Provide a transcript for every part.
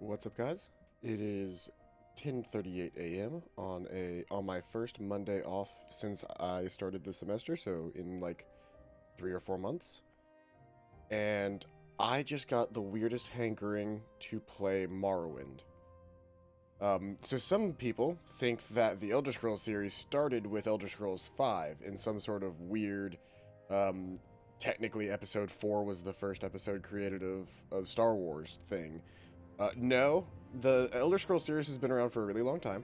What's up, guys? It is 10:38 a.m. on my first Monday off since I started the semester, so in like 3 or 4 months. And I just got the weirdest hankering to play Morrowind. So some people think that the Elder Scrolls series started with Elder Scrolls V in some sort of weird, technically episode 4 was the first episode created of Star Wars thing. No, the Elder Scrolls series has been around for a really long time.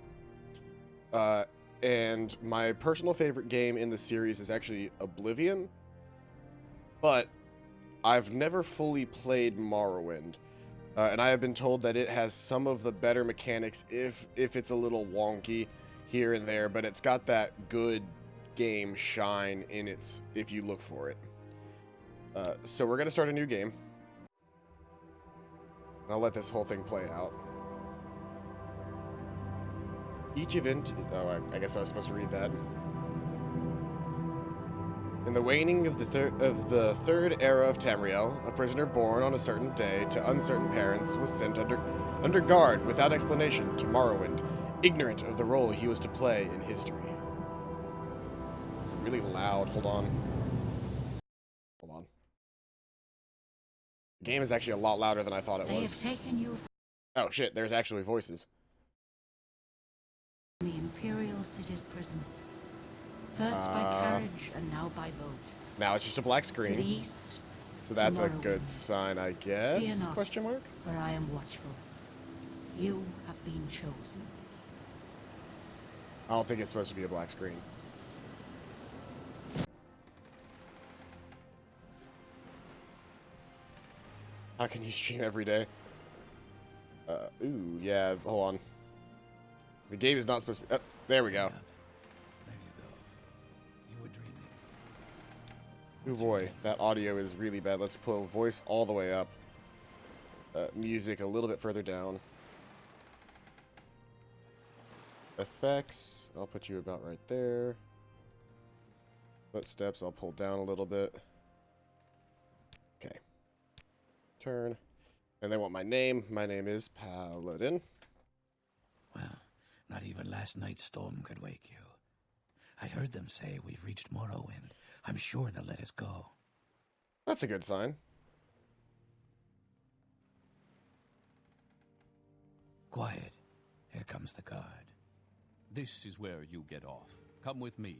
And my personal favorite game in the series is actually Oblivion. But I've never fully played Morrowind. And I have been told that it has some of the better mechanics if it's a little wonky here and there, but it's got that good game shine in its if you look for it. So we're going to start a new game. I'll let this whole thing play out. Each event... Oh, I guess I was supposed to read that. In the waning of the third era of Tamriel, a prisoner born on a certain day to uncertain parents was sent under guard without explanation to Morrowind, ignorant of the role he was to play in history. Really loud. Hold on. Hold on. The game is actually a lot louder than I thought it was. They have taken you Oh shit, there's actually voices. from the Imperial City's prison. First by carriage and now by boat. Now it's just a black To the screen. east, So that's a Morrowind. good sign, I guess? Fear not. Question mark? for I am watchful. You have been chosen. I don't think it's supposed to be a black screen. How can you stream every day? Ooh, yeah, hold on. The game is not supposed to be... Oh, there we go. There you go. You were dreaming. Oh boy, that audio is really bad. Let's pull voice all the way up. Music a little bit further down. Effects, I'll put you about right there. Footsteps, I'll pull down a little bit. Okay. Turn. And they want my name. My name is Paladin. Well, not even last night's storm could wake you. I heard them say we've reached Morrowind. I'm sure they'll let us go. That's a good sign. Quiet. Here comes the guard. This is where you get off. Come with me.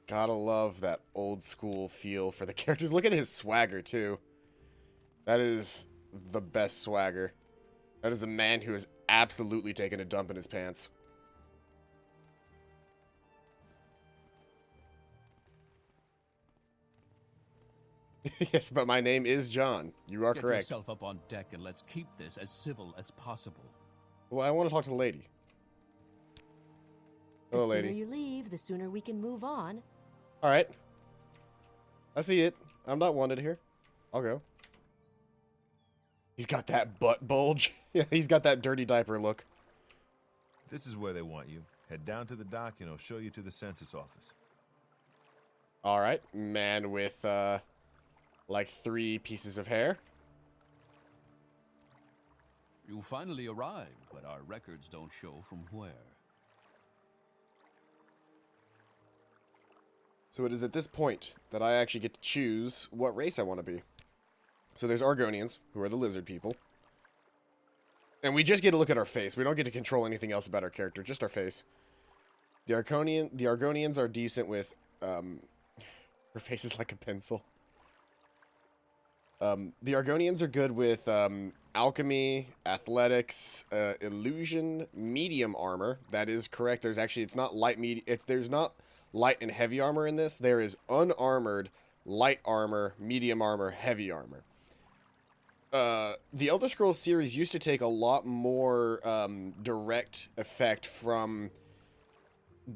Gotta love that old school feel for the characters. Look at his swagger, too. That is the best swagger. That is a man who has absolutely taken a dump in his pants. Yes, but my name is John. You are Get correct. yourself up on deck and let's keep this as civil as possible. Well, I want to talk to the lady. Hello, The sooner lady. you leave, the sooner we can move on. All right. I see it. I'm not wanted here. I'll go. He's got that butt bulge. Yeah, he's got that dirty diaper look. This is where they want you. Head down to the dock and I'll show you to the census office. All right. Man with, like 3 pieces of hair. You finally arrived, but our records don't show from where. So it is at this point that I actually get to choose what race I want to be. So there's Argonians, who are the lizard people. And we just get to look at our face. We don't get to control anything else about our character, just our face. The Argonians are decent with, her face is like a pencil. The Argonians are good with, alchemy, athletics, illusion, medium armor. That is correct. There's actually, it's not light, there's not light and heavy armor in this. There is unarmored, light armor, medium armor, heavy armor. The Elder Scrolls series used to take a lot more direct effect from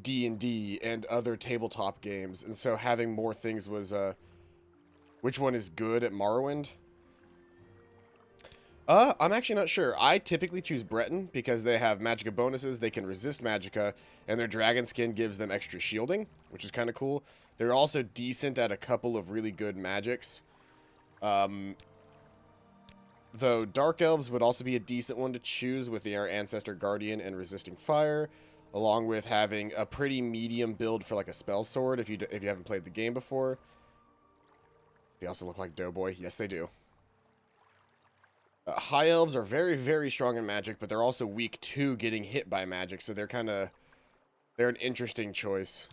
D&D and other tabletop games, and so having more things was, which one is good at Morrowind? I'm actually not sure. I typically choose Breton because they have magicka bonuses, they can resist magicka, and their dragon skin gives them extra shielding, which is kind of cool. They're also decent at a couple of really good magics. though Dark Elves would also be a decent one to choose with their Ancestor Guardian and Resisting Fire, along with having a pretty medium build for like a spell sword if you haven't played the game before. They also look like Doughboy. Yes, they do. High Elves are very, very strong in magic, but they're also weak to getting hit by magic, so they're an interesting choice.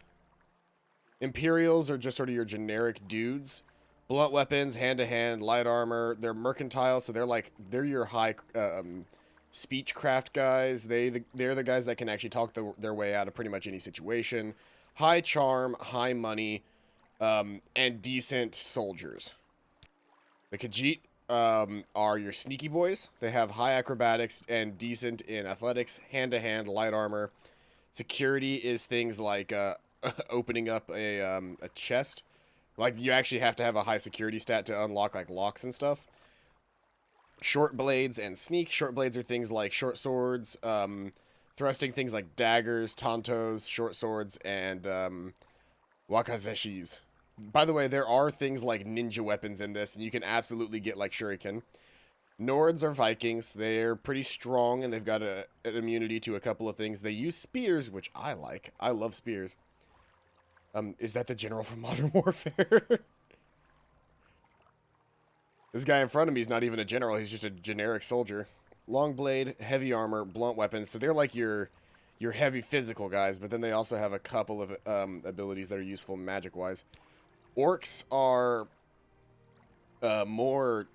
Imperials are just sort of your generic dudes. Blunt weapons, hand-to-hand, light armor. They're mercantile, so they're your high speechcraft guys. They're the guys that can actually talk their way out of pretty much any situation. High charm, high money, and decent soldiers. The Khajiit are your sneaky boys. They have high acrobatics and decent in athletics, hand-to-hand, light armor. Security is things like opening up a chest. Like, you actually have to have a high security stat to unlock, like, locks and stuff. Short blades and sneak. Short blades are things like short swords, thrusting things like daggers, tantos, short swords, and wakazeshis. By the way, there are things like ninja weapons in this, and you can absolutely get, like, shuriken. Nords are Vikings. They're pretty strong, and they've got an immunity to a couple of things. They use spears, which I like. I love spears. Is that the general from Modern Warfare? This guy in front of me is not even a general. He's just a generic soldier. Long blade, heavy armor, blunt weapons. So they're like your heavy physical guys, but then they also have a couple of abilities that are useful magic-wise. Orcs are more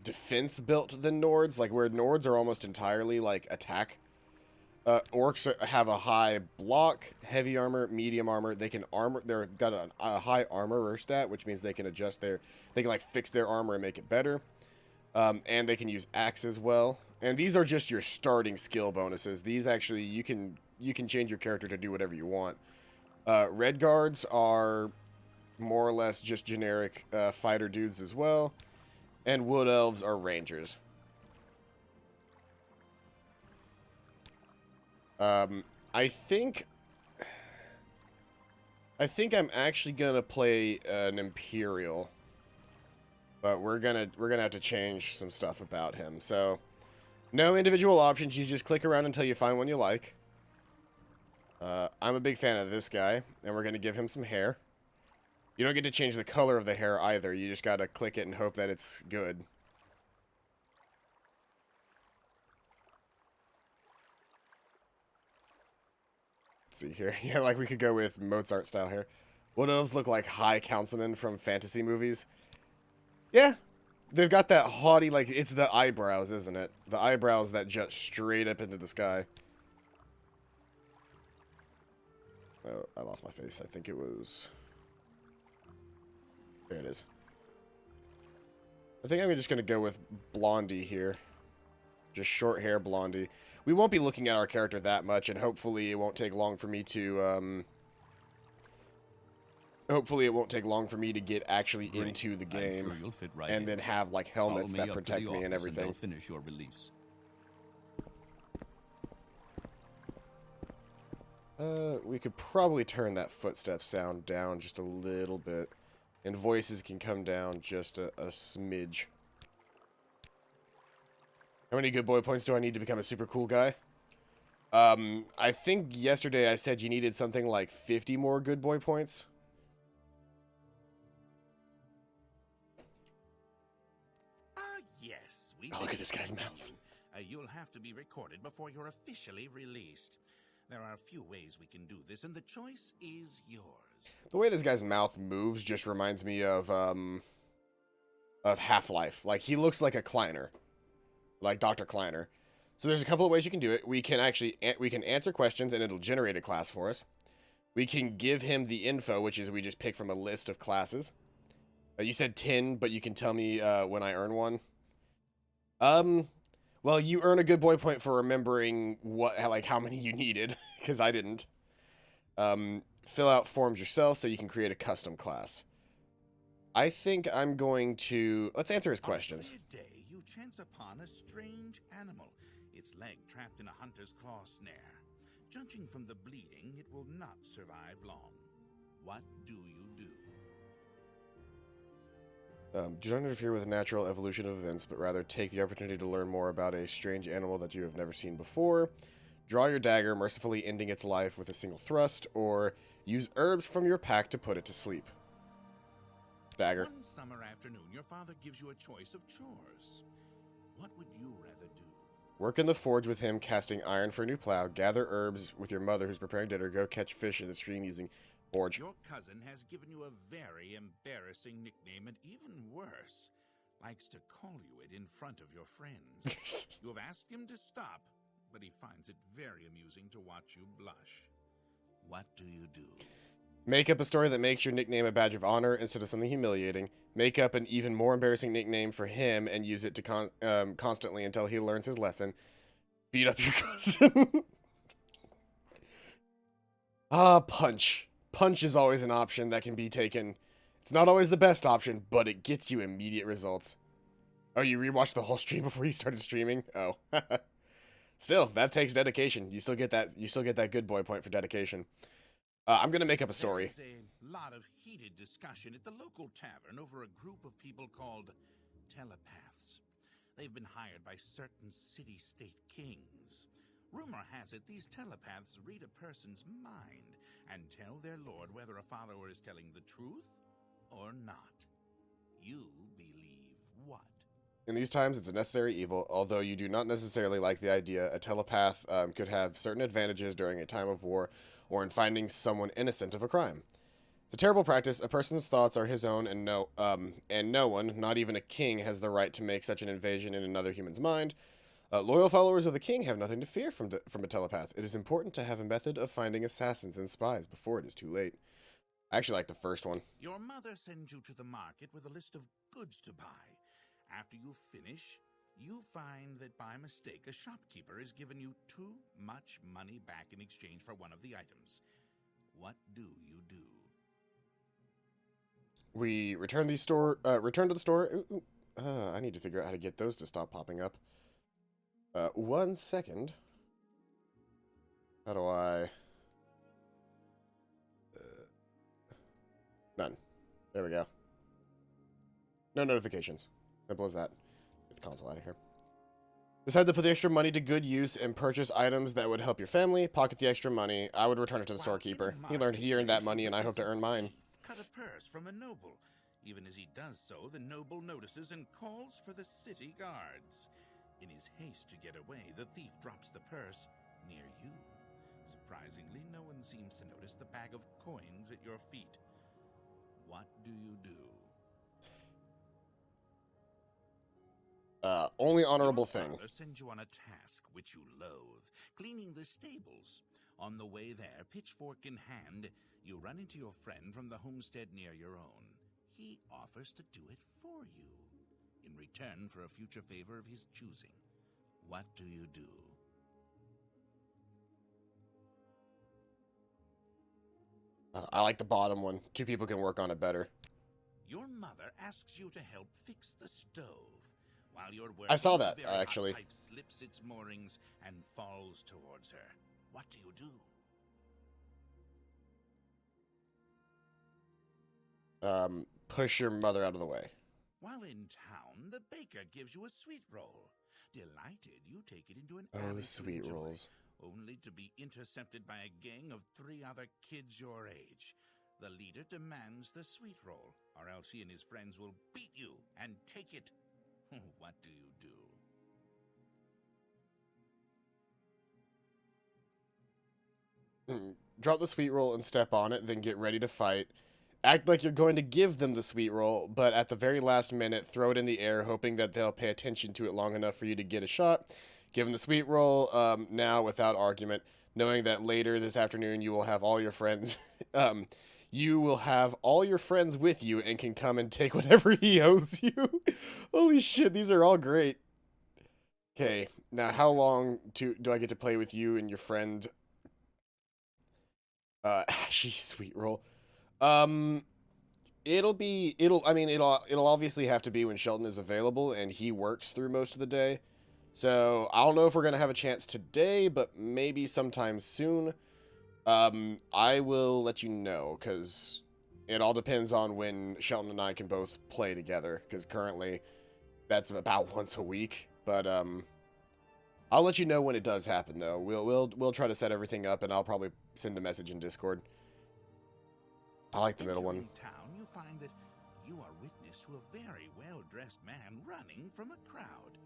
defense-built than Nords, like where Nords are almost entirely like attack. Orcs have a high block, heavy armor, medium armor. They can armor. They've got a high armorer stat, which means they can adjust they can like fix their armor and make it better. And they can use axe as well. And these are just your starting skill bonuses. These actually you can change your character to do whatever you want. Red guards are more or less just generic fighter dudes as well. And wood elves are rangers. I think I'm actually gonna play an Imperial, but we're gonna have to change some stuff about him. So, no individual options. You just click around until you find one you like. I'm a big fan of this guy, and we're gonna give him some hair. You don't get to change the color of the hair either. You just gotta click it and hope that it's good. See here. Yeah, like we could go with Mozart style hair. Wood elves look like high councilmen from fantasy movies. Yeah, they've got that haughty, like, it's the eyebrows, isn't it? The eyebrows that jut straight up into the sky. Oh, I lost my face. I think it was... There it is. I think I'm just going to go with Blondie here. Just short hair Blondie. We won't be looking at our character that much, and hopefully it won't take long for me to, get actually into the game, I'm sure you'll fit right and in. then have, like, helmets Follow me that up to protect the me and office everything. they'll finish your release. We could probably turn that footstep sound down just a little bit, and voices can come down just a smidge. How many good boy points do I need to become a super cool guy? I think yesterday I said you needed something like 50 more good boy points. Yes. Oh, look at this guy's mouth. You'll have to be recorded before you're officially released. There are a few ways we can do this, and the choice is yours. The way this guy's mouth moves just reminds me of Half-Life. Like, he looks like a Kleiner. Like Dr. Kleiner. So there's a couple of ways you can do it. We can answer questions and it'll generate a class for us. We can give him the info, which is we just pick from a list of classes. You said 10, but you can tell me when I earn one. Well, you earn a good boy point for remembering how many you needed, because I didn't. Fill out forms yourself so you can create a custom class. I think I'm going to... Let's answer his questions. On a clear day, you chance upon a strange animal, its leg trapped in a hunter's claw snare. Judging from the bleeding, it will not survive long. What do you do? Do not interfere with the natural evolution of events, but rather take the opportunity to learn more about a strange animal that you have never seen before. Draw your dagger, mercifully ending its life with a single thrust, or use herbs from your pack to put it to sleep. Dagger. One summer afternoon, your father gives you a choice of chores. What would you rather do? Work in the forge with him, casting iron for a new plow. Gather herbs with your mother, who's preparing dinner. Go catch fish in the stream using forge. Your cousin has given you a very embarrassing nickname, and even worse, likes to call you it in front of your friends. You have asked him to stop, but he finds it very amusing to watch you blush. What do you do? Make up a story that makes your nickname a badge of honor instead of something humiliating. Make up an even more embarrassing nickname for him and use it to constantly until he learns his lesson. Beat up your cousin. Punch. Punch is always an option that can be taken. It's not always the best option, but it gets you immediate results. Oh, you rewatched the whole stream before you started streaming? Oh. Still, that takes dedication. You still get that good boy point for dedication. I'm gonna make up a story. There's a lot of heated discussion at the local tavern over a group of people called telepaths. They've been hired by certain city-state kings. Rumor has it these telepaths read a person's mind and tell their lord whether a follower is telling the truth or not. You believe what? In these times, it's a necessary evil, although you do not necessarily like the idea. A telepath could have certain advantages during a time of war or in finding someone innocent of a crime. It's a terrible practice. A person's thoughts are his own, and no one, not even a king, has the right to make such an invasion in another human's mind. Loyal followers of the king have nothing to fear from a telepath. It is important to have a method of finding assassins and spies before it is too late. I actually like the first one. Your mother sends you to the market with a list of goods to buy. After you finish, you find that by mistake a shopkeeper has given you too much money back in exchange for one of the items. What do you do? We return to the store. I need to figure out how to get those to stop popping up. 1 second. How do I? None. There we go. No notifications. Simple as that. Get the console out of here. Decide to put the extra money to good use and purchase items that would help your family. Pocket the extra money. I would return it to the storekeeper. He earned that money, and I hope to earn mine. Cut a purse from a noble. Even as he does so, the noble notices and calls for the city guards. In his haste to get away, the thief drops the purse near you. Surprisingly, no one seems to notice the bag of coins at your feet. What do you do? Only honorable Your thing. father sends you on a task which you loathe, cleaning the stables. On the way there, pitchfork in hand, you run into your friend from the homestead near your own. He offers to do it for you, in return for a future favor of his choosing. What do you do? I like the bottom one. Two people can work on it better. Your mother asks you to help fix the stove. While you're working, I saw that, the very hot actually. pipe slips its moorings and falls towards her. What do you do? Push your mother out of the way. While in town, the baker gives you a sweet roll. Delighted, you take it into an Oh, alley to sweet enjoy, rolls. only to be intercepted by a gang of 3 other kids your age. The leader demands the sweet roll, or else he and his friends will beat you and take it. What do you do? Drop the sweet roll and step on it, then get ready to fight. Act like you're going to give them the sweet roll, but at the very last minute, throw it in the air, hoping that they'll pay attention to it long enough for you to get a shot. Give them the sweet roll now without argument, knowing that later this afternoon you will have all your friends. You will have all your friends with you and can come and take whatever he owes you. Holy shit, these are all great. Okay, now how long do I get to play with you and your friend? Ashy sweet roll. It'll obviously have to be when Shelton is available and he works through most of the day. So I don't know if we're gonna have a chance today, but maybe sometime soon. I will let you know, because It all depends on when Shelton and I can both play together, because currently that's about once a week. But I'll let you know when it does happen, though. We'll try to set everything up, and I'll probably send a message in Discord. I like the middle one. In town, you find that you are witness to a very well-dressed man running from a crowd.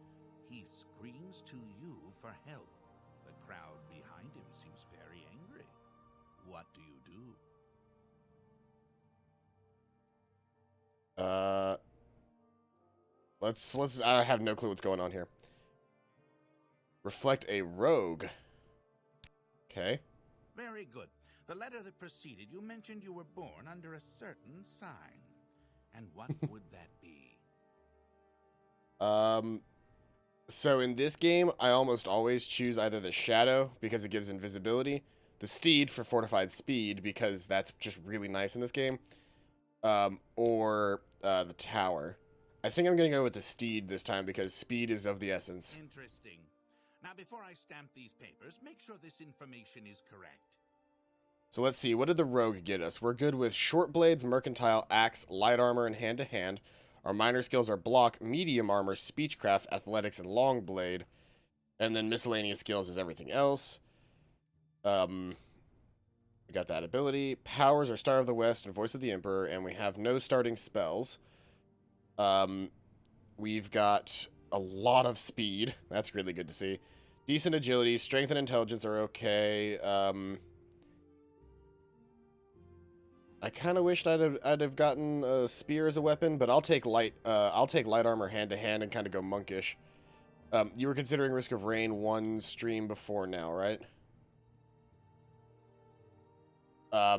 He screams to you for help. The crowd behind him seems very angry. What do you do? Let's I have no clue what's going on here. Reflect a rogue. Okay. Very good. The letter that preceded you mentioned you were born under a certain sign. And what would that be? So in this game, I almost always choose either the Shadow, because it gives invisibility, the Steed for fortified speed, because that's just really nice in this game, or the Tower. I think I'm going to go with the Steed this time, because speed is of the essence. Interesting. Now, before I stamp these papers, make sure this information is correct. So let's see, what did the Rogue get us? We're good with short blades, mercantile, axe, light armor, and hand-to-hand. Our minor skills are block, medium armor, speechcraft, athletics, and long blade. And then miscellaneous skills is everything else. We got that ability. Powers are Star of the West and Voice of the Emperor, and we have no starting spells. We've got a lot of speed. That's really good to see. Decent agility, strength and intelligence are okay. I kind of wished I'd have gotten a spear as a weapon, but I'll take light armor hand to hand and kind of go monkish. You were considering Risk of Rain one stream before now, right? I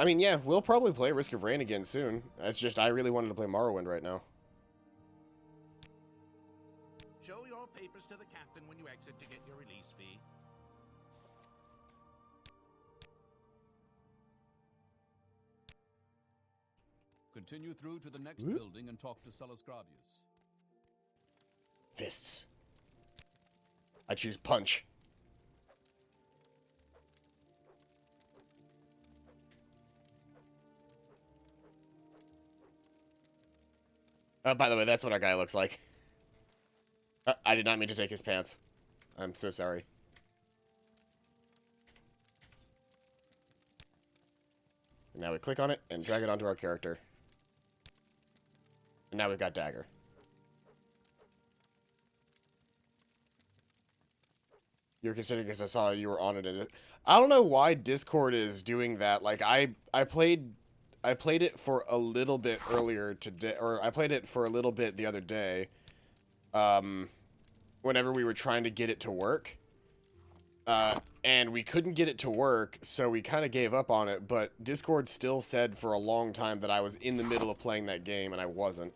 mean, yeah, we'll probably play Risk of Rain again soon. It's just I really wanted to play Morrowind right now. Show your papers to the captain when you exit to get your release fee. Continue through to the next building and talk to Celes Gravius. Fists. I choose punch. By the way, that's what our guy looks like. I did not mean to take his pants. I'm so sorry. And now we click on it and drag it onto our character. And now we've got dagger. You're considering because I saw you were on it. I don't know why Discord is doing that. Like I played it for a little bit earlier today, or I played it for a little bit the other day. Whenever we were trying to get it to work. And we couldn't get it to work, so we kind of gave up on it, but Discord still said for a long time that I was in the middle of playing that game, and I wasn't.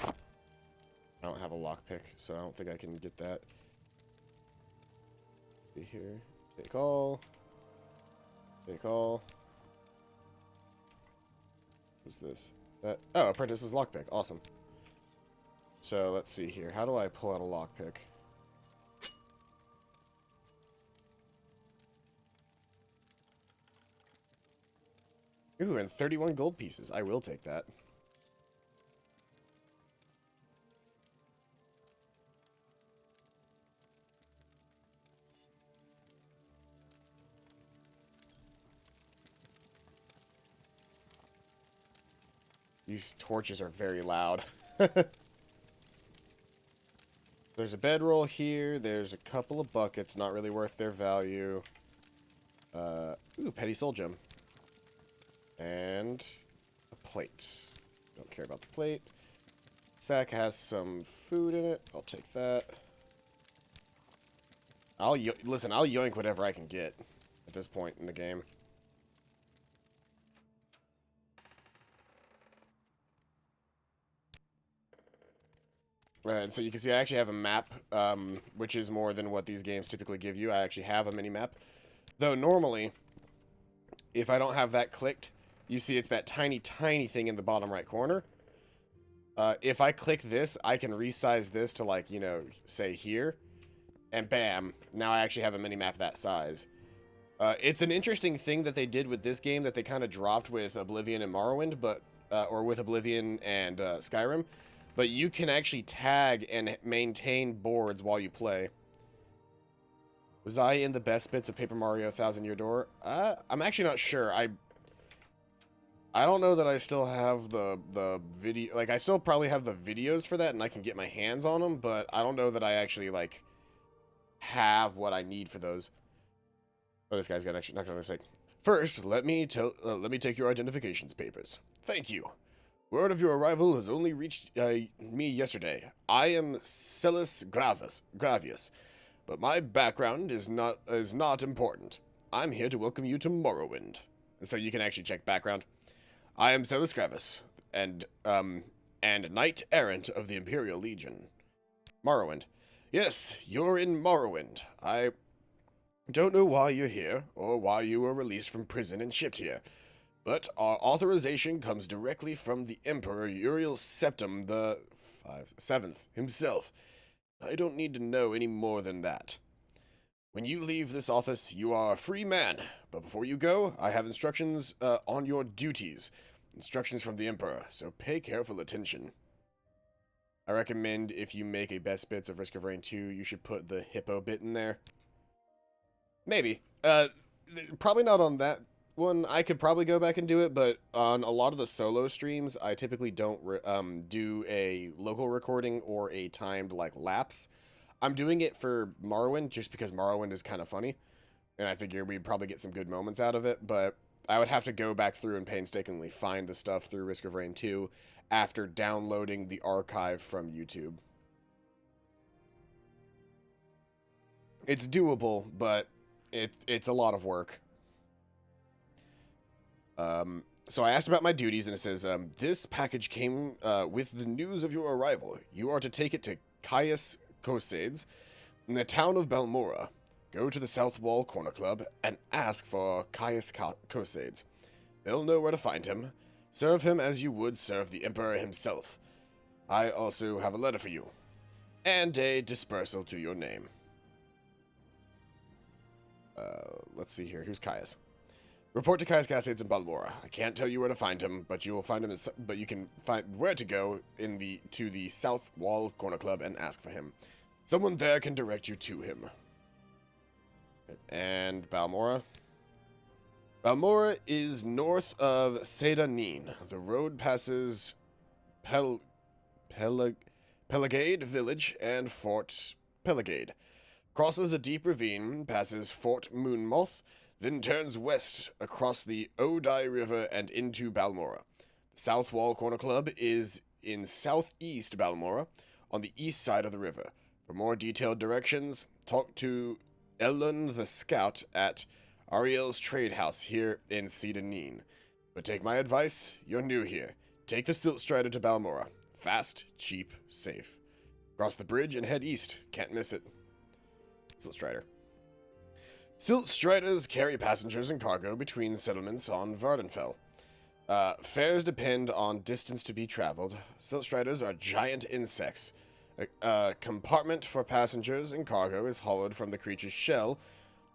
I don't have a lockpick, so I don't think I can get that. Be here. Take all. Take all. What's this? That? Oh, Apprentice's lockpick. Awesome. So, let's see here. How do I pull out a lockpick? Ooh, and 31 gold pieces. I will take that. These torches are very loud. There's a bedroll here. There's a couple of buckets, not really worth their value. Ooh, petty soul gem. And a plate. Don't care about the plate. Sack has some food in it. I'll take that. Listen, I'll yoink whatever I can get at this point in the game. And so you can see I actually have a map, which is more than what these games typically give you. I actually have a mini-map. Though normally, if I don't have that clicked, you see it's that tiny, tiny thing in the bottom right corner. If I click this, I can resize this to, like, you know, say here. And bam, now I actually have a mini-map that size. It's an interesting thing that they did with this game that they kind of dropped with Oblivion and Morrowind, but or with Oblivion and Skyrim, but you can actually tag and maintain boards while you play. Was I in the best bits of Paper Mario Thousand Year Door? I'm actually not sure. I don't know that I still have the video. Like, I still probably have the videos for that, and I can get my hands on them, but I don't know that I actually, like, have what I need for those. Oh, this guy's not going to say. First, let me take your identifications papers. Thank you. Word of your arrival has only reached me yesterday. I am Celis Gravius, but my background is not important. I'm here to welcome you to Morrowind. And so you can actually check background. I am Celis Gravius, and knight errant of the Imperial Legion. Morrowind. Yes, you're in Morrowind. I don't know why you're here, or why you were released from prison and shipped here, but our authorization comes directly from the Emperor Uriel Septim the 7th himself. I don't need to know any more than that. When you leave this office, you are a free man, but before you go, I have instructions on your duties. Instructions from the Emperor, so pay careful attention. I recommend if you make a best bits of Risk of Rain 2, you should put the hippo bit in there. Maybe. Probably not on that one. I could probably go back and do it, but on a lot of the solo streams, I typically don't do a local recording or a timed, like, lapse. I'm doing it for Morrowind just because Morrowind is kind of funny, and I figure we'd probably get some good moments out of it, but I would have to go back through and painstakingly find the stuff through Risk of Rain 2 after downloading the archive from YouTube. It's doable, but it's a lot of work. So I asked about my duties, and it says, this package came with the news of your arrival. You are to take it to Caius Cosades in the town of Balmora. Go to the South Wall Corner Club and ask for Caius Cosades. They'll know where to find him. Serve him as you would serve the Emperor himself. I also have a letter for you, and a dispersal to your name. Let's see here. Who's Caius? Report to Caius Cosades in Balmora. I can't tell you where to find him, but you will find him. But you can find where to go to the South Wall Corner Club and ask for him. Someone there can direct you to him. And Balmora. Balmora is north of Sedanin. The road passes Pelagade Village and Fort Pelagade. Crosses a deep ravine, passes Fort Moonmoth, then turns west across the Odai River and into Balmora. The South Wall Corner Club is in southeast Balmora, on the east side of the river. For more detailed directions, talk to Ellen the Scout at Ariel's Trade House here in Sedanin. But take my advice, you're new here. Take the Silt Strider to Balmora. Fast, cheap, safe. Cross the bridge and head east. Can't miss it. Silt Strider. Silt Striders carry passengers and cargo between settlements on Vardenfell. Fares depend on distance to be traveled. Silt Striders are giant insects. A compartment for passengers and cargo is hollowed from the creature's shell.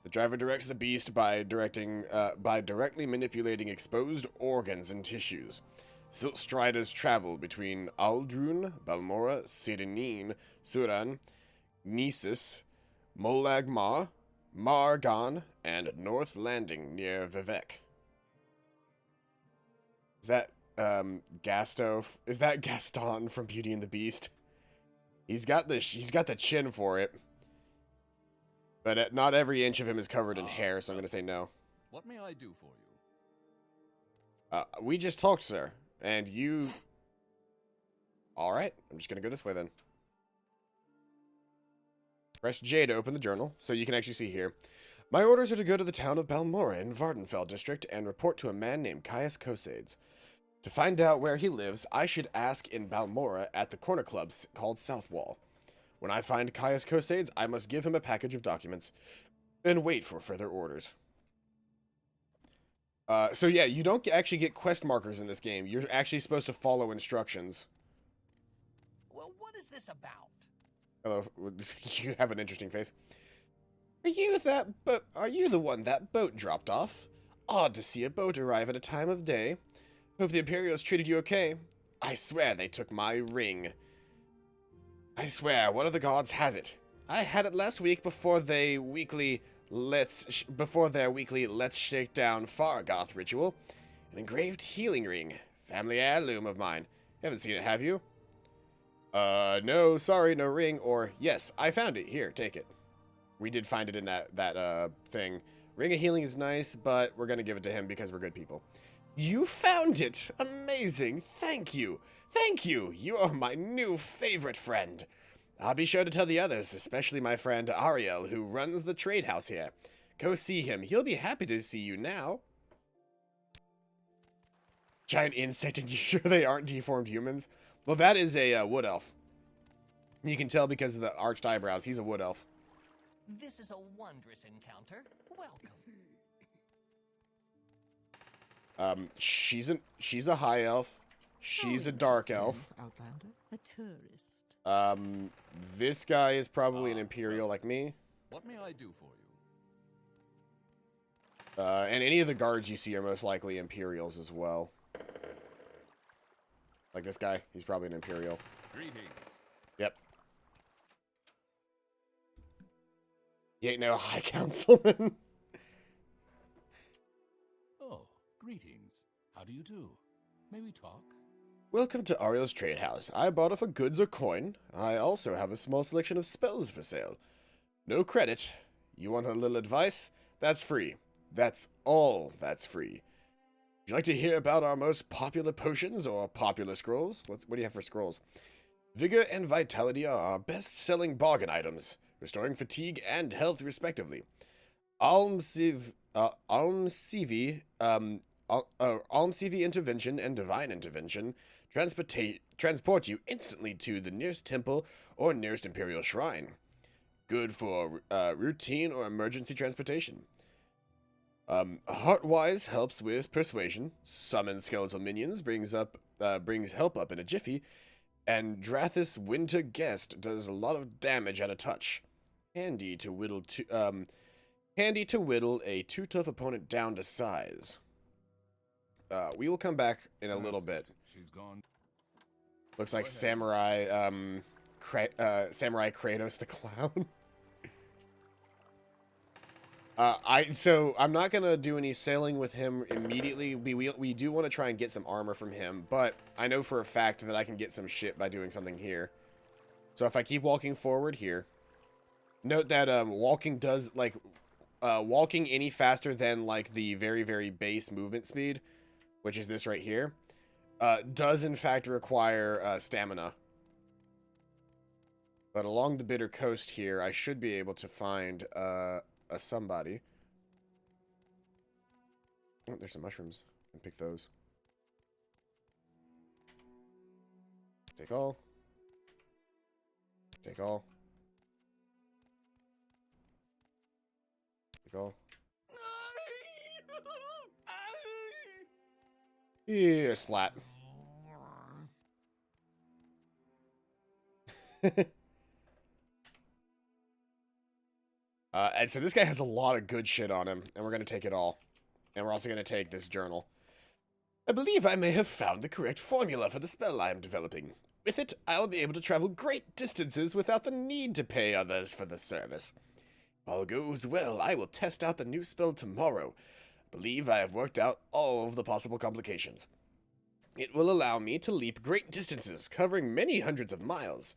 The driver directs the beast by directly manipulating exposed organs and tissues. Silt Striders travel between Aldrun, Balmora, Sedanin, Suran, Nisus, Molag Ma, Margan, and North Landing near Vivek. Is that Is that Gaston from Beauty and the Beast? He's got the chin for it. But not every inch of him is covered in hair, so I'm going to say no. What may I do for you? We just talked, sir. And you... Alright, I'm just going to go this way then. Press J to open the journal, so you can actually see here. My orders are to go to the town of Balmora in Vardenfell district and report to a man named Caius Cosades. To find out where he lives, I should ask in Balmora at the corner club called Southwall. When I find Caius Cosades, I must give him a package of documents and wait for further orders. So yeah, you don't actually get quest markers in this game. You're actually supposed to follow instructions. Well, what is this about? Hello. You have an interesting face. Are you the one that boat dropped off? Odd to see a boat arrive at a time of the day. Hope the Imperials treated you okay. I swear they took my ring. I swear, one of the gods has it. I had it last week before their weekly Let's Shake Down Fargoth ritual. An engraved healing ring. Family heirloom of mine. Haven't seen it, have you? No, sorry, no ring. Or, yes, I found it. Here, take it. We did find it in that thing. Ring of healing is nice, but we're gonna give it to him because we're good people. You found it! Amazing! Thank you! Thank you! You are my new favorite friend! I'll be sure to tell the others, especially my friend Ariel, who runs the trade house here. Go see him. He'll be happy to see you now. Giant insect, and you sure they aren't deformed humans? Well, that is a wood elf. You can tell because of the arched eyebrows. He's a wood elf. This is a wondrous encounter. Welcome. She's a high elf. She's a dark elf. Outlander. A tourist. This guy is probably an Imperial like me. What may I do for you? And any of the guards you see are most likely Imperials as well. Like this guy, he's probably an Imperial. Greetings. Yep. He ain't no High Councilman. Oh, greetings. How do you do? May we talk? Welcome to Ariel's Trade House. I bought it for goods or coin. I also have a small selection of spells for sale. No credit. You want a little advice? That's free. That's all that's free. Would you like to hear about our most popular potions or popular scrolls? What do you have for scrolls? Vigor and Vitality are our best-selling bargain items, restoring fatigue and health respectively. Almsivi Intervention and Divine Intervention transport you instantly to the nearest temple or nearest Imperial shrine. Good for routine or emergency transportation. Heartwise helps with persuasion. Summon skeletal minions brings help up in a jiffy. And Drathis Winter Guest does a lot of damage at a touch. Handy to whittle a too tough opponent down to size. We will come back in a little bit. She's gone. Looks like Samurai Kratos the Clown. So I'm not gonna do any sailing with him immediately. We do want to try and get some armor from him, but I know for a fact that I can get some shit by doing something here. So if I keep walking forward here, note that walking does walking any faster than like the very, very base movement speed, which is this right here, does in fact require stamina. But along the Bitter Coast here, I should be able to find somebody. Oh, there's some mushrooms. I can pick those. Take all. Take all. Take all. Yeah, slat. And so this guy has a lot of good shit on him, and we're going to take it all. And we're also going to take this journal. I believe I may have found the correct formula for the spell I am developing. With it, I'll be able to travel great distances without the need to pay others for the service. If all goes well, I will test out the new spell tomorrow. I believe I have worked out all of the possible complications. It will allow me to leap great distances, covering many hundreds of miles.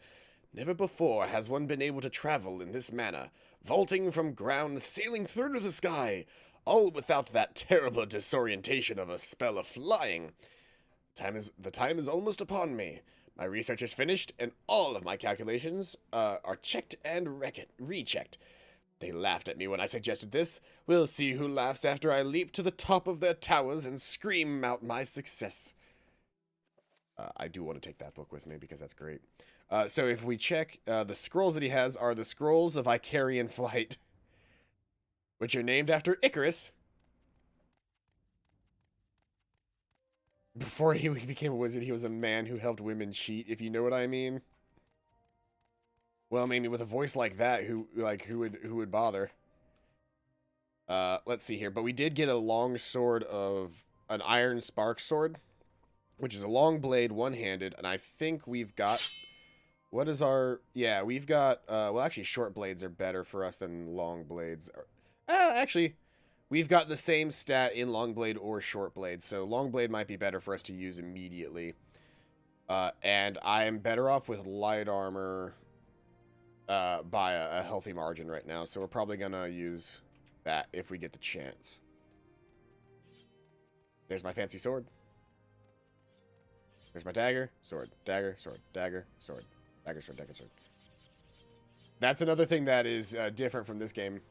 Never before has one been able to travel in this manner, vaulting from ground, sailing through the sky, all without that terrible disorientation of a spell of flying. The time is almost upon me. My research is finished, and all of my calculations are checked and rechecked. They laughed at me when I suggested this. We'll see who laughs after I leap to the top of their towers and scream out my success. I do want to take that book with me because that's great. So if we check, the scrolls that he has are the Scrolls of Icarian Flight, which are named after Icarus. Before he became a wizard, he was a man who helped women cheat, if you know what I mean. Well, I mean, with a voice like that, who would bother? Let's see here. But we did get a long sword of an iron spark sword, which is a long blade, one-handed, and I think we've got. What is our? Yeah, we've got. Well, actually, short blades are better for us than long blades. Actually, we've got the same stat in long blade or short blade, so long blade might be better for us to use immediately. And I am better off with light armor by a healthy margin right now, so we're probably gonna use that if we get the chance. There's my fancy sword. There's my dagger, sword, dagger, sword, dagger, sword, dagger, sword, dagger, sword. That's another thing that is different from this game.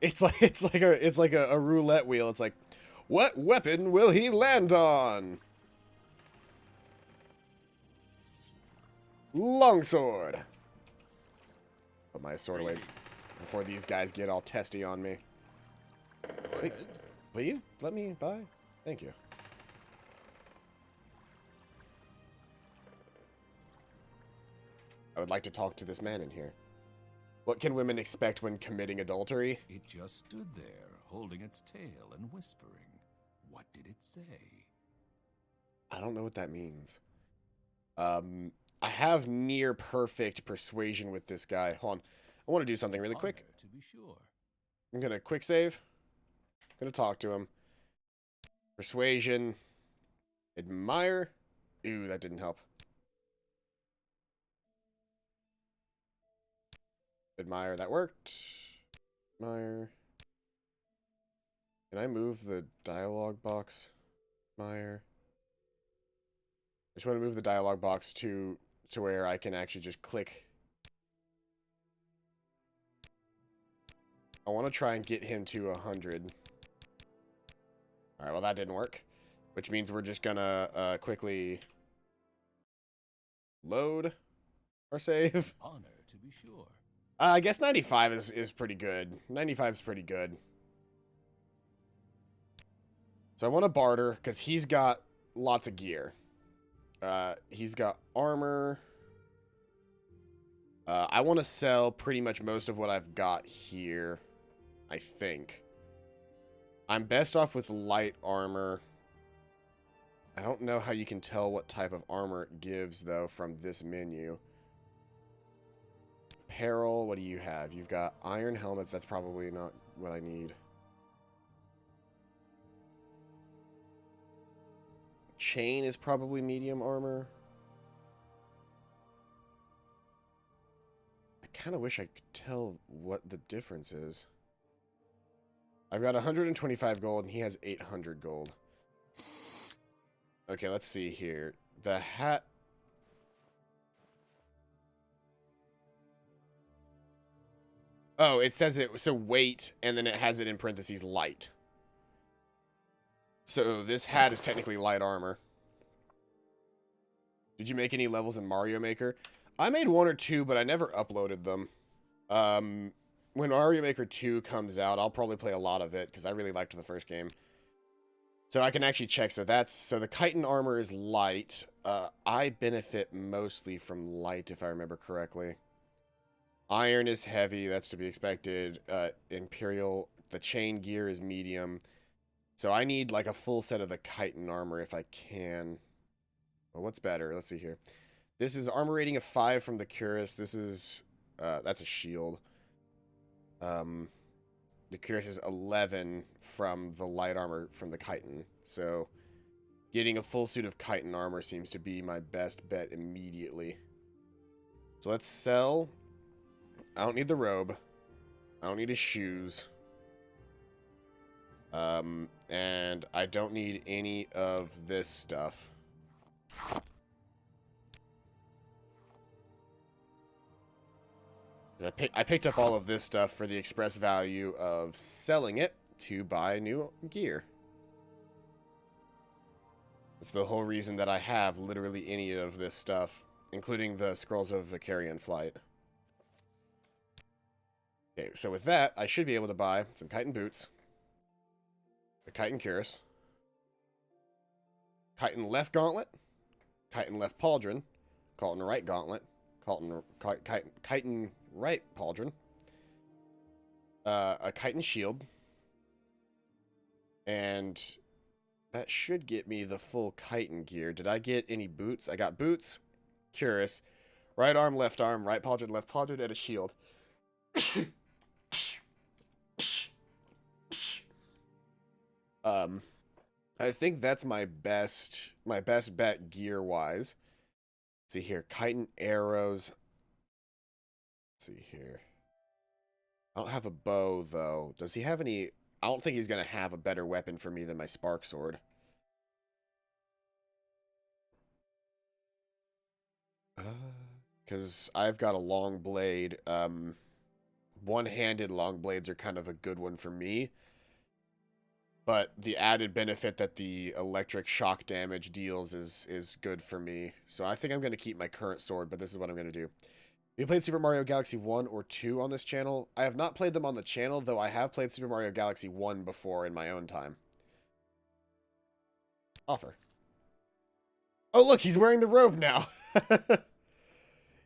It's like a roulette wheel. It's like, what weapon will he land on? Longsword. Put my sword away before these guys get all testy on me. Wait, will you let me by? Thank you. I would like to talk to this man in here. What can women expect when committing adultery? It just stood there, holding its tail and whispering. What did it say? I don't know what that means. I have near perfect persuasion with this guy. Hold on. I want to do something really quick. To be sure. I'm going to quick save. I'm going to talk to him. Persuasion. Admire. Ooh, that didn't help. Admire. That worked. Admire. Can I move the dialogue box? Admire. I just want to move the dialogue box to where I can actually just click. I want to try and get him to 100. Alright, well that didn't work. Which means we're just gonna quickly load our save. Honor, to be sure. I guess 95 is pretty good. 95 is pretty good. So I want to barter, because he's got lots of gear. He's got armor. I want to sell pretty much most of what I've got here, I think. I'm best off with light armor. I don't know how you can tell what type of armor it gives, though, from this menu. Apparel, what do you have? You've got iron helmets. That's probably not what I need. Chain is probably medium armor. I kind of wish I could tell what the difference is. I've got 125 gold and he has 800 gold. Okay, let's see here. The hat... Oh, it says it, so weight, and then it has it in parentheses light. So this hat is technically light armor. Did you make any levels in Mario Maker? I made 1 or 2, but I never uploaded them. When Mario Maker 2 comes out, I'll probably play a lot of it, because I really liked the first game. So I can actually check. So the chitin armor is light. I benefit mostly from light, if I remember correctly. Iron is heavy, that's to be expected. Imperial, the chain gear is medium. So I need like a full set of the chitin armor if I can. Well, what's better? Let's see here. This is armor rating of 5 from the Cuirass. This is, that's a shield. The Cuirass is 11 from the light armor from the chitin. So getting a full suit of chitin armor seems to be my best bet immediately. So let's sell. I don't need the robe. I don't need his shoes. And I don't need any of this stuff. I picked up all of this stuff for the express value of selling it to buy new gear. That's the whole reason that I have literally any of this stuff, including the Scrolls of Vicarian Flight. Okay, so with that, I should be able to buy some chitin boots, a chitin cuirass, chitin left gauntlet, chitin left pauldron, Chitin right gauntlet. Chitin right pauldron. A chitin shield. And that should get me the full chitin gear. Did I get any boots? I got boots, cuirass, right arm, left pauldron, left pauldron, and a shield. I think that's my best bet gear wise. See here, chitin arrows. Let's see here. I don't have a bow though. Does he have any? I don't think he's gonna have a better weapon for me than my spark sword. Because I've got a long blade. One-handed long blades are kind of a good one for me. But the added benefit that the electric shock damage deals is good for me. So I think I'm going to keep my current sword, but this is what I'm going to do. You played Super Mario Galaxy 1 or 2 on this channel? I have not played them on the channel, though I have played Super Mario Galaxy 1 before in my own time. Offer. Oh, look, he's wearing the robe now.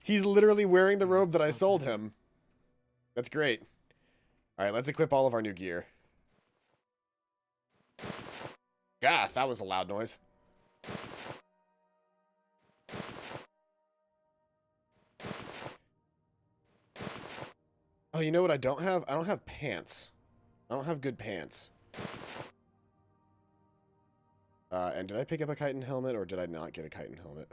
He's literally wearing the robe that I sold him. That's great. All right, let's equip all of our new gear. God, that was a loud noise. Oh, you know what I don't have? I don't have pants. I don't have good pants. And did I pick up a chitin helmet, or did I not get a chitin helmet?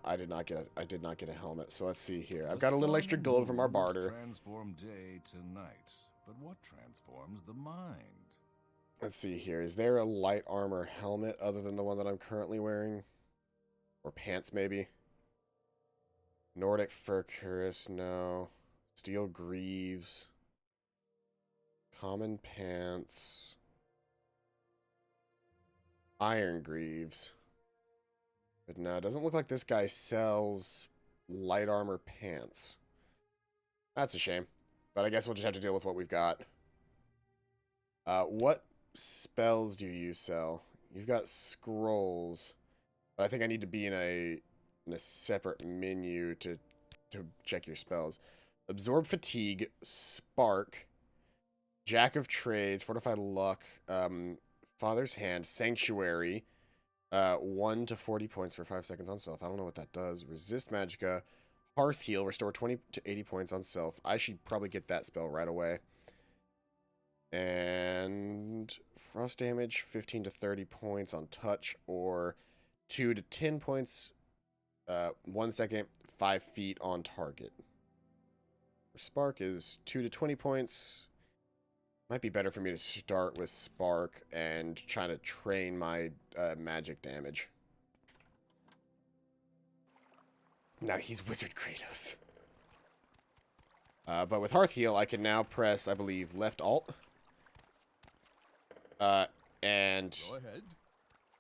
I did not get a helmet. So let's see here. I've got a little extra gold from our barter. Transform day to night, but what transforms the mind? Let's see here. Is there a light armor helmet other than the one that I'm currently wearing? Or pants, maybe? Nordic fur cuirass, no. Steel greaves. Common pants. Iron greaves. But no, it doesn't look like this guy sells light armor pants. That's a shame. But I guess we'll just have to deal with what we've got. What spells do you sell? You've got scrolls. But I think I need to be in a separate menu to check your spells. Absorb fatigue, spark, Jack of Trades, Fortified Luck, Father's Hand, Sanctuary, 1 to 40 points for 5 seconds on self. I don't know what that does. Resist Magicka, Hearth Heal, restore 20 to 80 points on self. I should probably get that spell right away. And Frost damage, 15 to 30 points on touch, or 2 to 10 points, 1 second, 5 feet on target. Spark is 2 to 20 points. Might be better for me to start with Spark and try to train my magic damage. Now he's Wizard Kratos. But with Hearth Heal, I can now press, I believe, left alt. And Go ahead.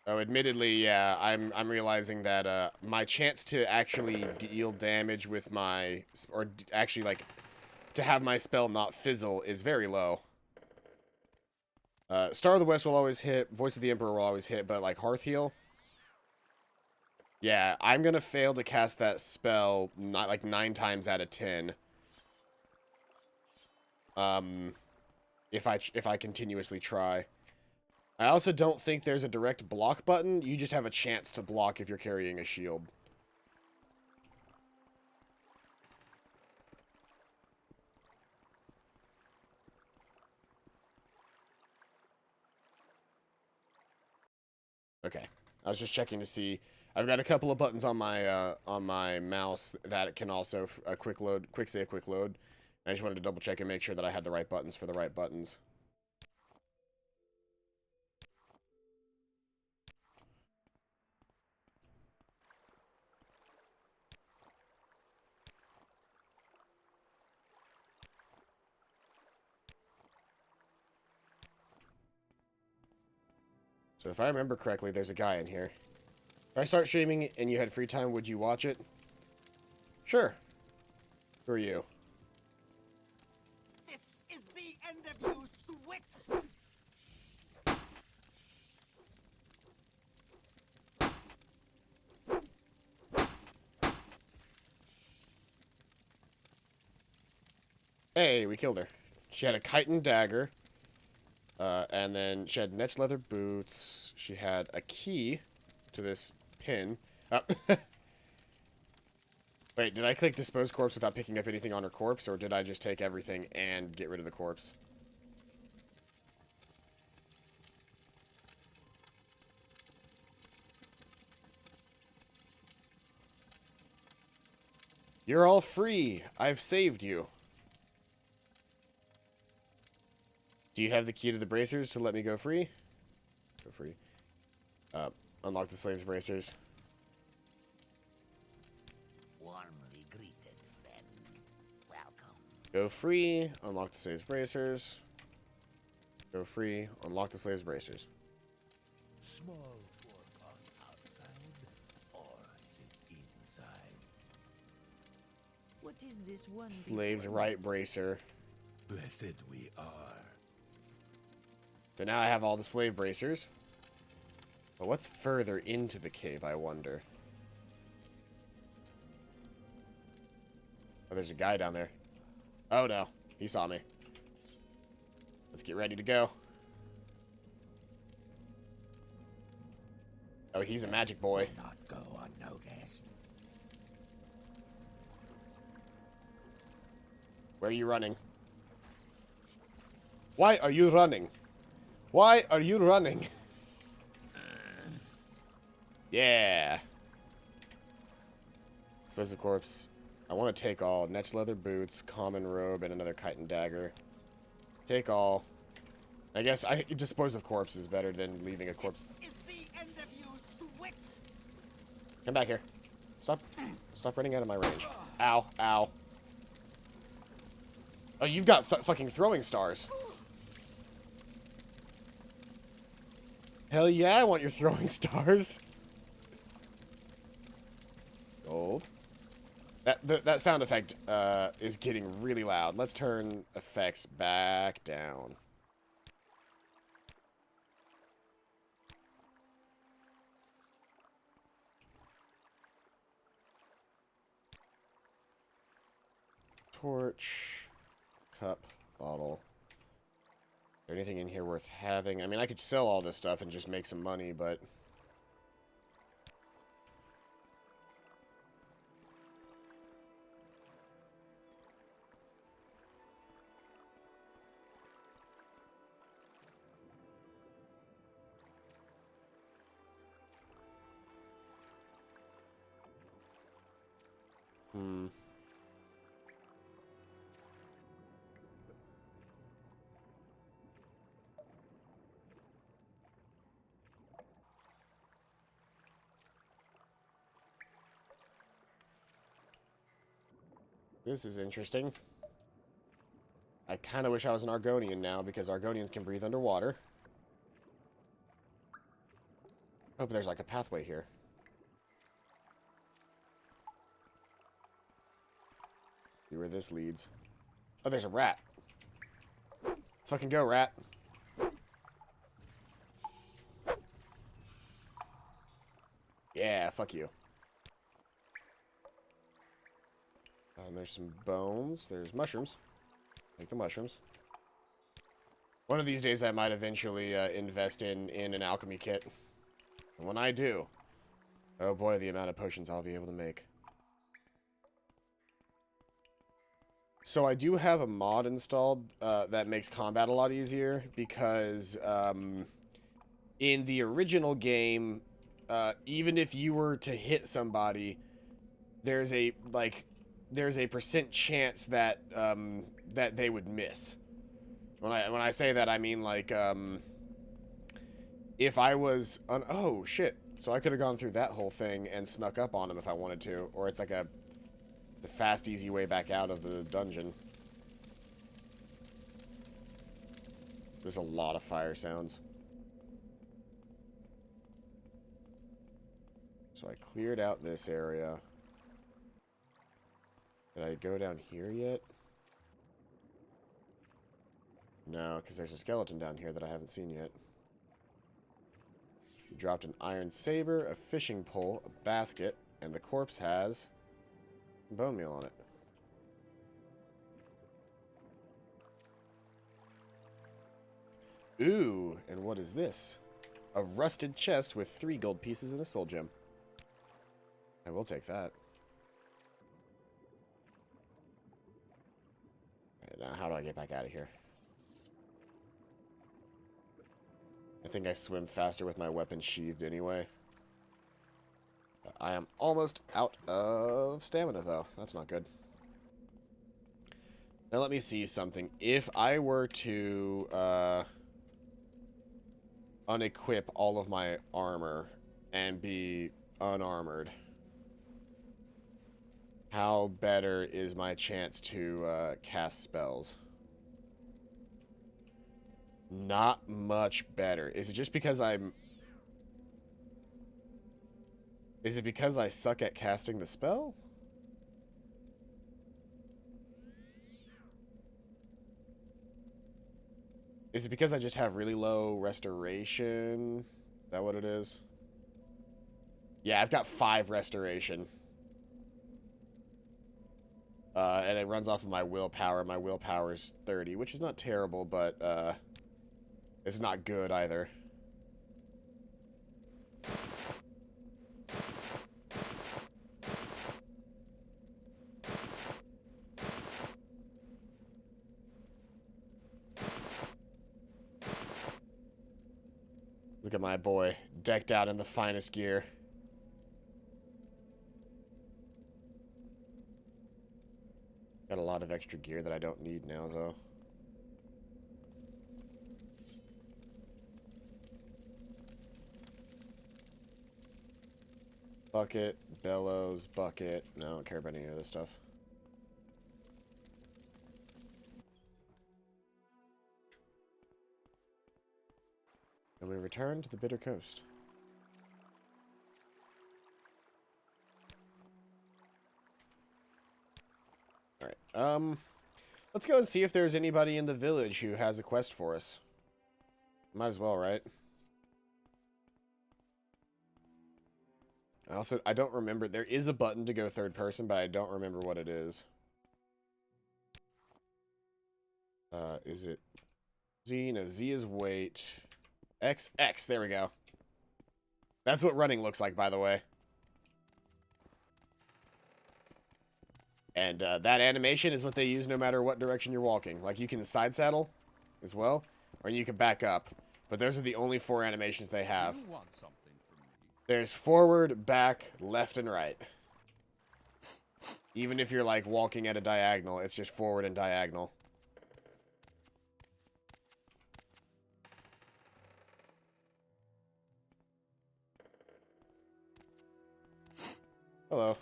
oh, admittedly, yeah, I'm realizing that my chance to actually deal damage with my, or actually like to have my spell not fizzle is very low. Star of the West will always hit, Voice of the Emperor will always hit, but like Hearth Heal, yeah, I'm gonna fail to cast that spell not like 9 times out of 10. If I continuously try. I also don't think there's a direct block button. You just have a chance to block if you're carrying a shield. Okay, I was just checking to see. I've got a couple of buttons on my mouse that can also quick save, quick load. I just wanted to double check and make sure that I had the right buttons for the right buttons. So if I remember correctly, there's a guy in here. If I start streaming and you had free time, would you watch it? Sure. Who are you? This is the end of you, Swit! Hey, we killed her. She had a chitin dagger. And then she had netch leather boots. She had a key to this pin. Wait, did I click dispose corpse without picking up anything on her corpse, or did I just take everything and get rid of the corpse? You're all free. I've saved you. Do you have the key to the bracers to let me go free? Go free. Unlock the slave's bracers. Warmly greeted, friend. Welcome. Go free. Unlock the slave's bracers. Go free. Unlock the slave's bracers. Small fork on outside, or is it inside? What is this one? Slave's right bracer. Blessed we are. So now I have all the slave bracers. But what's further into the cave, I wonder? Oh, there's a guy down there. Oh no, he saw me. Let's get ready to go. Oh, he's a magic boy. Not go unnoticed. Where are you running? Why are you running? Why are you running? Yeah. Dispose of corpse. I want to take all. Netch leather boots, common robe, and another chitin dagger. Take all. I guess dispose of corpse is better than leaving a corpse. Is the end of you, Swit? Come back here. Stop running out of my range. Ow, ow. Oh, you've got fucking throwing stars. Hell yeah, I want your throwing stars. Gold. That sound effect is getting really loud. Let's turn effects back down. Torch, cup, bottle. Is there anything in here worth having? I mean, I could sell all this stuff and just make some money, but... This is interesting. I kind of wish I was an Argonian now, because Argonians can breathe underwater. Oh, but there's like a pathway here. See where this leads. Oh, there's a rat. Let's fucking go, rat. Yeah, fuck you. And there's some bones. There's mushrooms. Take the mushrooms. One of these days I might eventually invest in an alchemy kit. And when I do, oh boy, the amount of potions I'll be able to make. So I do have a mod installed that makes combat a lot easier, because in the original game, even if you were to hit somebody, there's a percent chance that that they would miss. When I say that, I mean like if I was on, oh shit, so I could have gone through that whole thing and snuck up on him if I wanted to, or it's like the fast, easy way back out of the dungeon. There's a lot of fire sounds. So I cleared out this area. Did I go down here yet? No, because there's a skeleton down here that I haven't seen yet. He dropped an iron saber, a fishing pole, a basket, and the corpse has bone meal on it. Ooh, and what is this? A rusted chest with 3 gold pieces and a soul gem. I will take that. Alright, now how do I get back out of here? I think I swim faster with my weapon sheathed anyway. I am almost out of stamina, though. That's not good. Now let me see something. If I were to unequip all of my armor and be unarmored, how better is my chance to cast spells? Not much better. Is it just because I'm... Is it because I suck at casting the spell? Is it because I just have really low restoration? Is that what it is? Yeah, I've got 5 restoration. And it runs off of my willpower. My willpower is 30, which is not terrible, but it's not good either. Look at my boy, decked out in the finest gear. Got a lot of extra gear that I don't need now, though. Bucket, bellows, bucket. No, I don't care about any of this stuff. And we return to the Bitter Coast. Alright, let's go and see if there's anybody in the village who has a quest for us. Might as well, right? I don't remember. There is a button to go third person, but I don't remember what it is. Is it Z? No, Z is wait. X, X, there we go. That's what running looks like, by the way. And that animation is what they use no matter what direction you're walking. Like, you can side saddle as well, or you can back up. But those are the only 4 animations they have. You want something from me? There's forward, back, left, and right. Even if you're, like, walking at a diagonal, it's just forward and diagonal. Hello.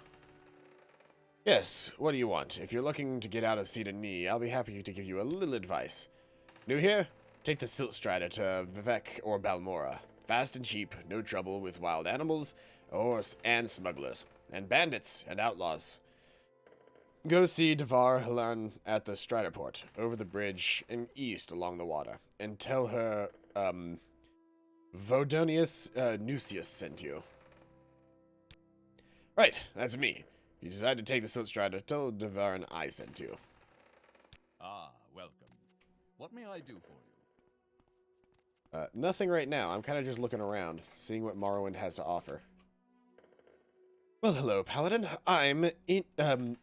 Yes, what do you want? If you're looking to get out of Cedar Knee, I'll be happy to give you a little advice. New here? Take the Silt Strider to Vivek or Balmora. Fast and cheap, no trouble with wild animals and smugglers, and bandits and outlaws. Go see Devar Halan at the Strider Port, over the bridge and east along the water, and tell her, Vodonius Nucius sent you. Right, that's me. If you decide to take the Silt Strider, tell Devarin I sent you. Ah, welcome. What may I do for you? Nothing right now. I'm kind of just looking around, seeing what Morrowind has to offer. Well, hello, Paladin. I'm Indrel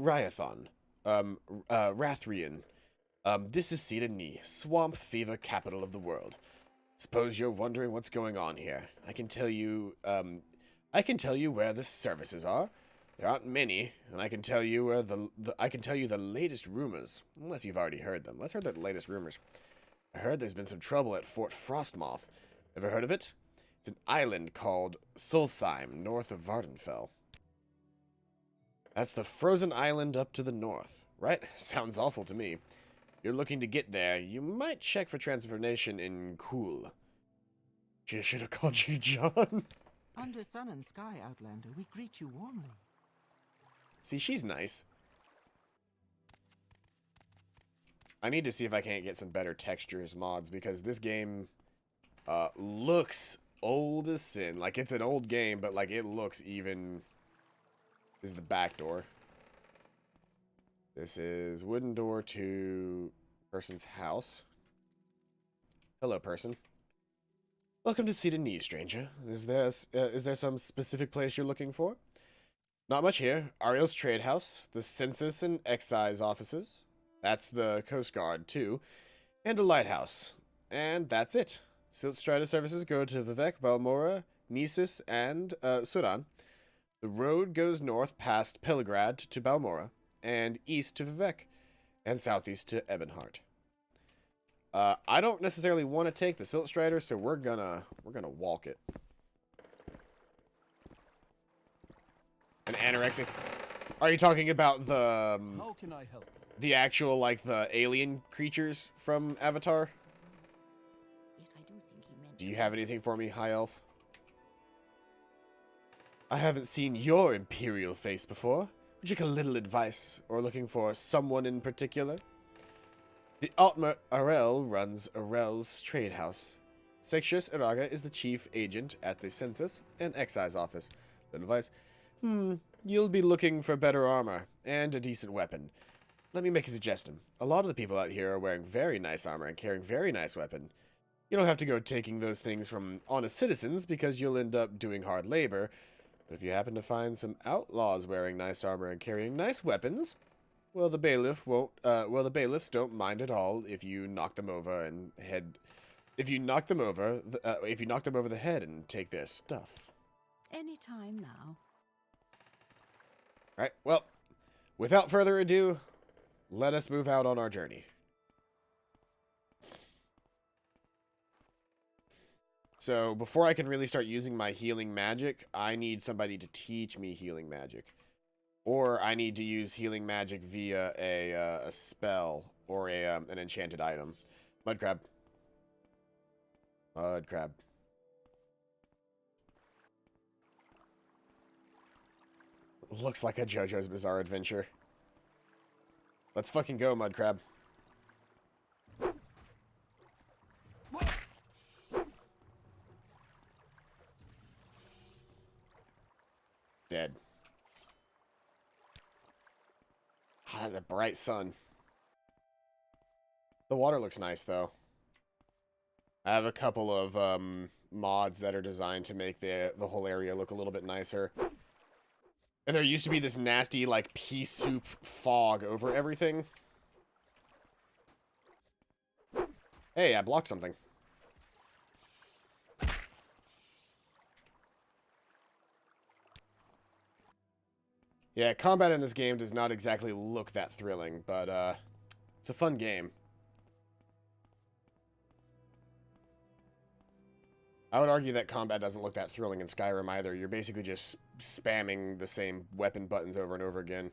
Ryathon. Rathrian. This is Cedar Knee, swamp fever capital of the world. Suppose you're wondering what's going on here. I can tell you where the services are. There aren't many, and I can tell you where the latest rumors, unless you've already heard them. Let's hear the latest rumors. I heard there's been some trouble at Fort Frostmoth. Ever heard of it? It's an island called Solstheim, north of Vardenfell. That's the frozen island up to the north, right? Sounds awful to me. You're looking to get there, you might check for transportation in Cool. Should have called you John. Under sun and sky, Outlander, we greet you warmly. See, she's nice. I need to see if I can't get some better textures mods, because this game looks old as sin. Like, it's an old game, but, like, it looks even... This is the back door. This is wooden door to person's house. Hello, person. Welcome to Seed and Knee, stranger. Is there some specific place you're looking for? Not much here. Ariel's trade house, the census and excise offices. That's the Coast Guard, too. And a lighthouse. And that's it. Silt Strider services go to Vivek, Balmora, Nisus, and Sudan. The road goes north past Peligrad to Balmora, and east to Vivek, and southeast to Ebonheart. I don't necessarily want to take the Silt Strider, so we're gonna walk it. An anorexic. Are you talking about the How can I help? the actual, like, the alien creatures from Avatar? Yet I do think he meant Do you have anything for me, High Elf? I haven't seen your Imperial face before. Would you like a little advice, or looking for someone in particular? The Altmer Arel runs Arel's trade house. Sexius Iraga is the chief agent at the Census and Excise office. Little advice. You'll be looking for better armor, and a decent weapon. Let me make a suggestion. A lot of the people out here are wearing very nice armor and carrying very nice weapon. You don't have to go taking those things from honest citizens, because you'll end up doing hard labor. But if you happen to find some outlaws wearing nice armor and carrying nice weapons, well, the bailiffs don't mind at all if you knock them over if you knock them over the head and take their stuff. any time now. Right, well, without further ado, let us move out on our journey. So, before I can really start using my healing magic, I need somebody to teach me healing magic. Or I need to use healing magic via a spell or an enchanted item. Mud crab. Mud crab. Looks like a JoJo's Bizarre Adventure. Let's fucking go, Mud crab. Dead. Ah, the bright sun. The water looks nice, though. I have a couple of mods that are designed to make the whole area look a little bit nicer. And there used to be this nasty, like, pea soup fog over everything. Hey, I blocked something. Yeah, combat in this game does not exactly look that thrilling, but it's a fun game. I would argue that combat doesn't look that thrilling in Skyrim either. You're basically just spamming the same weapon buttons over and over again.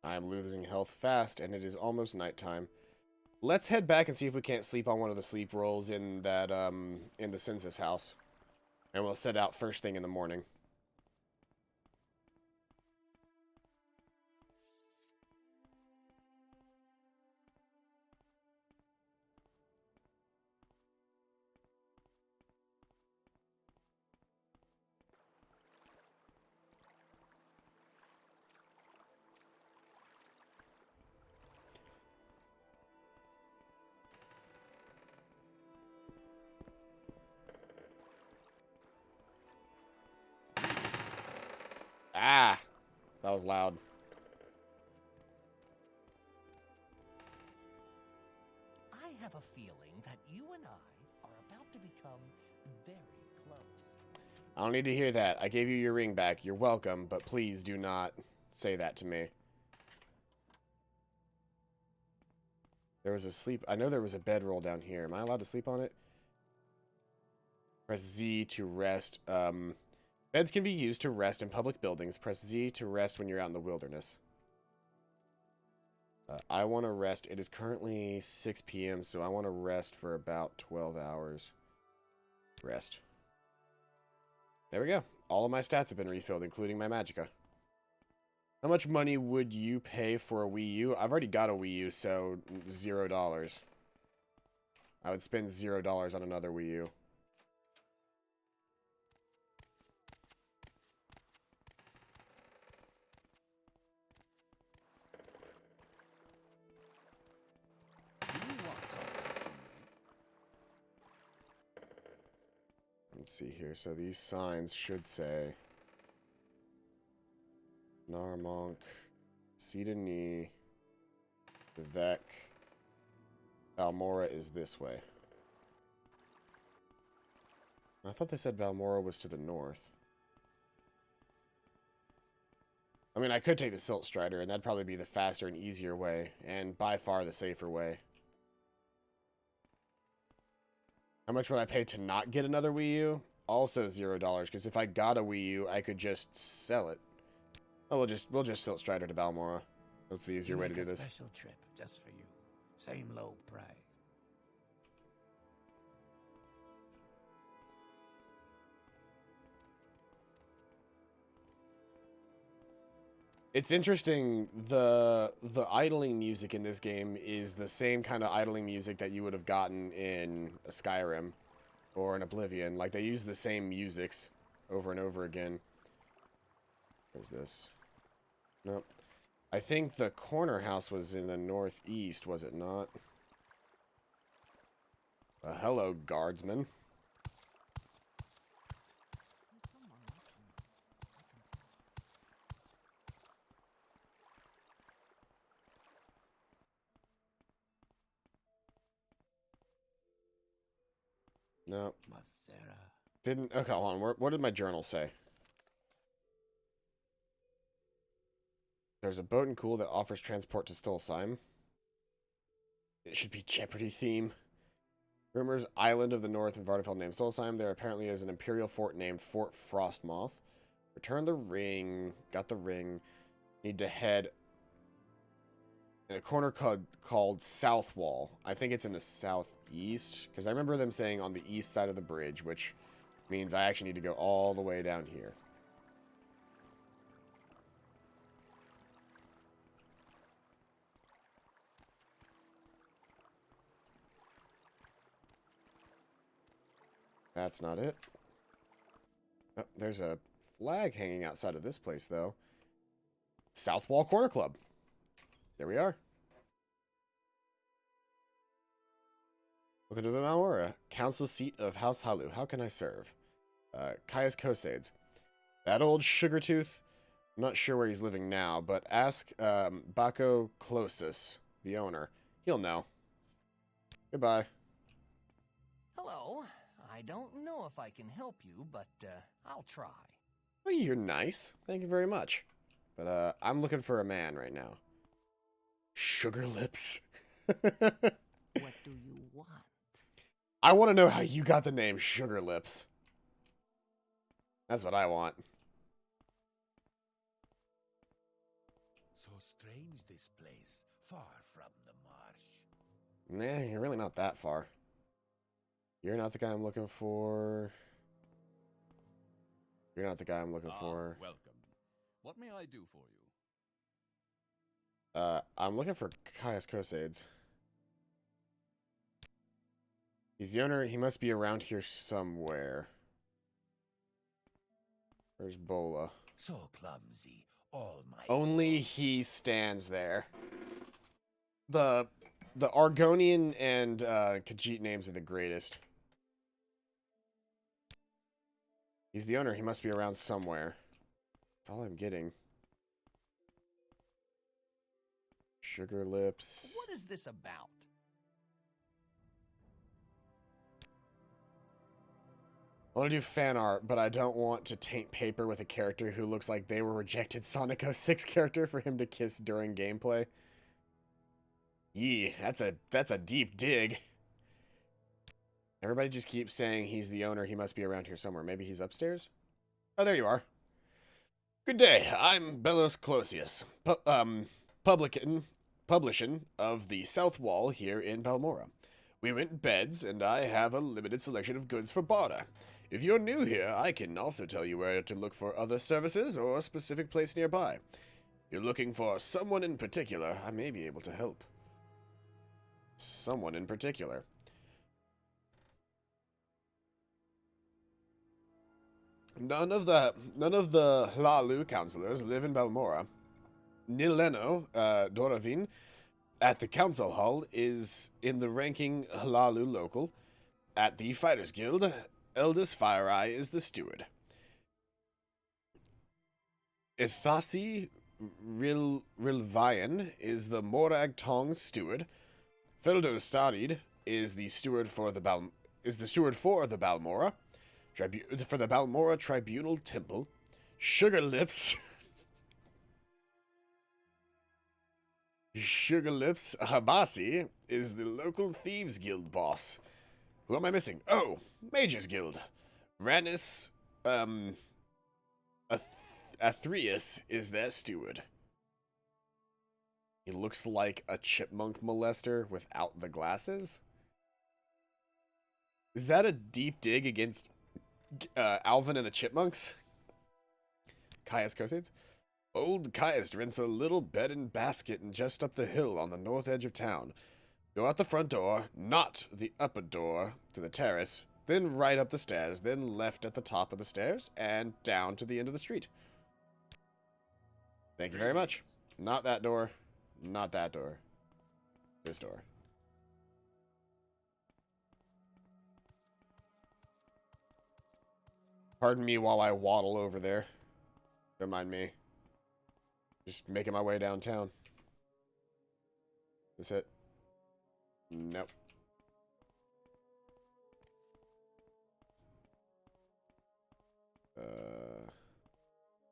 I'm losing health fast, and it is almost nighttime. Let's head back and see if we can't sleep on one of the sleep rolls in that, in the census house. And we'll set out first thing in the morning. Ah! That was loud. I have a feeling that you and I are about to become very close. I don't need to hear that. I gave you your ring back. You're welcome, but please do not say that to me. There was a sleep... I know there was a bedroll down here. Am I allowed to sleep on it? Press Z to rest. Beds can be used to rest in public buildings. Press Z to rest when you're out in the wilderness. I want to rest. It is currently 6 p.m., so I want to rest for about 12 hours. Rest. There we go. All of my stats have been refilled, including my magicka. How much money would you pay for a Wii U? I've already got a Wii U, so $0. I would spend $0 on another Wii U. Let's see here. So these signs should say Narmonk, Sidani, Vivek, Balmora is this way. I thought they said Balmora was to the north. I mean, I could take the Silt Strider, and that'd probably be the faster and easier way, and by far the safer way. How much would I pay to not get another Wii U? Also $0, because if I got a Wii U, I could just sell it. Oh, we'll just Silt Strider to Balmora. That's the easier way to do this. Special trip just for you. Same low price. It's interesting, the idling music in this game is the same kind of idling music that you would have gotten in a Skyrim or an Oblivion. Like, they use the same musics over and over again. Where's this? Nope. I think the corner house was in the northeast, was it not? Hello, guardsman. No. Didn't. Okay, hold on. What did my journal say? There's a boat in Cool that offers transport to Stolsheim. It should be Jeopardy theme. Rumors, island of the north in Vardenfell named Stolsheim. There apparently is an imperial fort named Fort Frostmoth. Return the ring. Got the ring. Need to head in a corner called South Wall. I think it's in the southeast, because I remember them saying on the east side of the bridge, which means I actually need to go all the way down here. That's not it. Oh, there's a flag hanging outside of this place, though. South Wall Corner Club. There we are. Welcome to Malmora, council seat of House Halu. How can I serve? Caius Kosades. That old sugartooth? I'm not sure where he's living now, but ask Bako Closus, the owner. He'll know. Goodbye. Hello. I don't know if I can help you, but I'll try. Well, you're nice. Thank you very much. But I'm looking for a man right now. Sugar Lips. What do you want? I want to know how you got the name Sugar Lips. That's what I want. So strange this place, far from the marsh. Nah, you're really not that far. You're not the guy I'm looking for. You're not the guy I'm looking for. Welcome. What may I do for you? I'm looking for Caius Kosades. He's the owner. He must be around here somewhere. Where's Bola? So clumsy, all my Only he stands there. The Argonian and Khajiit names are the greatest. He's the owner. He must be around somewhere. That's all I'm getting. Sugar Lips. What is this about? I want to do fan art, but I don't want to taint paper with a character who looks like they were rejected Sonic 06 character for him to kiss during gameplay. Yee, that's a deep dig. Everybody just keeps saying he's the owner. He must be around here somewhere. Maybe he's upstairs? Oh, there you are. Good day. I'm Belos Closius, publican publishing of the South Wall here in Balmora. We rent beds, and I have a limited selection of goods for barter. If you're new here, I can also tell you where to look for other services or a specific place nearby. If you're looking for someone in particular, I may be able to help. Someone in particular. None of the Hlalu counselors live in Balmora. Nileno, Doravin, at the council hall, is in the ranking Hlalu local. At the Fighters Guild, Eldest Fireeye is the steward. Ithasi Rilvayan is the Morag Tong steward. Feldo Starid is the steward for the Balmora. For the Balmora Tribunal Temple. Sugar Lips Habasi is the local Thieves Guild boss. Who am I missing? Oh, Mages Guild. Rannis Athreus is their steward. He looks like a chipmunk molester without the glasses. Is that a deep dig against Alvin and the Chipmunks? Caius Cosades? Old Caius rents a little bed and basket and just up the hill on the north edge of town. Go out the front door, not the upper door to the terrace, then right up the stairs, then left at the top of the stairs, and down to the end of the street. Thank you very much. Not that door. Not that door. This door. Pardon me while I waddle over there. Don't mind me. Just making my way downtown. That's it. Nope.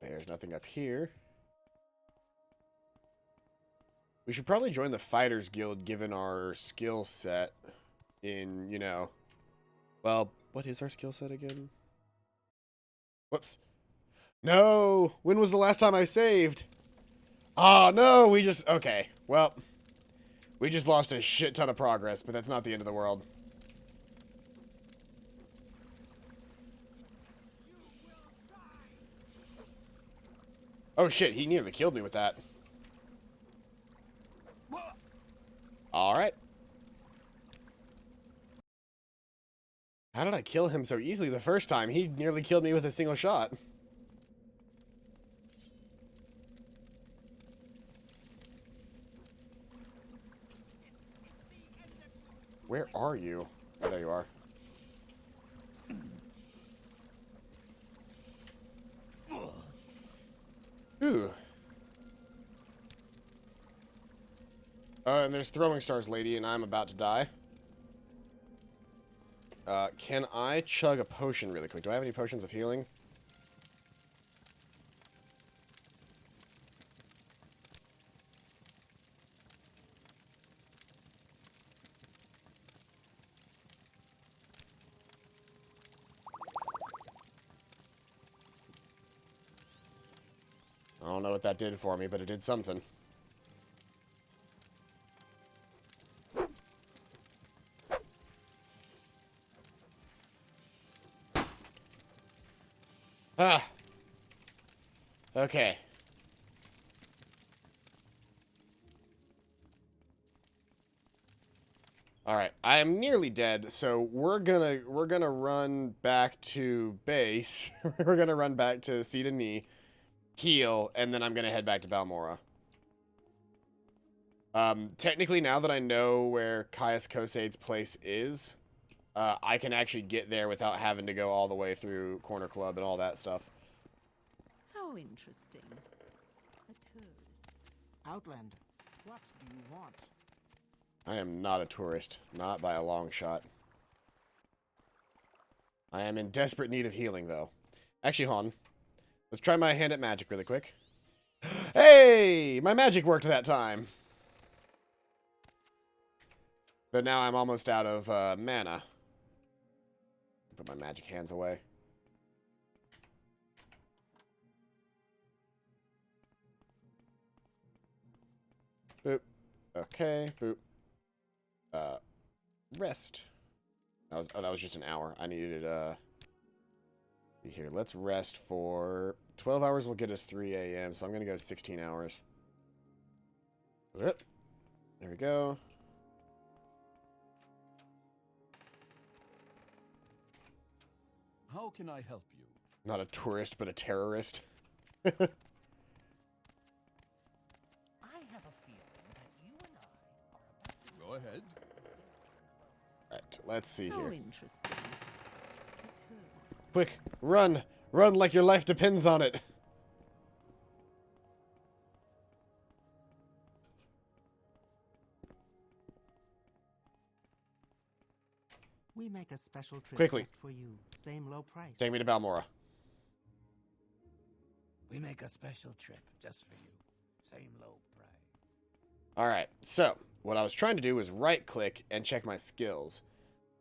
There's nothing up here. We should probably join the Fighters Guild given our skill set in, you know... Well, what is our skill set again? Whoops. No! When was the last time I saved? Oh, no! We just... Okay. Well, we just lost a shit ton of progress, but that's not the end of the world. Oh, shit. He nearly killed me with that. Alright. How did I kill him so easily the first time? He nearly killed me with a single shot. Where are you? Oh, there you are. Ooh. And there's Throwing Stars Lady, and I'm about to die. Can I chug a potion really quick? Do I have any potions of healing? I don't know what that did for me, but it did something. Ah. Okay. All right, I am nearly dead, so we're gonna run back to base. We're gonna run back to Cedar Knee, heal, and then I'm gonna head back to Balmora. Technically, now that I know where Caius Cosade's place is, I can actually get there without having to go all the way through Corner Club and all that stuff. How interesting. A tourist. Outlander, what do you want? I am not a tourist, not by a long shot. I am in desperate need of healing, though. Actually, hold on. Let's try my hand at magic really quick. Hey! My magic worked that time. But now I'm almost out of mana. Put my magic hands away. Boop. Okay, boop. Rest. That was just an hour. I needed, here, let's rest for 12 hours will get us 3 a.m., so I'm gonna go 16 hours. There we go. How can I help you? Not a tourist, but a terrorist. I have a feeling that you and I are about to... Go ahead. Alright, let's see How here. interesting. Quick, run! Run like your life depends on it! We make a special trip Quickly. just for you. Same low price. Take me to Balmora. We make a special trip just for you. Same low price. Alright, so, what I was trying to do was right-click and check my skills.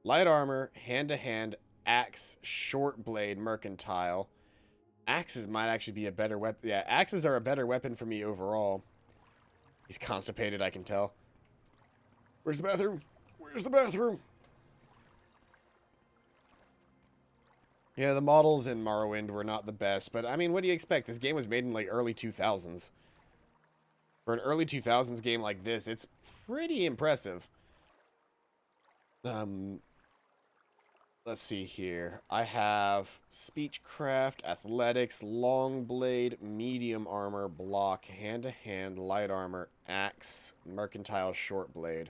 Light armor, hand-to-hand, axe, short blade, mercantile. Axes might actually be a better weapon. Yeah, axes are a better weapon for me overall. He's constipated, I can tell. Where's the bathroom? Where's the bathroom? Yeah, the models in Morrowind were not the best, but I mean, what do you expect? This game was made in like early 2000s. For an early 2000s game like this, it's pretty impressive. Let's see here. I have speechcraft, athletics, long blade, medium armor, block, hand-to-hand, light armor, axe, mercantile, short blade.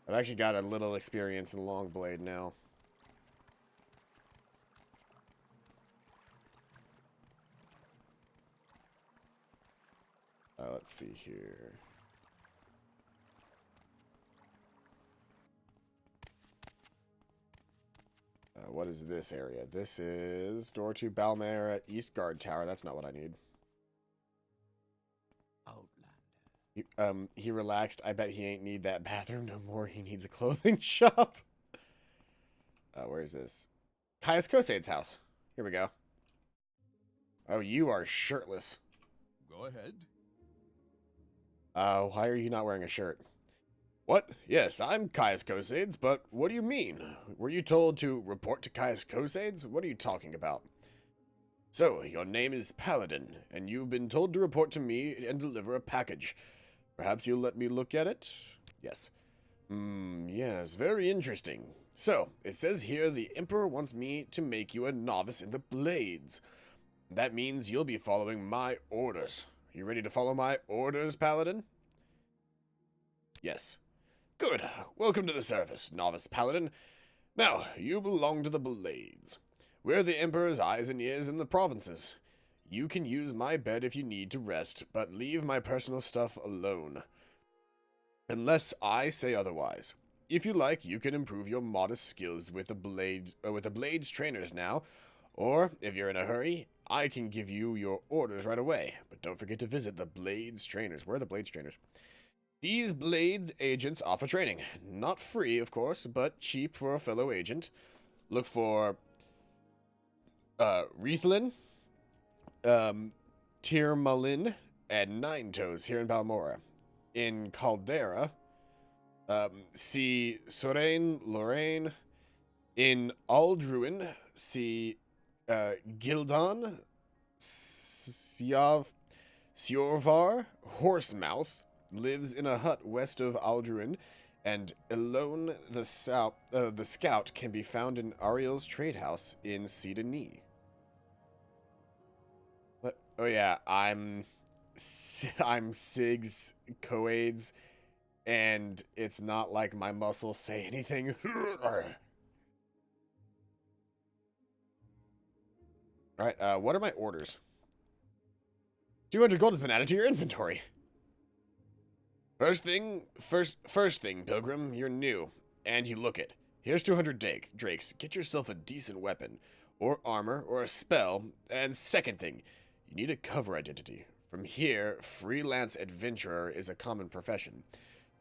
I've actually got a little experience in long blade now. Let's see here. What is this area? This is door to Balmera East Guard Tower. That's not what I need. Outlander. He relaxed. I bet he ain't need that bathroom no more. He needs a clothing shop. Where is this? Caius Kosaid's house. Here we go. Oh, you are shirtless. Go ahead. Why are you not wearing a shirt? What? Yes, I'm Caius Kosades, but what do you mean? Were you told to report to Caius Kosades? What are you talking about? So, your name is Paladin, and you've been told to report to me and deliver a package. Perhaps you'll let me look at it? Yes. Yes, very interesting. So, it says here the Emperor wants me to make you a novice in the Blades. That means you'll be following my orders. You ready to follow my orders, Paladin? Yes. Good. Welcome to the service, Novice Paladin. Now, you belong to the Blades. We're the Emperor's eyes and ears in the provinces. You can use my bed if you need to rest, but leave my personal stuff alone. Unless I say otherwise. If you like, you can improve your modest skills with the Blades trainers now, or, if you're in a hurry, I can give you your orders right away. But don't forget to visit the Blades trainers. Where are the Blades trainers? These Blade agents offer training. Not free, of course, but cheap for a fellow agent. Look for Riethlin, Tirmalin, and Nine Toes here in Balmora. In Caldera, see Sorain Lorraine. In Aldruin, see Gildon, Siorvar, Horsemouth, lives in a hut west of Aldruin, and Elone the Scout can be found in Ariel's trade house in Sidonie. Oh yeah, I'm Sig's Coades, and it's not like my muscles say anything. Alright, what are my orders? 200 gold has been added to your inventory. First thing, Pilgrim, you're new, and you look it. Here's 200 drakes. Get yourself a decent weapon, or armor, or a spell, and second thing, you need a cover identity. From here, freelance adventurer is a common profession.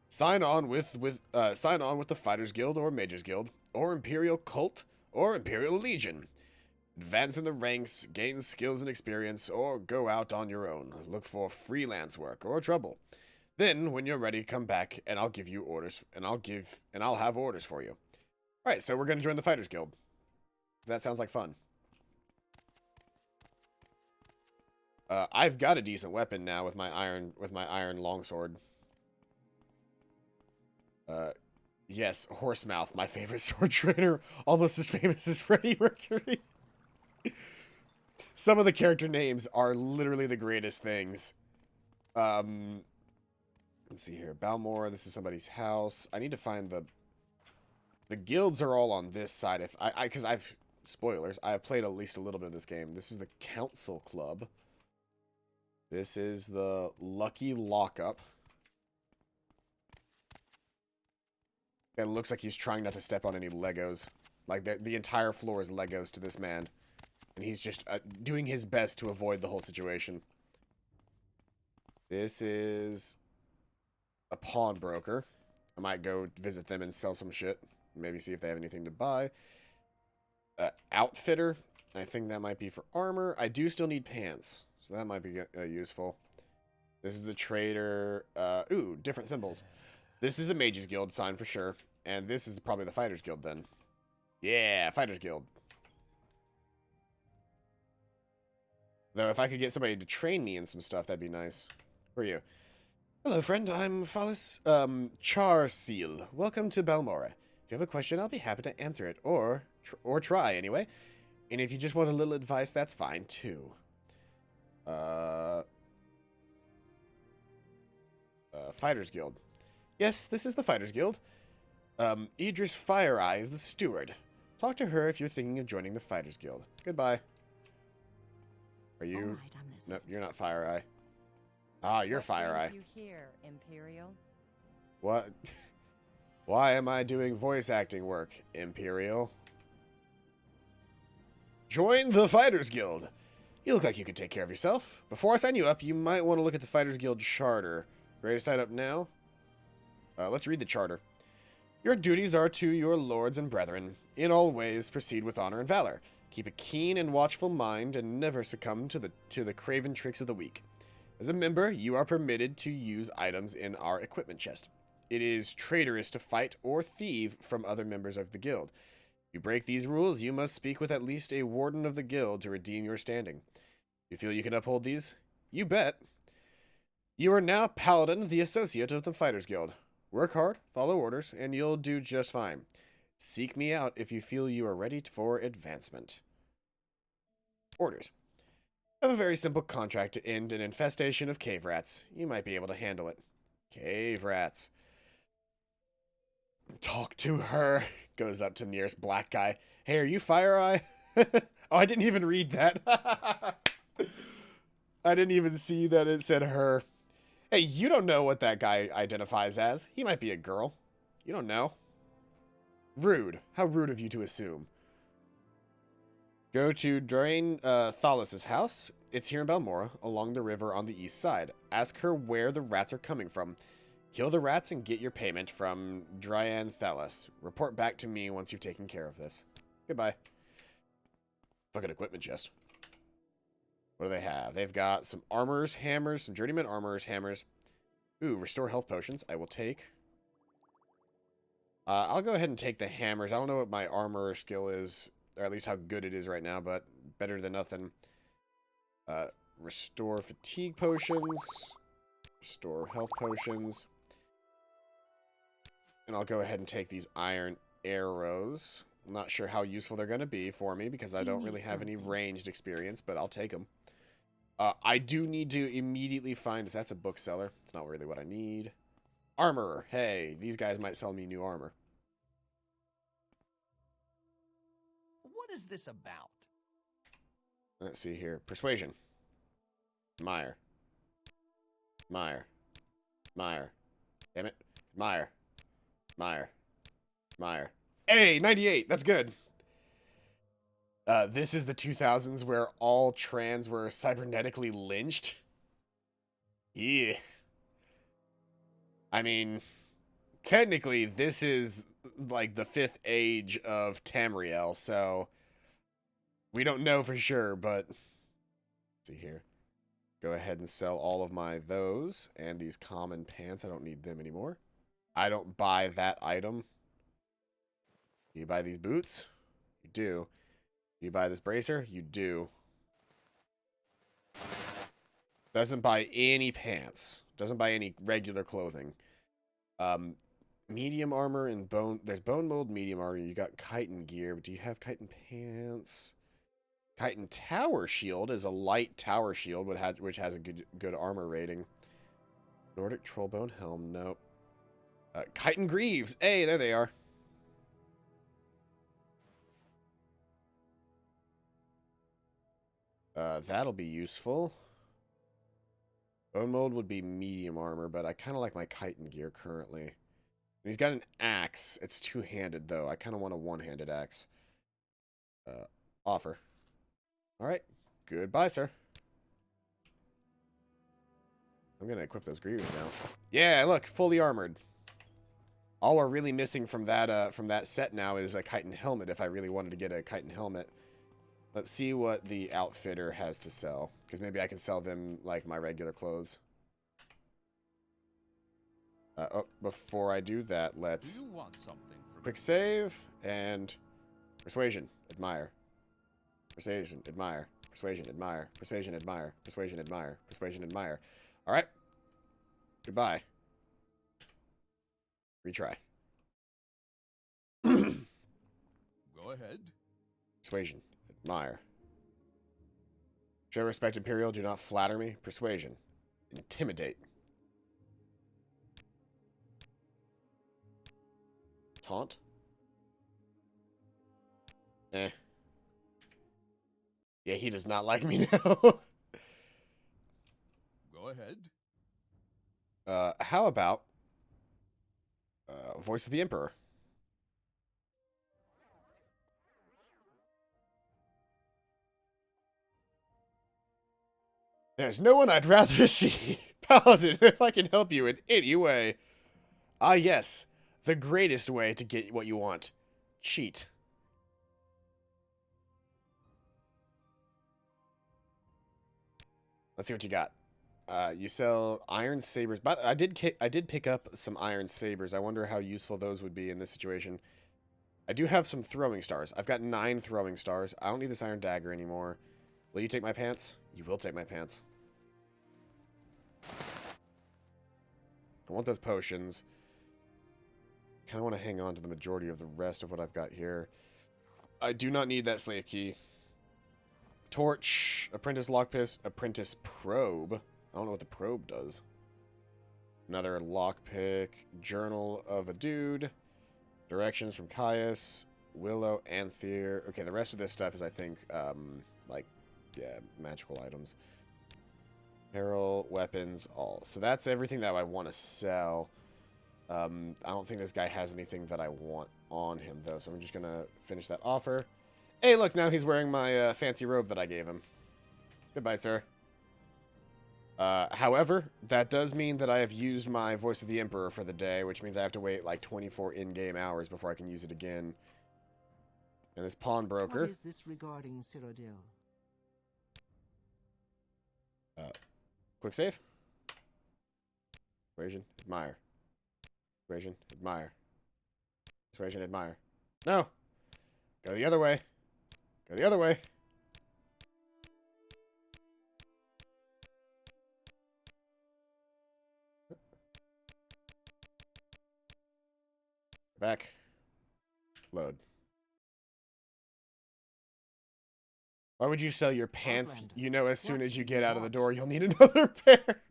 Sign on with the Fighters Guild, or Mages Guild, or Imperial Cult, or Imperial Legion. Advance in the ranks, gain skills and experience, or go out on your own. Look for freelance work or trouble. Then, when you're ready, come back, and I'll give you orders, and I'll have orders for you. All right, so we're gonna join the Fighters Guild. That sounds like fun. I've got a decent weapon now with my iron longsword. Yes, Horsemouth, my favorite sword trainer, almost as famous as Freddie Mercury. Some of the character names are literally the greatest things. Let's see here. Balmora, this is somebody's house. I need to find the guilds are all on this side. Because spoilers, I've played at least a little bit of this game. This is the Council Club. This is the Lucky Lockup. It looks like he's trying not to step on any Legos. Like, the entire floor is Legos to this man. And he's just doing his best to avoid the whole situation. This is a pawnbroker. I might go visit them and sell some shit. Maybe see if they have anything to buy. Outfitter. I think that might be for armor. I do still need pants. So that might be useful. This is a trader. Ooh, different symbols. This is a Mages Guild sign for sure. And this is probably the Fighters Guild then. Yeah, Fighters Guild. Though if I could get somebody to train me in some stuff, that'd be nice. Who are you? Hello, friend. I'm Phallus Charseal. Welcome to Balmora. If you have a question, I'll be happy to answer it. Or try, anyway. And if you just want a little advice, that's fine, too. Fighters Guild. Yes, this is the Fighters Guild. Idris Fireeye is the steward. Talk to her if you're thinking of joining the Fighters Guild. Goodbye. Are you? All right, I'm listening. No, you're not Fireeye. Ah, you're Fireeye. You here, Imperial? What? Why am I doing voice acting work, Imperial? Join the Fighters Guild. You look like you could take care of yourself. Before I sign you up, you might want to look at the Fighters Guild Charter. Ready to sign up now? Let's read the charter. Your duties are to your lords and brethren. In all ways, proceed with honor and valor. Keep a keen and watchful mind, and never succumb to the craven tricks of the weak. As a member, you are permitted to use items in our equipment chest. It is traitorous to fight or thieve from other members of the guild. If you break these rules, you must speak with at least a warden of the guild to redeem your standing. You feel you can uphold these? You bet. You are now Paladin, the associate of the Fighters Guild. Work hard, follow orders, and you'll do just fine. Seek me out if you feel you are ready for advancement. Orders. I have a very simple contract to end an infestation of cave rats. You might be able to handle it. Cave rats. Talk to her. Goes up to the nearest black guy. Hey, are you Fireeye? Oh, I didn't even read that. I didn't even see that it said her. Hey, you don't know what that guy identifies as. He might be a girl. You don't know. Rude. How rude of you to assume. Go to Drain Thalus's house. It's here in Balmora, along the river on the east side. Ask her where the rats are coming from. Kill the rats and get your payment from Dryan Thalus. Report back to me once you've taken care of this. Goodbye. Fucking equipment chest. What do they have? They've got some armors, hammers, some journeyman armors, hammers. Ooh, restore health potions. I will take. I'll go ahead and take the hammers. I don't know what my armor skill is, or at least how good it is right now, but better than nothing. Restore fatigue potions. Restore health potions. And I'll go ahead and take these iron arrows. I'm not sure how useful they're going to be for me because I don't really have any ranged experience, but I'll take them. I do need to immediately find... That's a bookseller. It's not really what I need. Armorer. Hey, these guys might sell me new armor. What is this about? Let's see here. Persuasion. Meyer. Meyer. Meyer. Damn it. Meyer. Meyer. Meyer. Hey, 98. That's good. This is the 2000s where all trans were cybernetically lynched. Yeah. I mean, technically, this is like the 5th age of Tamriel, so we don't know for sure, but let's see here. Go ahead and sell all of my those and these common pants. I don't need them anymore. I don't buy that item. You buy these boots? You do. You buy this bracer? You do. Doesn't buy any pants. Doesn't buy any regular clothing. Medium armor and bone. There's bone mold medium armor. You got chitin gear, but do you have chitin pants? Chitin tower shield is a light tower shield, which has a good armor rating. Nordic trollbone helm. Nope. Chitin greaves. Hey, there they are. That'll be useful. Bone mold would be medium armor, but I kind of like my chitin gear currently. And he's got an axe. It's two-handed, though. I kind of want a one-handed axe. Offer. Alright. Goodbye, sir. I'm going to equip those greaves now. Yeah, look. Fully armored. All we're really missing from that set now is a chitin helmet, if I really wanted to get a chitin helmet. Let's see what the outfitter has to sell. Because maybe I can sell them, like, my regular clothes. Before I do that, let's... Do you want something from quick save, and... Persuasion, admire. Persuasion, admire. Persuasion, admire. Persuasion, admire. Persuasion, admire. Persuasion, admire. Alright. Goodbye. Retry. Go ahead. Persuasion. Admire. Show respect, Imperial. Do not flatter me. Persuasion. Intimidate. Taunt. Eh. Yeah, he does not like me now. Go ahead. How about Voice of the Emperor? There's no one I'd rather see. Paladin, if I can help you in any way. Ah, yes. The greatest way to get what you want. Cheat. Let's see what you got. You sell iron sabers. But I did pick up some iron sabers. I wonder how useful those would be in this situation. I do have some throwing stars. I've got 9 throwing stars. I don't need this iron dagger anymore. Will you take my pants? You will take my pants. I want those potions. Kind of want to hang on to the majority of the rest of what I've got here. I do not need that slave key. Torch, apprentice lockpick, apprentice probe. I don't know what the probe does. Another lockpick, journal of a dude, directions from Caius, Willow, Anthier. Okay, the rest of this stuff is, I think, like, yeah, magical items. Apparel, weapons, all. So that's everything that I want to sell. I don't think this guy has anything that I want on him, though, so I'm just going to finish that offer. Hey, look, now he's wearing my fancy robe that I gave him. Goodbye, sir. However, that does mean that I have used my Voice of the Emperor for the day, which means I have to wait like 24 in-game hours before I can use it again. And this pawnbroker... What is this regarding Cyrodiil? Quick save. Persuasion, admire. Persuasion, admire. Persuasion, admire. No! Go the other way. Go the other way. Back. Load. Why would you sell your pants? Outlander. You know, as soon What as you do get you out of the want? door, you'll need another pair.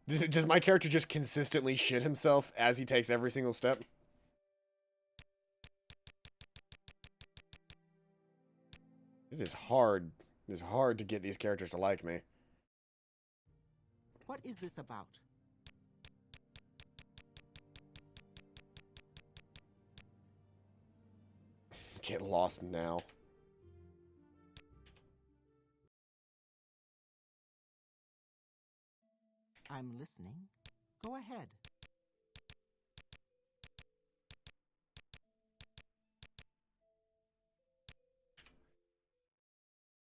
Does my character just consistently shit himself as he takes every single step? It is hard. It is hard to get these characters to like me. What is this about? Get lost now. I'm listening. Go ahead.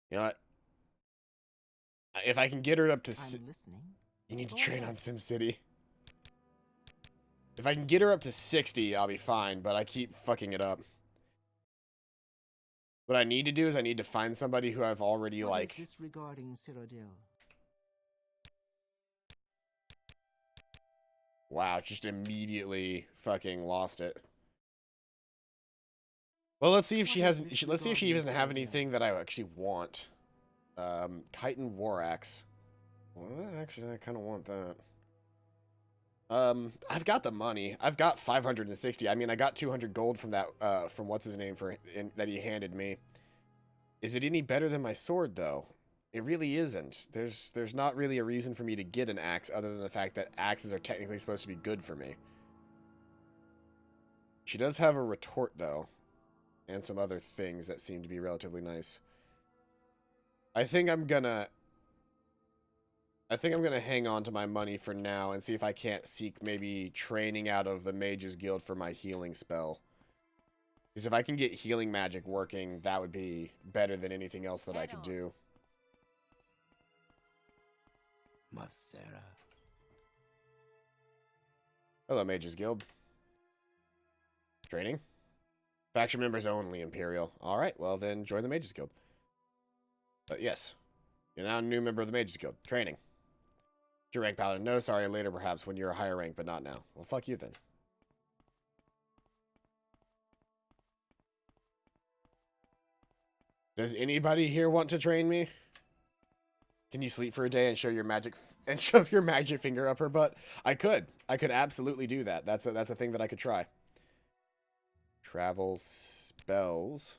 You know what? If I can get her up to... I'm listening. You need to train on SimCity. If I can get her up to 60, I'll be fine, but I keep fucking it up. What I need to do is I need to find somebody who I've already, What like... is this regarding Cyrodiil? Wow, just immediately fucking lost it. Well, let's see if she has... Let's see if she doesn't have anything that I actually want. Chitin War Axe. Well, actually, I kind of want that. I've got the money. I've got 560. I mean, I got 200 gold from that, from what's his name that he handed me. Is it any better than my sword, though? It really isn't. There's not really a reason for me to get an axe other than the fact that axes are technically supposed to be good for me. She does have a retort, though, and some other things that seem to be relatively nice. I think I'm gonna hang on to my money for now and see if I can't seek maybe training out of the Mages Guild for my healing spell. Because if I can get healing magic working, that would be better than anything else that I could do. Masera. Hello, Mages Guild. Training? Faction members only, Imperial. Alright, well then join the Mages Guild. But yes, you're now a new member of the Mages Guild. Training. Your rank Paladin. No, sorry, later perhaps when you're a higher rank, but not now. Well, fuck you then. Does anybody here want to train me? Can you sleep for a day and show your magic and shove your magic finger up her butt? I could absolutely do that. That's a thing that I could try. Travel spells.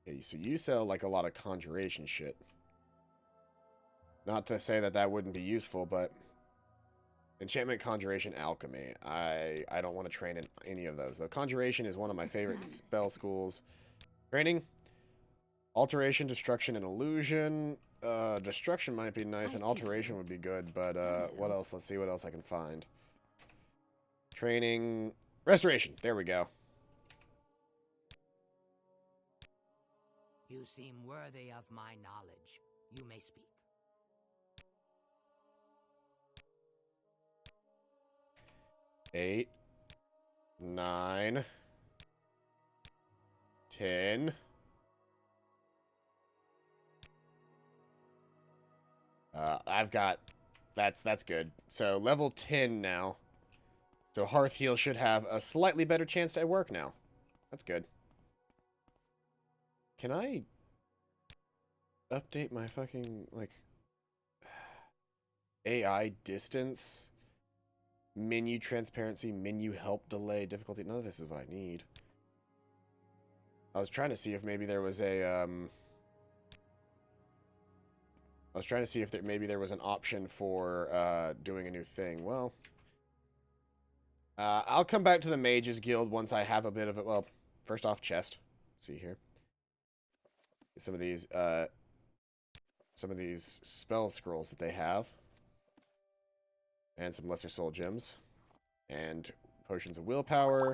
Okay, so you sell like a lot of conjuration shit. Not to say that that wouldn't be useful, but enchantment, conjuration, alchemy. I don't want to train in any of those. Though conjuration is one of my favorite spell schools. Training, alteration, destruction, and illusion. Destruction might be nice, and alteration would be good. But what else? Let's see what else I can find. Training, restoration. There we go. You seem worthy of my knowledge. You may speak. 8, 9, 10. I've got... That's good. So, level 10 now. So, Hearth Heal should have a slightly better chance to work now. That's good. Can I update my fucking, like, AI distance, menu transparency, menu help delay, difficulty? None of this is what I need. I was trying to see if maybe there was a, maybe there was an option for, doing a new thing. Well, I'll come back to the Mages Guild once I have a bit of it. Well, first off, chest. Let's see here. Some of these spell scrolls that they have. And some lesser soul gems. And potions of willpower.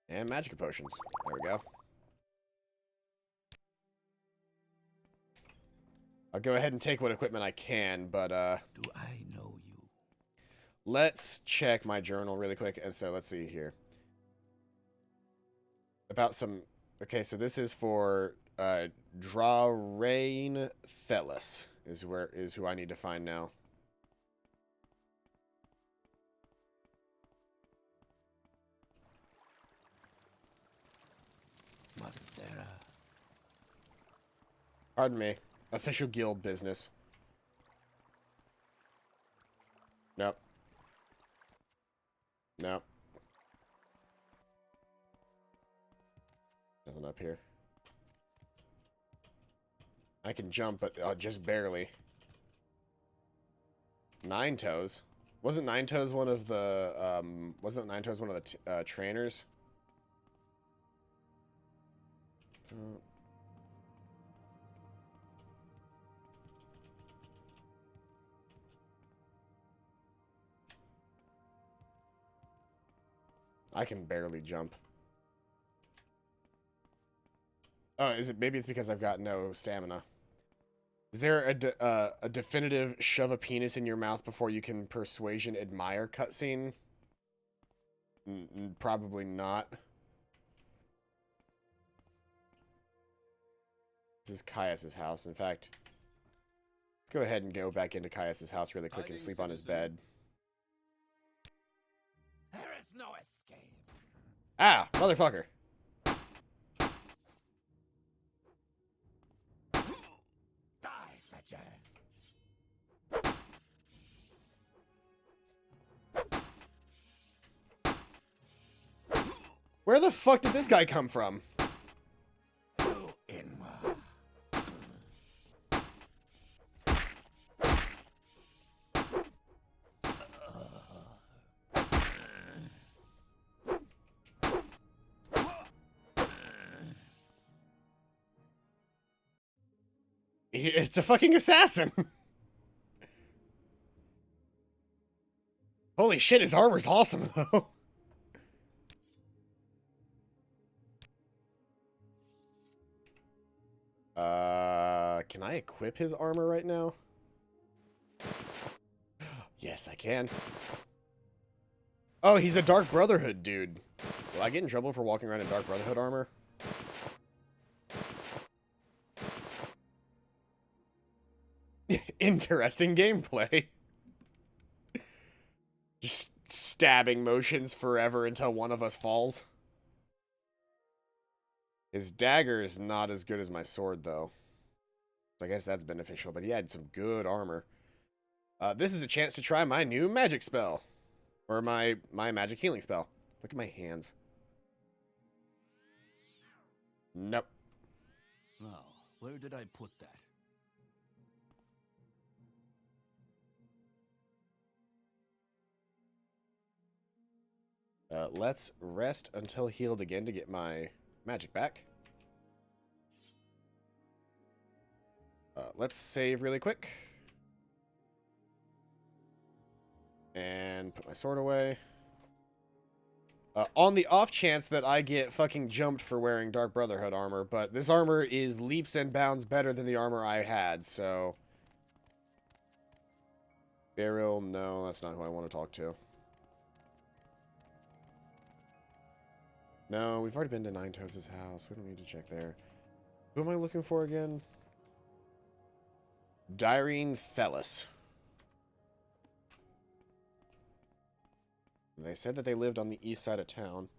And magic potions. There we go. I'll go ahead and take what equipment I can, but Do I know you? let's check my journal really quick. And so let's see here. About some... Okay, so this is for Drarain Thelis is who I need to find now. Masera. Pardon me. Official guild business. Nope. Nope. Nothing up here. I can jump, but just barely. Nine Toes. Wasn't Nine Toes one of the trainers? I can barely jump. Oh, is it? Maybe it's because I've got no stamina. Is there a definitive shove a penis in your mouth before you can persuasion admire cutscene? Probably not. This is Caius's house. In fact, let's go ahead and go back into Caius's house really quick and sleep on his bed. There is no escape. Ah, motherfucker. Die, Fetcher. Where the fuck did this guy come from? It's a fucking assassin. Holy shit, his armor's awesome, though. Can I equip his armor right now? Yes, I can. Oh, he's a Dark Brotherhood dude. Will I get in trouble for walking around in Dark Brotherhood armor? Interesting gameplay. Just stabbing motions forever until one of us falls. His dagger is not as good as my sword, though. So I guess that's beneficial, but he had some good armor. This is a chance to try my new magic spell. Or my magic healing spell. Look at my hands. Nope. Now, where did I put that? Let's rest until healed again to get my magic back. Let's save really quick. And put my sword away. On the off chance that I get fucking jumped for wearing Dark Brotherhood armor, but this armor is leaps and bounds better than the armor I had, so... Beryl, no, that's not who I want to talk to. No, we've already been to Ninetos's house. We don't need to check there. Who am I looking for again? Dyrene Thelis. They said that they lived on the east side of town.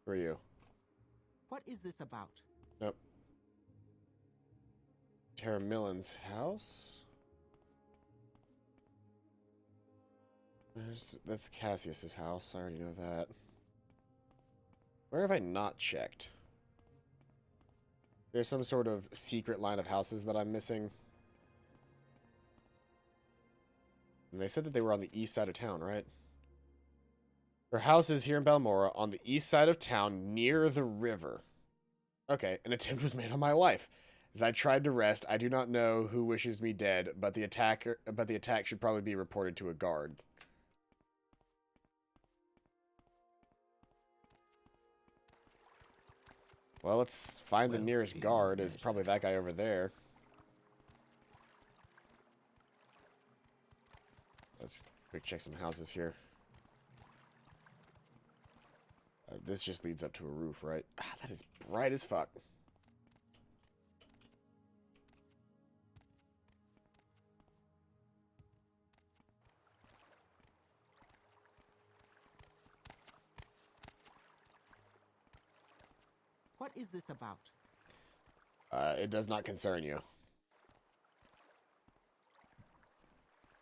Who are you? What is this about? Nope. Tara Millen's house? That's Cassius's house. I already know that. Where have I not checked? There's some sort of secret line of houses that I'm missing. And they said that they were on the east side of town, right? Her house is here in Balmora, on the east side of town, near the river. Okay, an attempt was made on my life. As I tried to rest, I do not know who wishes me dead, but the attack should probably be reported to a guard. Well, let's find the nearest guard. It's probably that guy over there. Let's quick check some houses here. This just leads up to a roof, right? Ah, that is bright as fuck. What is this about? It does not concern you.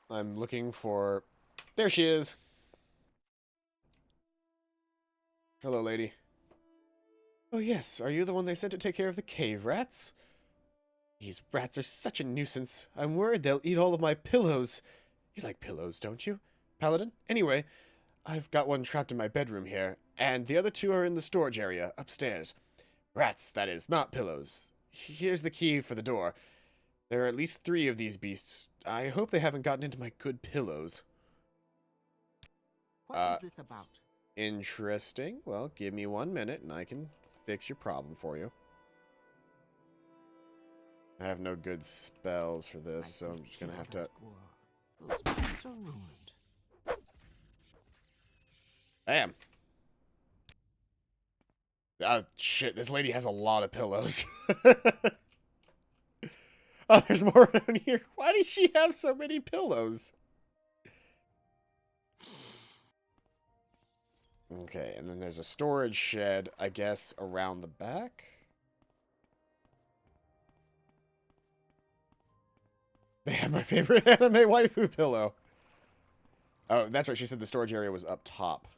I'm looking for... There she is! Hello, lady. Oh, yes. Are you the one they sent to take care of the cave rats? These rats are such a nuisance. I'm worried they'll eat all of my pillows. You like pillows, don't you, Paladin? Anyway, I've got one trapped in my bedroom here, and the other two are in the storage area upstairs. Rats, that is, not pillows. Here's the key for the door. There are at least 3 of these beasts. I hope they haven't gotten into my good pillows. What is this about? Interesting. Well, give me 1 minute and I can fix your problem for you. I have no good spells for this, so I'm just gonna have to... Those spells are ruined. Bam! Oh, shit, this lady has a lot of pillows. Oh, there's more around here. Why does she have so many pillows? Okay, and then there's a storage shed, I guess, around the back. They have my favorite anime waifu pillow. Oh, that's right. She said the storage area was up top.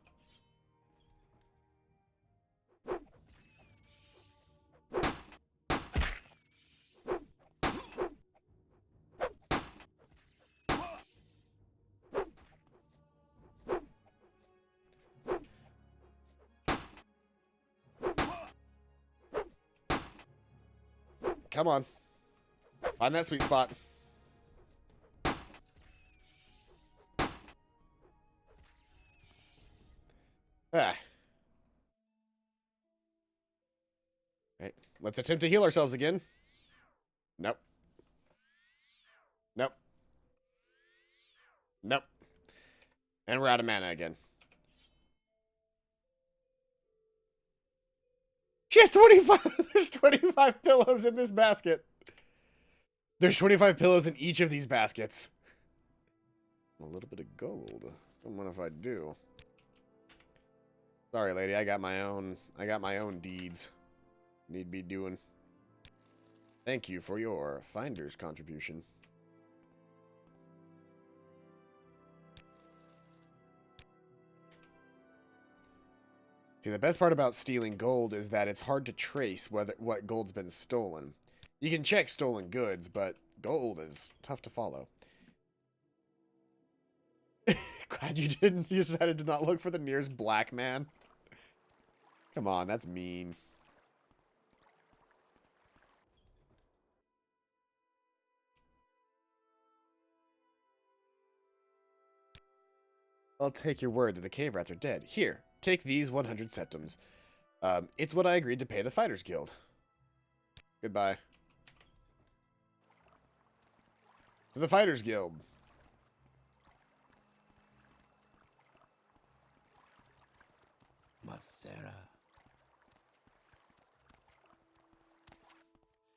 Come on. Find that sweet spot. Ah. Right. Let's attempt to heal ourselves again. Nope. Nope. Nope. And we're out of mana again. She has 25. There's 25 pillows in this basket. There's 25 pillows in each of these baskets. A little bit of gold. Don't mind if I do. Sorry, lady. I got my own deeds. Need be doing. Thank you for your finder's contribution. See, the best part about stealing gold is that it's hard to trace what gold's been stolen. You can check stolen goods, but gold is tough to follow. Glad you didn't. You decided to not look for the nearest black man. Come on, that's mean. I'll take your word that the cave rats are dead. Here, take these 100 septums. It's what I agreed to pay the Fighters Guild. Goodbye. To the Fighters Guild. Masera.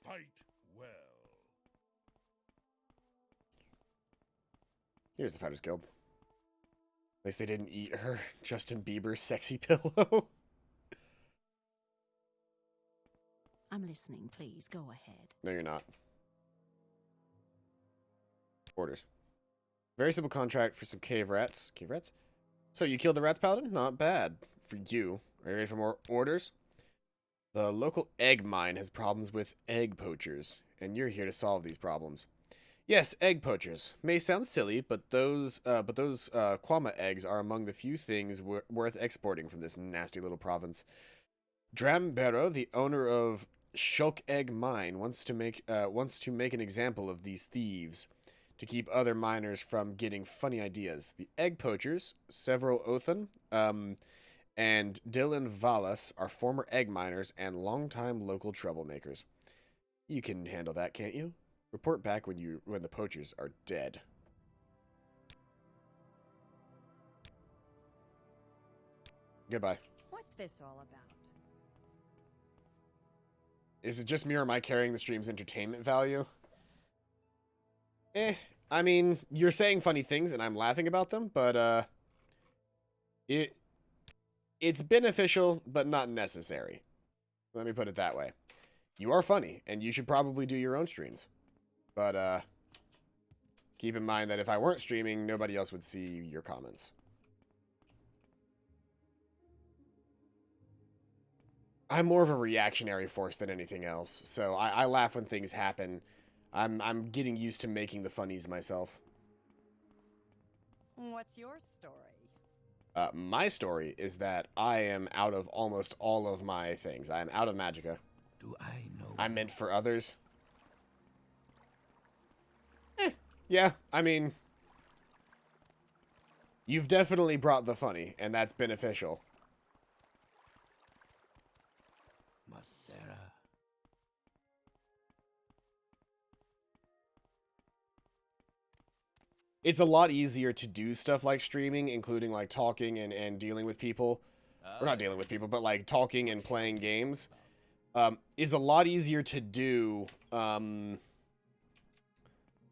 Fight well. Here's the Fighters Guild. At least they didn't eat her Justin Bieber sexy pillow. I'm listening, please. Go ahead. No, you're not. Orders. Very simple contract for some cave rats. Cave rats? So you killed the rats, Paladin? Not bad. For you. Are you ready for more orders? The local egg mine has problems with egg poachers, and you're here to solve these problems. Yes, egg poachers. May sound silly, but those Kwama eggs are among the few things worth exporting from this nasty little province. Drambero, the owner of Shulk Egg Mine, wants to make an example of these thieves to keep other miners from getting funny ideas. The egg poachers, several Othan, and Dylan Valas are former egg miners and longtime local troublemakers. You can handle that, can't you? Report back when the poachers are dead. Goodbye. What's this all about? Is it just me or am I carrying the stream's entertainment value? I mean, you're saying funny things and I'm laughing about them, but it's beneficial but not necessary. Let me put it that way. You are funny and you should probably do your own streams. But, keep in mind that if I weren't streaming, nobody else would see your comments. I'm more of a reactionary force than anything else, so I laugh when things happen. I'm getting used to making the funnies myself. What's your story? My story is that I am out of almost all of my things. I am out of magicka. Do I know? I'm meant for others. Yeah, I mean, you've definitely brought the funny, and that's beneficial. Macera. It's a lot easier to do stuff like streaming, including like talking and dealing with people. Or not dealing with people, but like talking and playing games. Is a lot easier to do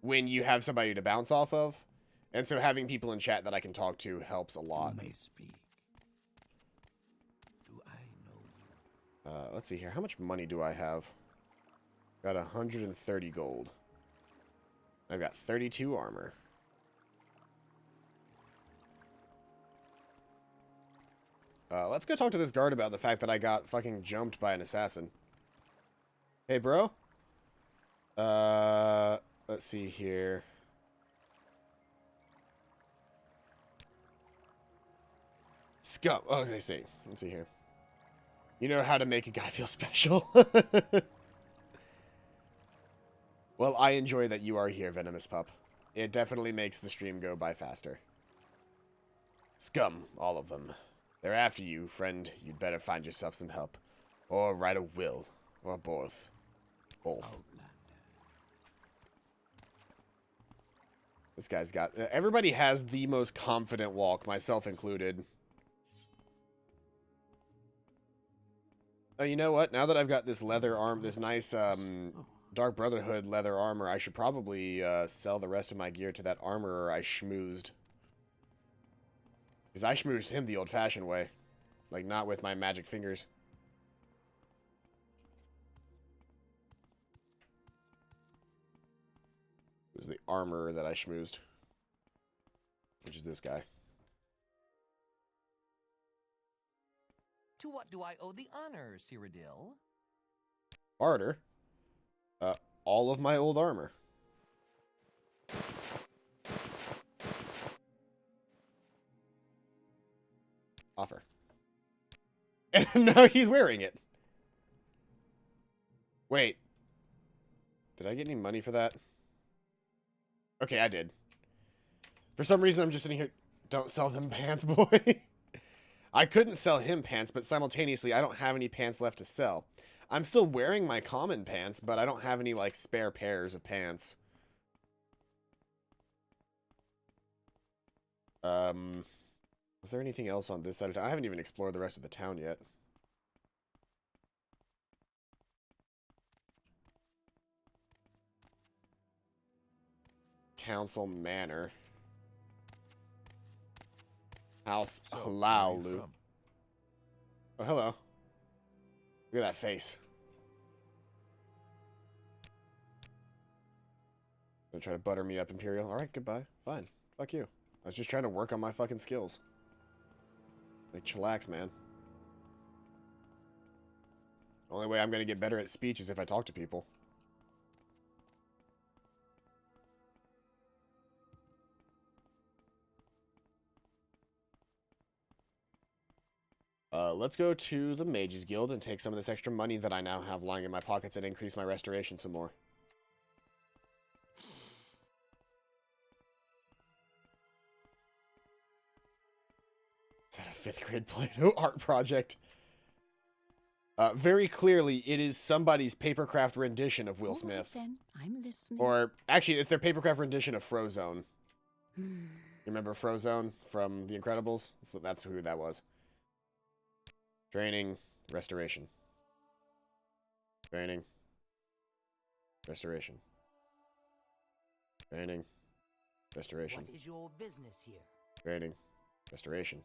when you have somebody to bounce off of. And so having people in chat that I can talk to helps a lot. You may speak. Do I know you? Let's see here. How much money do I have? Got 130 gold. I've got 32 armor. Let's go talk to this guard about the fact that I got fucking jumped by an assassin. Hey, bro. Let's see here. Scum. Oh, let's see. Let's see here. You know how to make a guy feel special. Well, I enjoy that you are here, Venomous Pup. It definitely makes the stream go by faster. Scum, all of them. They're after you, friend. You'd better find yourself some help. Or write a will. Or both. Both. This guy's got... everybody has the most confident walk, myself included. Oh, you know what? Now that I've got this leather arm, this nice Dark Brotherhood leather armor, I should probably sell the rest of my gear to that armorer I schmoozed. Because I schmoozed him the old-fashioned way. Like, not with my magic fingers. It was the armorer that I schmoozed. Which is this guy. To what do I owe the honor, Cyrodiil? Barter? All of my old armor. Offer. And now he's wearing it. Wait. Did I get any money for that? Okay, I did. For some reason, I'm just sitting here. Don't sell them pants, boy. I couldn't sell him pants, but simultaneously, I don't have any pants left to sell. I'm still wearing my common pants, but I don't have any, like, spare pairs of pants. Was there anything else on this side of town? I haven't even explored the rest of the town yet. Council Manor. House Halalu. Oh, hello. Look at that face. Gonna try to butter me up, Imperial. Alright, goodbye. Fine. Fuck you. I was just trying to work on my fucking skills. Like, chillax, man. Only way I'm gonna get better at speech is if I talk to people. Let's go to the Mages Guild and take some of this extra money that I now have lying in my pockets and increase my restoration some more. Is that a 5th grade Play-Doh art project? Very clearly, it is somebody's papercraft rendition of Will Smith. Then. I'm listening. Or, actually, it's their papercraft rendition of Frozone. You remember Frozone from The Incredibles? That's who that was. Training, restoration. Training, restoration. Training, restoration. What is your business here? Training, restoration.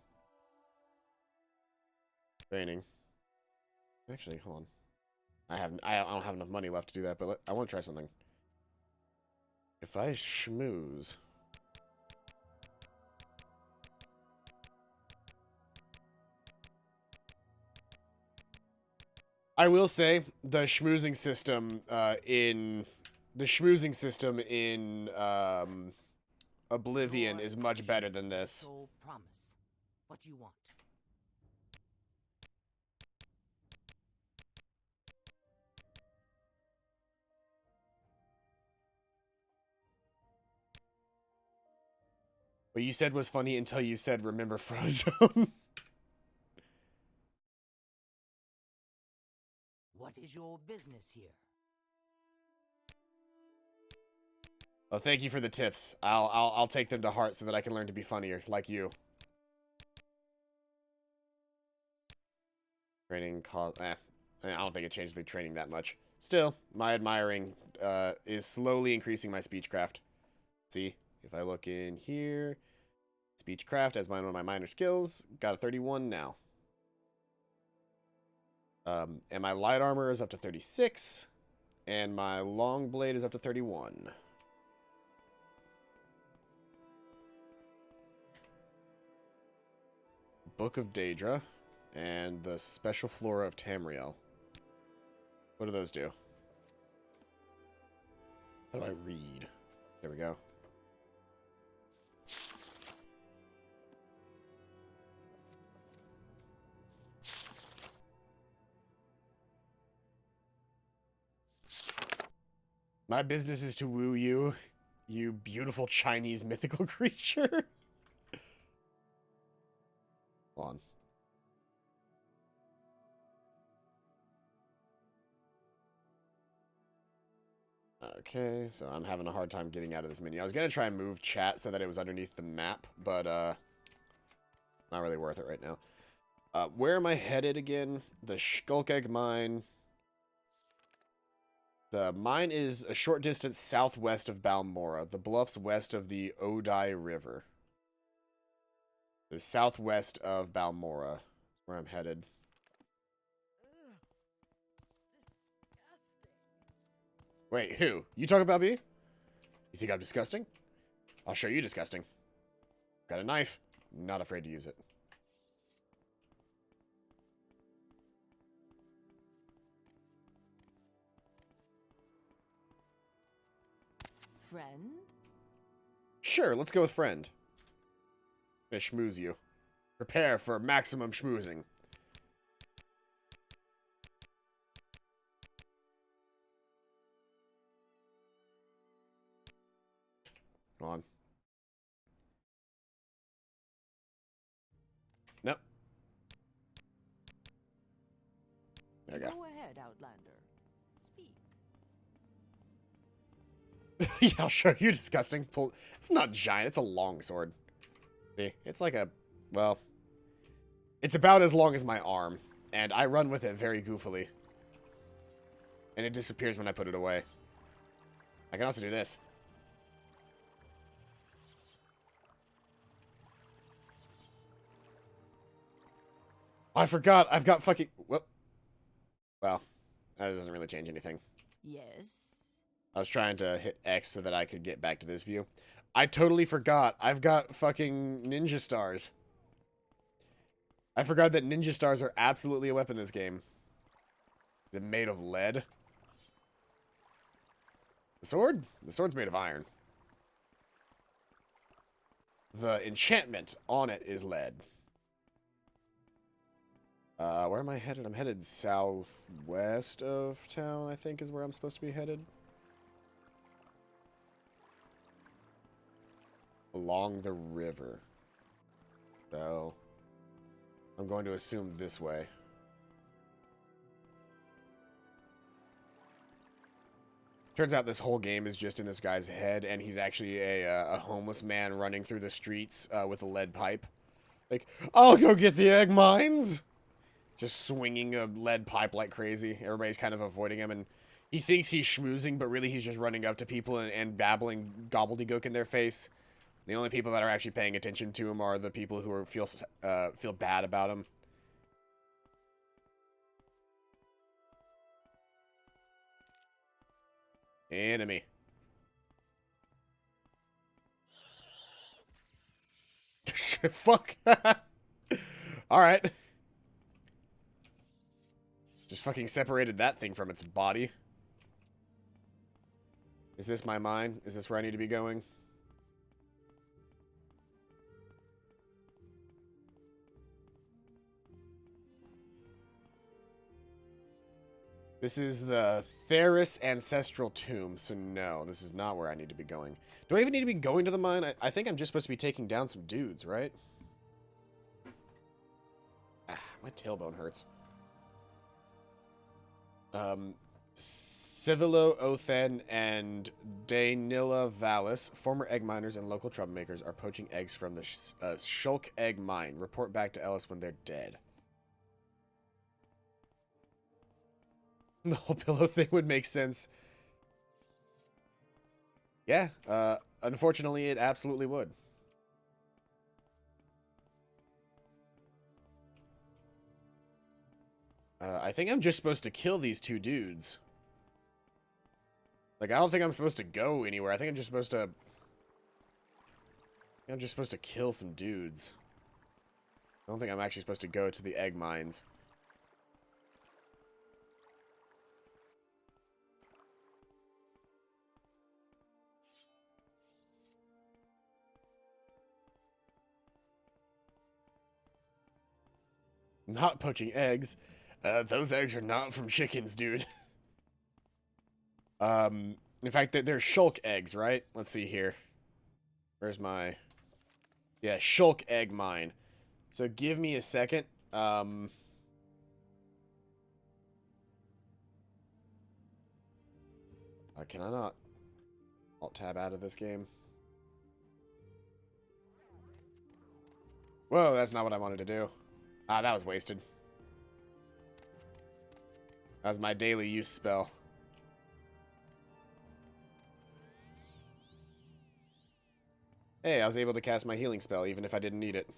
Training. Actually, hold on. I don't have enough money left to do that, but I want to try something. If I schmooze. I will say the schmoozing system in Oblivion is much better than this. So promise. What do you want? What you said was funny until you said remember Frozone. What is your business here? Oh, thank you for the tips. I'll take them to heart so that I can learn to be funnier, like you. Training cost. I don't think it changed the training that much. Still, my admiring is slowly increasing my speechcraft. See, if I look in here, speechcraft as one of my minor skills, got a 31 now. And my light armor is up to 36, and my long blade is up to 31. Book of Daedra, and the Special Flora of Tamriel. What do those do? How do I read? There we go. My business is to woo you, you beautiful Chinese mythical creature. Hold on. Okay, so I'm having a hard time getting out of this menu. I was going to try and move chat so that it was underneath the map, but not really worth it right now. Where am I headed again? The Skulkegg Mine. The mine is a short distance southwest of Balmora, the bluffs west of the Odai River. The southwest of Balmora, where I'm headed. Wait, who? You talking about me? You think I'm disgusting? I'll show you disgusting. Got a knife. Not afraid to use it. Friend? Sure, let's go with friend. I'm gonna schmooze you. Prepare for maximum schmoozing. Come on. Nope. There we go. Go ahead, Outlander. Speak. Yeah, I'll show you disgusting. It's not giant, it's a long sword. See, it's like a, well, it's about as long as my arm, and I run with it very goofily. And it disappears when I put it away. I can also do this. I forgot, I've got fucking, whoop. Well, that doesn't really change anything. Yes. I was trying to hit X so that I could get back to this view. I totally forgot. I've got fucking ninja stars. I forgot that ninja stars are absolutely a weapon in this game. They're made of lead. The sword? The sword's made of iron. The enchantment on it is lead. Where am I headed? I'm headed southwest of town, I think is where I'm supposed to be headed. Along the river. So, I'm going to assume this way. Turns out this whole game is just in this guy's head, and he's actually a homeless man running through the streets with a lead pipe. Like, I'll go get the egg mines! Just swinging a lead pipe like crazy. Everybody's kind of avoiding him, and he thinks he's schmoozing, but really he's just running up to people and babbling gobbledygook in their face. The only people that are actually paying attention to him are the people who feel bad about him. Enemy. Fuck. Alright. Just fucking separated that thing from its body. Is this my mine? Is this where I need to be going? This is the Theris Ancestral Tomb, so no, this is not where I need to be going. Do I even need to be going to the mine? I think I'm just supposed to be taking down some dudes, right? Ah, my tailbone hurts. Civilo Othen and Daynila Valis, former egg miners and local troublemakers, are poaching eggs from the Shulk Egg Mine. Report back to Ellis when they're dead. The whole pillow thing would make sense. Yeah, unfortunately, it absolutely would. I think I'm just supposed to kill these two dudes. Like, I don't think I'm supposed to go anywhere. I think I'm just supposed to... I'm just supposed to kill some dudes. I don't think I'm actually supposed to go to the egg mines. Not poaching eggs. Those eggs are not from chickens, dude. In fact, they're Shulk eggs, right? Let's see here. Where's my... Yeah, Shulk Egg Mine. So give me a second. Can I not Alt-tab out of this game? Whoa, that's not what I wanted to do. Ah, that was wasted. That was my daily use spell. Hey, I was able to cast my healing spell even if I didn't need it.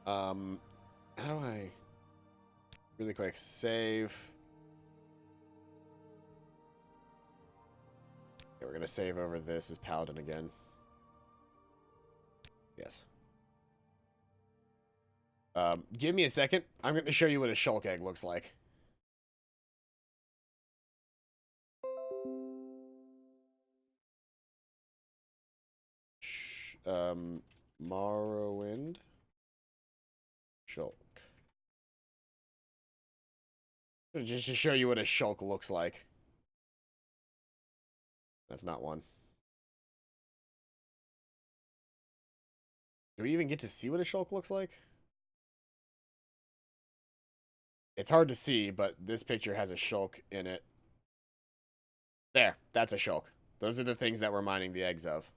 How do I... Really quick, save. Okay, we're gonna save over this as Paladin again. Yes. Give me a second. I'm going to show you what a Shulk egg looks like. Morrowind. Shulk. Just to show you what a Shulk looks like. That's not one. Do we even get to see what a Shulk looks like? It's hard to see, but this picture has a Shulk in it. There, that's a Shulk. Those are the things that we're mining the eggs of.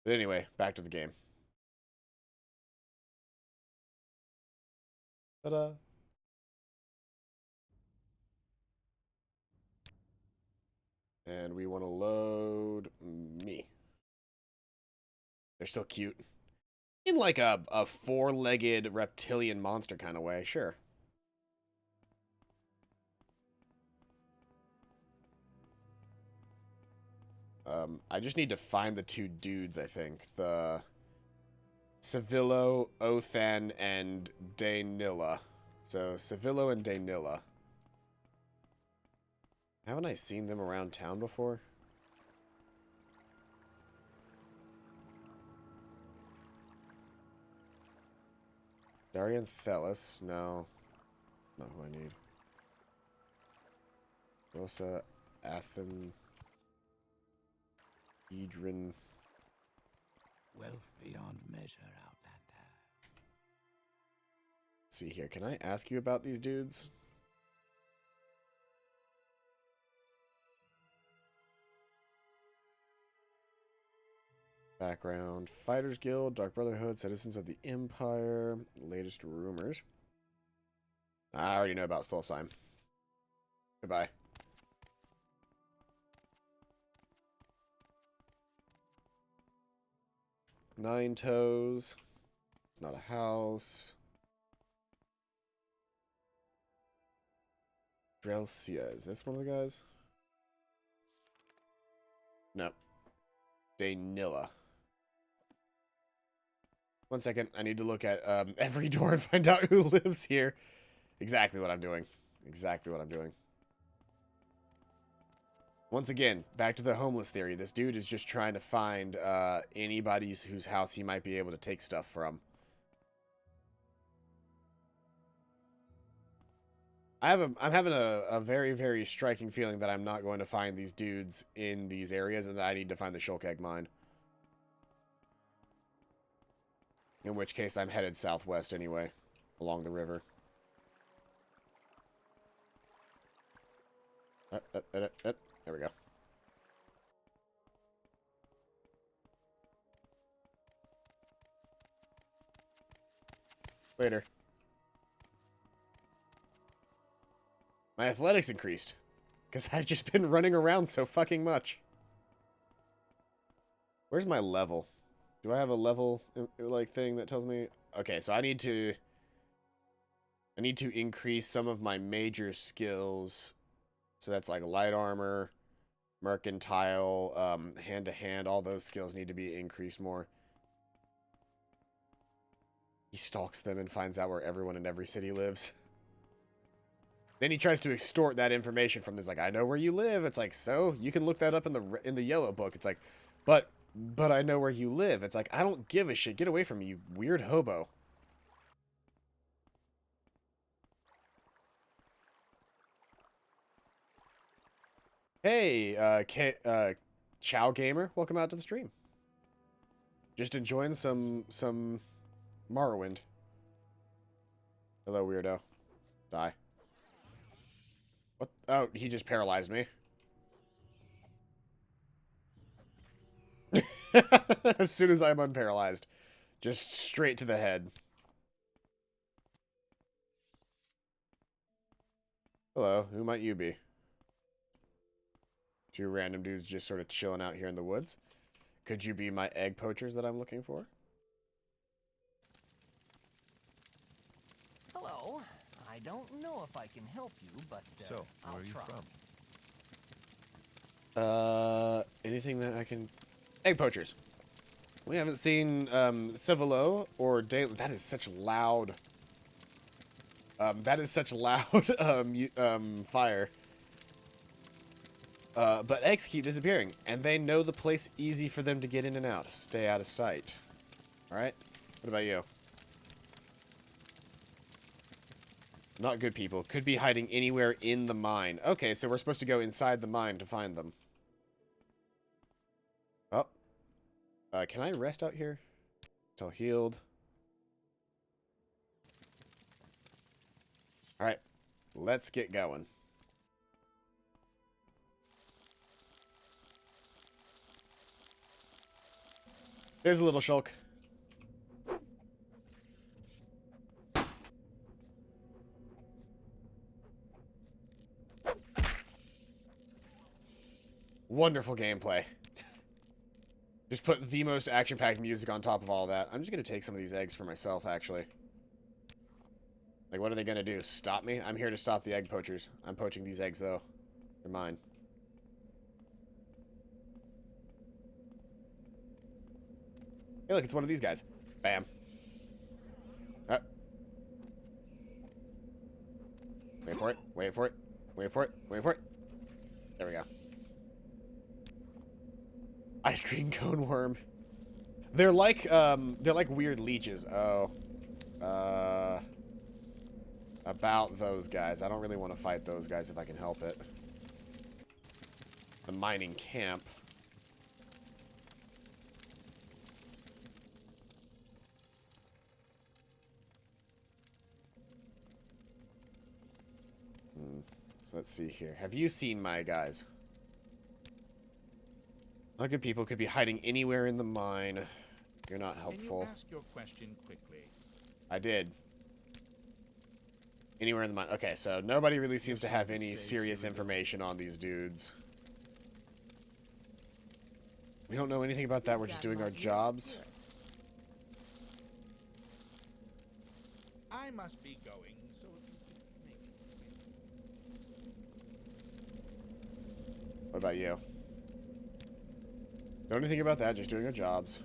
But anyway, back to the game. Ta-da. And we want to load me. They're still cute. In like a four-legged reptilian monster kind of way, sure. I just need to find the two dudes, I think. The Civilo, Othan, and Daynila. So, Civilo and Daynila. Haven't I seen them around town before? Darian Thelis, no. Not who I need. Rosa, Athen, Edrin. Wealth beyond measure, Outlander. Let's see here, can I ask you about these dudes? Background, Fighters Guild, Dark Brotherhood, Citizens of the Empire, latest rumors. I already know about Stolzheim. Goodbye. Nine Toes. It's not a house. Drelsia, is this one of the guys? No. Daynila. One second, I need to look at every door and find out who lives here. Exactly what I'm doing. Exactly what I'm doing. Once again, back to the homeless theory. This dude is just trying to find anybody whose house he might be able to take stuff from. I'm having a very, very striking feeling that I'm not going to find these dudes in these areas and that I need to find the Shulk Egg Mine. In which case, I'm headed southwest anyway, along the river. There we go. Later. My athletics increased. Because I've just been running around so fucking much. Where's my level? Do I have a level, like, thing that tells me? Okay, so I need to increase some of my major skills. So that's like light armor, mercantile, hand-to-hand. All those skills need to be increased more. He stalks them and finds out where everyone in every city lives. Then he tries to extort that information from this, like, I know where you live. It's like, so? You can look that up in the yellow book. It's like, but I know where you live. It's like, I don't give a shit. Get away from me, you weird hobo. Hey, Chow Gamer, welcome out to the stream. Just enjoying some Morrowind. Hello, weirdo. Die. What? Oh, he just paralyzed me. As soon as I'm unparalyzed. Just straight to the head. Hello, who might you be? Two random dudes just sort of chilling out here in the woods. Could you be my egg poachers that I'm looking for? Hello. I don't know if I can help you, but so, where are you try. from? Anything that I can... Egg poachers. We haven't seen, Civilo or Day... That is such loud... fire. But eggs keep disappearing, and they know the place easy for them to get in and out. Stay out of sight. Alright? What about you? Not good people. Could be hiding anywhere in the mine. Okay, so we're supposed to go inside the mine to find them. Oh. Can I rest out here? Until healed. Alright. Let's get going. There's a little shulk. Wonderful gameplay. Just put the most action-packed music on top of all that. I'm just going to take some of these eggs for myself, actually. Like, what are they going to do? Stop me? I'm here to stop the egg poachers. I'm poaching these eggs, though. They're mine. Hey, look, it's one of these guys. Bam. Wait for it. Wait for it. Wait for it. Wait for it. There we go. Ice cream cone worm. They're like weird leeches. Oh. About those guys. I don't really want to fight those guys if I can help it. The mining camp. So let's see here. Have you seen my guys? Not good people could be hiding anywhere in the mine. You're not helpful. Can you ask your question quickly? I did. Anywhere in the mine. Okay, so nobody really seems to have any serious information on these dudes. We don't know anything about that. We're just doing our jobs. I must be going, so if you could make it. What about you? Know anything about that? Just doing our jobs.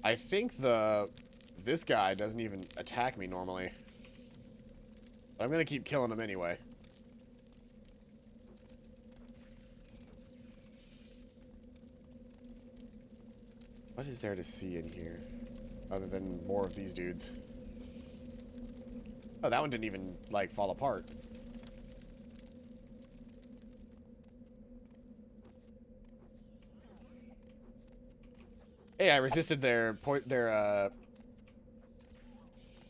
I think this guy doesn't even attack me normally. But I'm gonna keep killing him anyway. What is there to see in here? Other than more of these dudes. Oh, that one didn't even, like, fall apart. Hey, I resisted I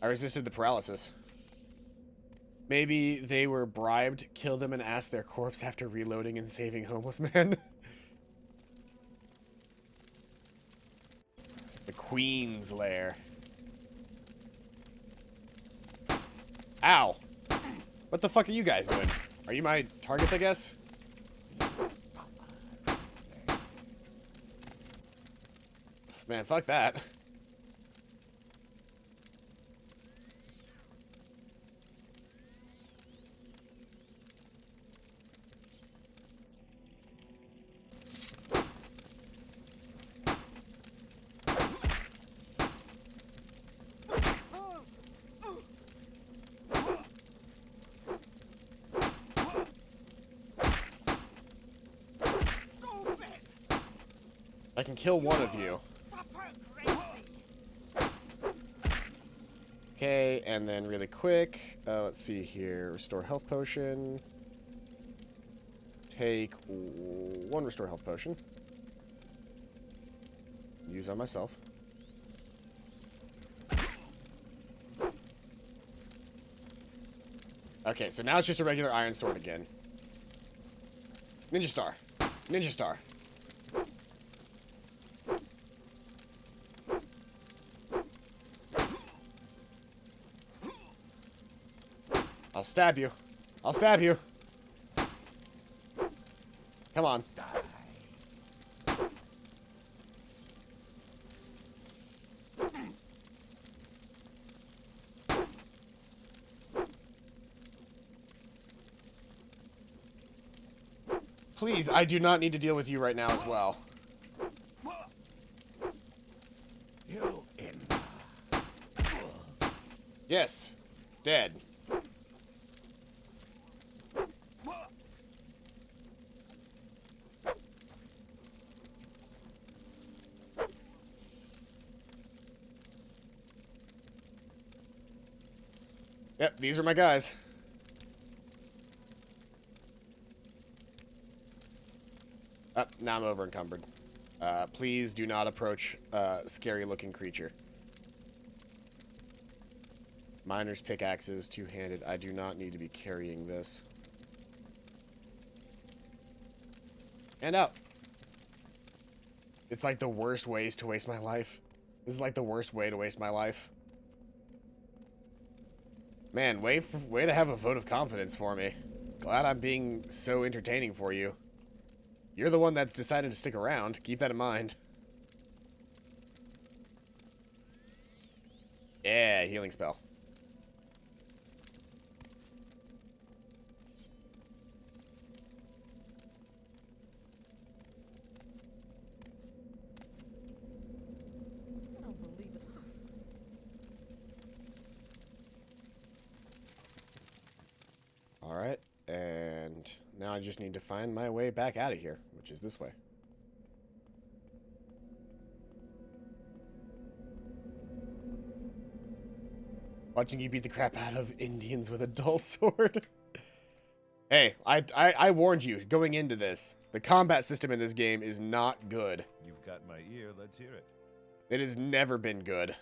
resisted the paralysis. Maybe they were bribed, kill them, and ask their corpse after reloading and saving homeless man. The Queen's Lair. Ow! What the fuck are you guys doing? Are you my targets, I guess? Man, fuck that. I can kill one of you. Okay, and then really quick, let's see here. Restore health potion. Take one restore health potion. Use on myself. Okay, so now it's just a regular iron sword again. Ninja star. Ninja star. I'll stab you. I'll stab you. Come on. Please, I do not need to deal with you right now as well. You in. Yes. Dead. Yep, these are my guys. Now I'm over encumbered. Please do not approach a scary-looking creature. Miner's pickaxes, two-handed. I do not need to be carrying this. And out. It's like the worst ways to waste my life. This is like the worst way to waste my life. Man, way to have a vote of confidence for me. Glad I'm being so entertaining for you. You're the one that's decided to stick around. Keep that in mind. Yeah, healing spell. I don't believe it. Alright, and now I just need to find my way back out of here, which is this way. Watching you beat the crap out of Indians with a dull sword. Hey, I warned you going into this. The combat system in this game is not good. You've got my ear, let's hear it. It has never been good.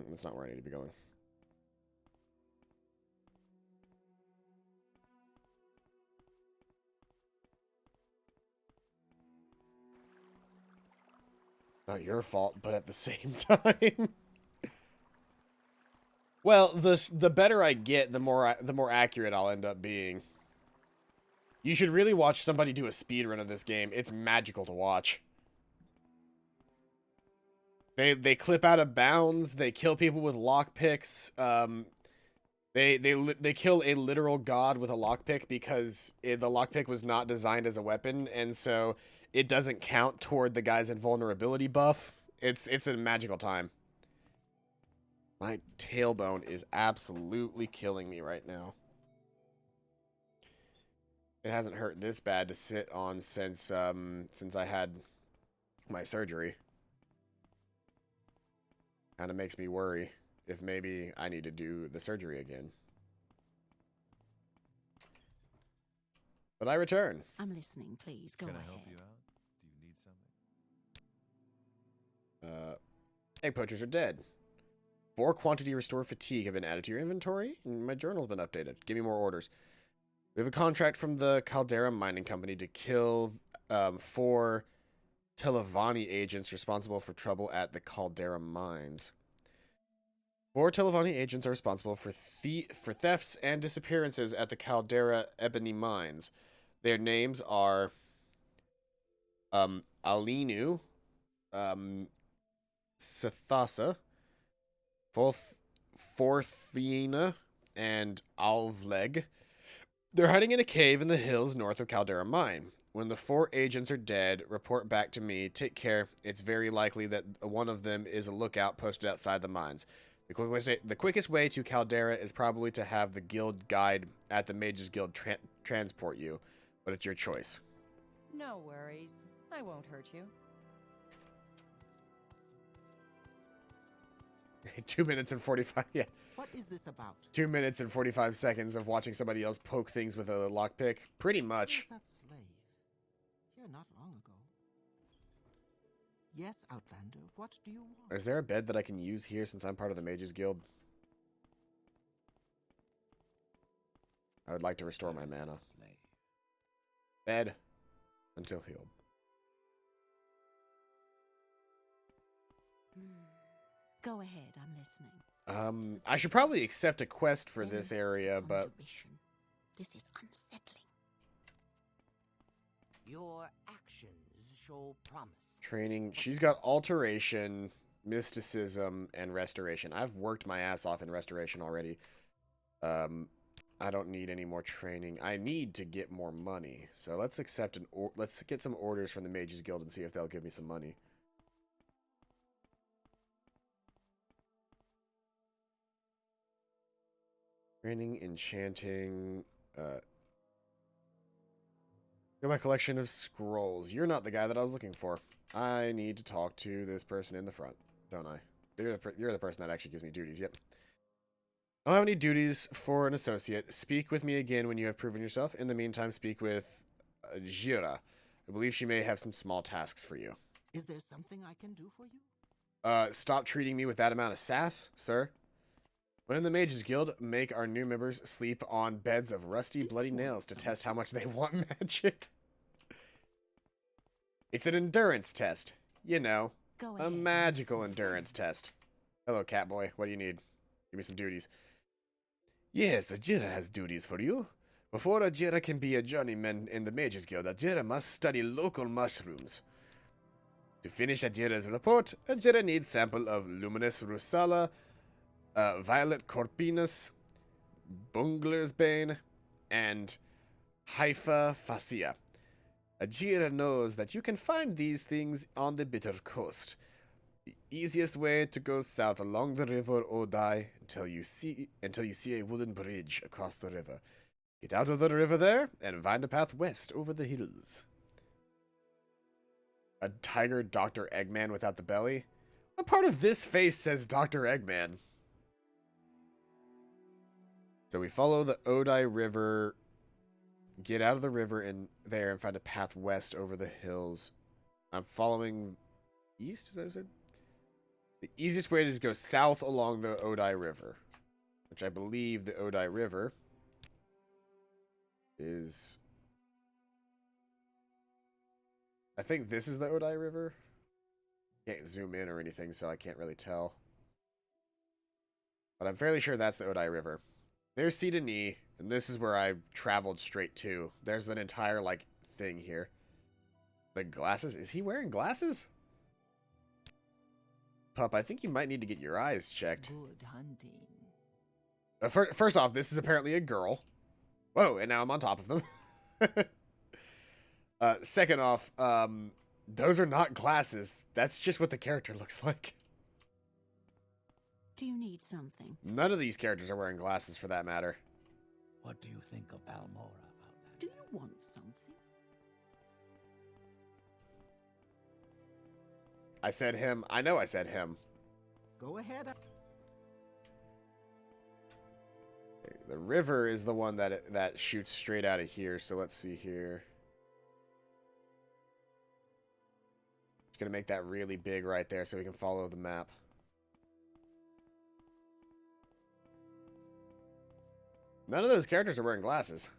That's not where I need to be going. Not your fault, but at the same time. Well, the better I get, the more accurate I'll end up being. You should really watch somebody do a speedrun of this game. It's magical to watch. They clip out of bounds. They kill people with lockpicks. They kill a literal god with a lockpick because the lockpick was not designed as a weapon, and so it doesn't count toward the guy's invulnerability buff. It's a magical time. My tailbone is absolutely killing me right now. It hasn't hurt this bad to sit on since I had my surgery. Kind of makes me worry if maybe I need to do the surgery again. But I return. I'm listening, please. Go ahead. Can I help you out? Do you need something? Egg poachers are dead. 4 quantity restore fatigue have been added to your inventory, and my journal's been updated. Give me more orders. We have a contract from the Caldera Mining Company to kill 4 Televani agents responsible for trouble at the Caldera Mines. 4 Televani agents are responsible for thefts and disappearances at the Caldera Ebony Mines. Their names are Alinu, Sithasa, Forthina, and Alvleg. They're hiding in a cave in the hills north of Caldera Mine. When the 4 agents are dead, report back to me. Take care. It's very likely that one of them is a lookout posted outside the mines. The quickest way to Caldera is probably to have the guild guide at the Mages Guild transport you, but it's your choice. No worries. I won't hurt you. 2 minutes and 45, yeah. What is this about? 2 minutes and 45 seconds of watching somebody else poke things with a lockpick. Pretty much. Where's that slave? Here not long ago. Yes, Outlander, what do you want? Is there a bed that I can use here since I'm part of the Mages Guild? I would like to restore my mana. Bed. Until healed. Go ahead, I'm listening. I should probably accept a quest for this area, but... This is unsettling. Your actions show promise. Training. She's got Alteration, Mysticism, and Restoration. I've worked my ass off in Restoration already. I don't need any more training. I need to get more money. So let's accept let's get some orders from the Mages Guild and see if they'll give me some money. Training, enchanting, Got my collection of scrolls. You're not the guy that I was looking for. I need to talk to this person in the front, don't I? You're the person that actually gives me duties. Yep. I don't have any duties for an associate. Speak with me again when you have proven yourself. In the meantime, speak with Jira. I believe she may have some small tasks for you. Is there something I can do for you? Stop treating me with that amount of sass, sir. When in the Mages Guild, make our new members sleep on beds of rusty, bloody nails to test how much they want magic. It's an endurance test. You know, a magical endurance test. Hello, Catboy. What do you need? Give me some duties. Yes, Ajira has duties for you. Before Ajira can be a journeyman in the Mages Guild, Ajira must study local mushrooms. To finish Ajira's report, Ajira needs sample of Luminous Rusala, Violet Corpinus, Bungler's Bane, and Haifa Fascia. Ajira knows that you can find these things on the Bitter Coast. The easiest way to go south along the river Odai until you see a wooden bridge across the river. Get out of the river there and find a path west over the hills. A tiger Dr. Eggman without the belly? What part of this face says Dr. Eggman? So we follow the Odai River, get out of the river and find a path west over the hills. I'm following east, is that what I said? The easiest way is to go south along the Odai River, which I believe the Odai River is... I think this is the Odai River. Can't zoom in or anything, so I can't really tell. But I'm fairly sure that's the Odai River. There's Sidani, and this is where I traveled straight to. There's an entire, like, thing here. The glasses? Is he wearing glasses? Pup, I think you might need to get your eyes checked. Good hunting. First off, this is apparently a girl. Whoa, and now I'm on top of them. Second off, those are not glasses. That's just what the character looks like. Do you need something? None of these characters are wearing glasses for that matter. What do you think of Balmora, Outlander? Do you want something? I said him. I know I said him. Go ahead. The river is the one that shoots straight out of here, so let's see here. Just gonna make that really big right there so we can follow the map. None of those characters are wearing glasses.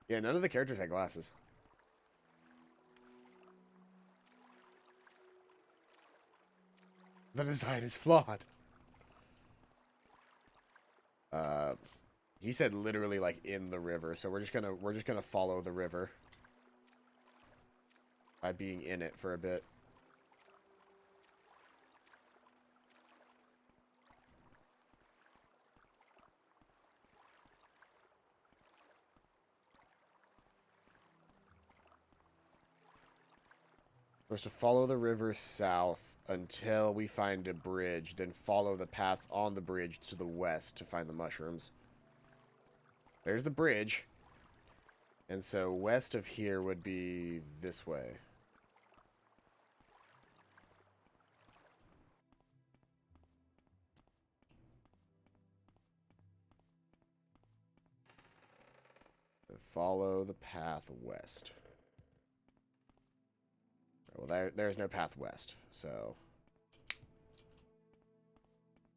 Yeah, none of the characters had glasses. The design is flawed. He said literally like in the river, so we're just gonna follow the river by being in it for a bit. We're supposed to follow the river south until we find a bridge, then follow the path on the bridge to the west to find the mushrooms. There's the bridge. And so west of here would be this way. Follow the path west. Well, there's no path west, so...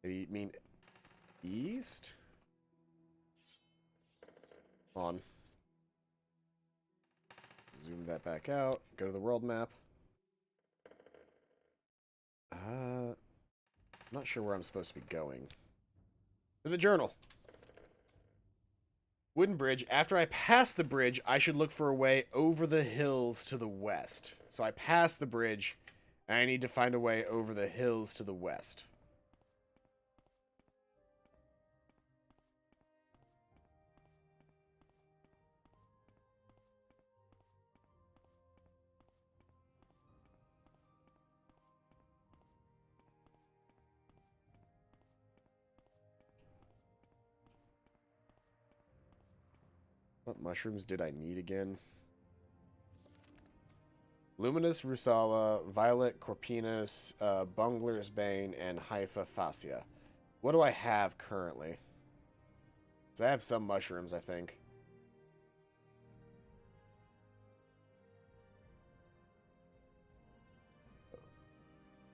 Did he mean east? On. Zoom that back out. Go to the world map. I'm not sure where I'm supposed to be going. To the journal. Wooden bridge. After I pass the bridge, I should look for a way over the hills to the west. So I pass the bridge, and I need to find a way over the hills to the west. What mushrooms did I need again? Luminous Rusala, Violet Corpinus, Bungler's Bane, and Hyphafasia. What do I have currently? Because I have some mushrooms, I think.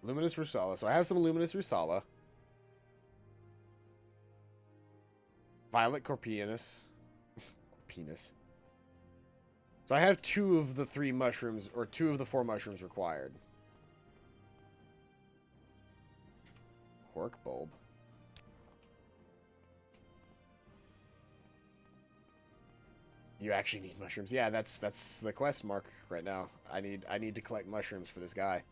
Luminous Rusala. So I have some Luminous Rusala. Violet Corpinus. Penis. So I have 2 of the 3 mushrooms, or 2 of the 4 mushrooms required. Cork bulb. You actually need mushrooms. Yeah, that's the quest mark right now. I need to collect mushrooms for this guy.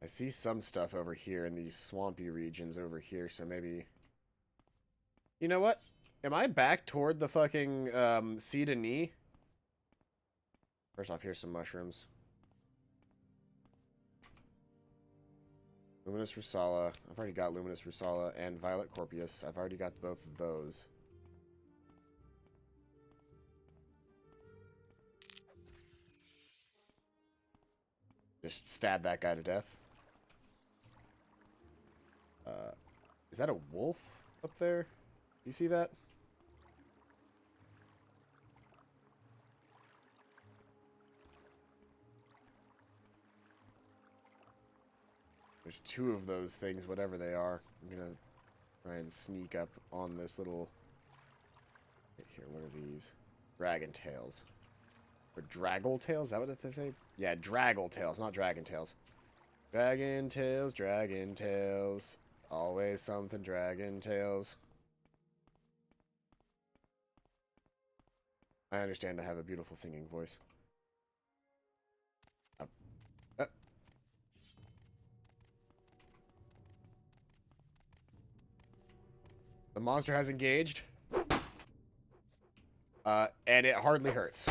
I see some stuff over here in these swampy regions over here, so maybe... You know what? Am I back toward the fucking, sea to knee? First off, here's some mushrooms. Luminous Rusala. I've already got Luminous Rusala and Violet Corpus. I've already got both of those. Just stab that guy to death. Is that a wolf up there? You see that? There's 2 of those things, whatever they are. I'm gonna try and sneak up on this little... Right here, what are these? Dragon tails. Or draggle tails? Is that what they say? Yeah, draggle tails, not dragon tails. Dragon tails, dragon tails. Always something dragon tails. I understand I have a beautiful singing voice. The monster has engaged. And it hardly hurts.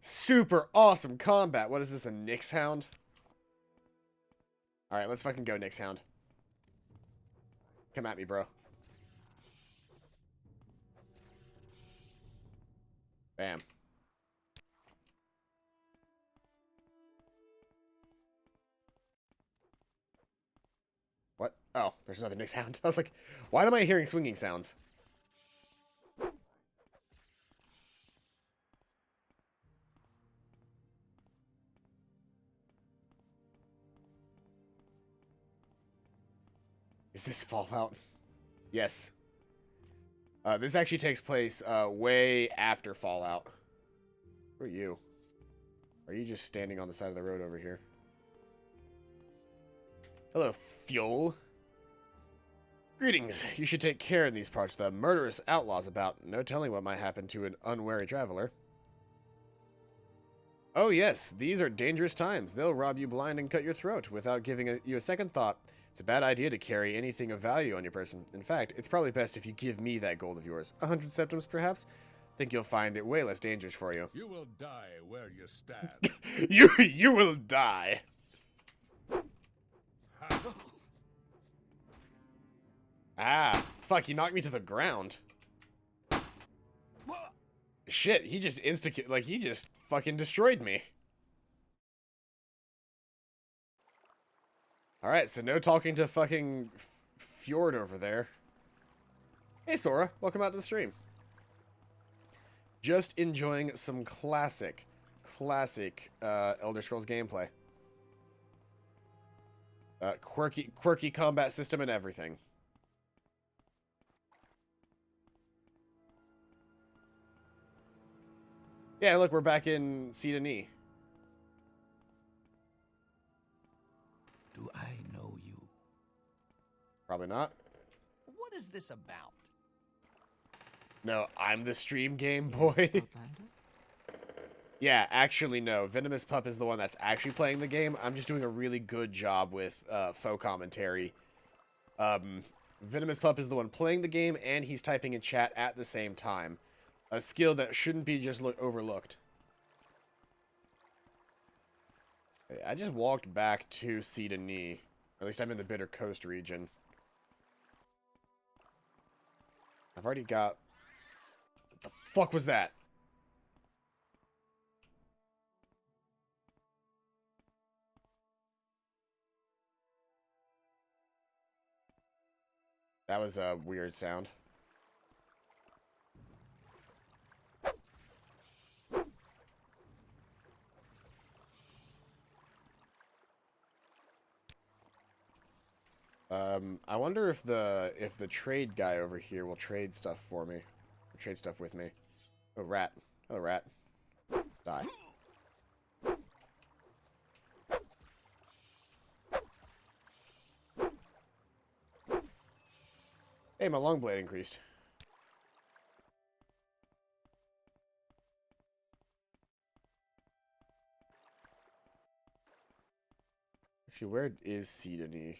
Super awesome combat. What is this, a Nyx Hound? Alright, let's fucking go, Nyx Hound. Come at me, bro. Bam. What? Oh, there's another Nyx Hound. I was like, why am I hearing swinging sounds? Is this Fallout? Yes. This actually takes place way after Fallout. Who are you? Are you just standing on the side of the road over here? Hello, Fuel. Greetings. You should take care in these parts. The murderous outlaws about. No telling what might happen to an unwary traveler. Oh yes, these are dangerous times. They'll rob you blind and cut your throat without giving you a second thought. It's a bad idea to carry anything of value on your person. In fact, it's probably best if you give me that gold of yours. 100 septims, perhaps? Think you'll find it way less dangerous for you. You will die where you stand. you will die. Ah, fuck, he knocked me to the ground. Shit, he just he just fucking destroyed me. Alright, so no talking to fucking Fjord over there. Hey Sora, welcome out to the stream. Just enjoying some classic Elder Scrolls gameplay. Quirky combat system and everything. Yeah, look, we're back in Sidani. Do I know you? Probably not. What is this about? No, I'm the stream game boy. Yeah, actually no. Venomous Pup is the one that's actually playing the game. I'm just doing a really good job with faux commentary. Venomous Pup is the one playing the game, and he's typing in chat at the same time. A skill that shouldn't be just overlooked. I just walked back to Sidani. At least I'm in the Bitter Coast region. I've already got... What the fuck was that? That was a weird sound. I wonder if the trade guy over here will trade stuff for me. Or trade stuff with me. Oh, rat. Oh, rat. Die. Hey, my long blade increased. Actually, where is Sidani?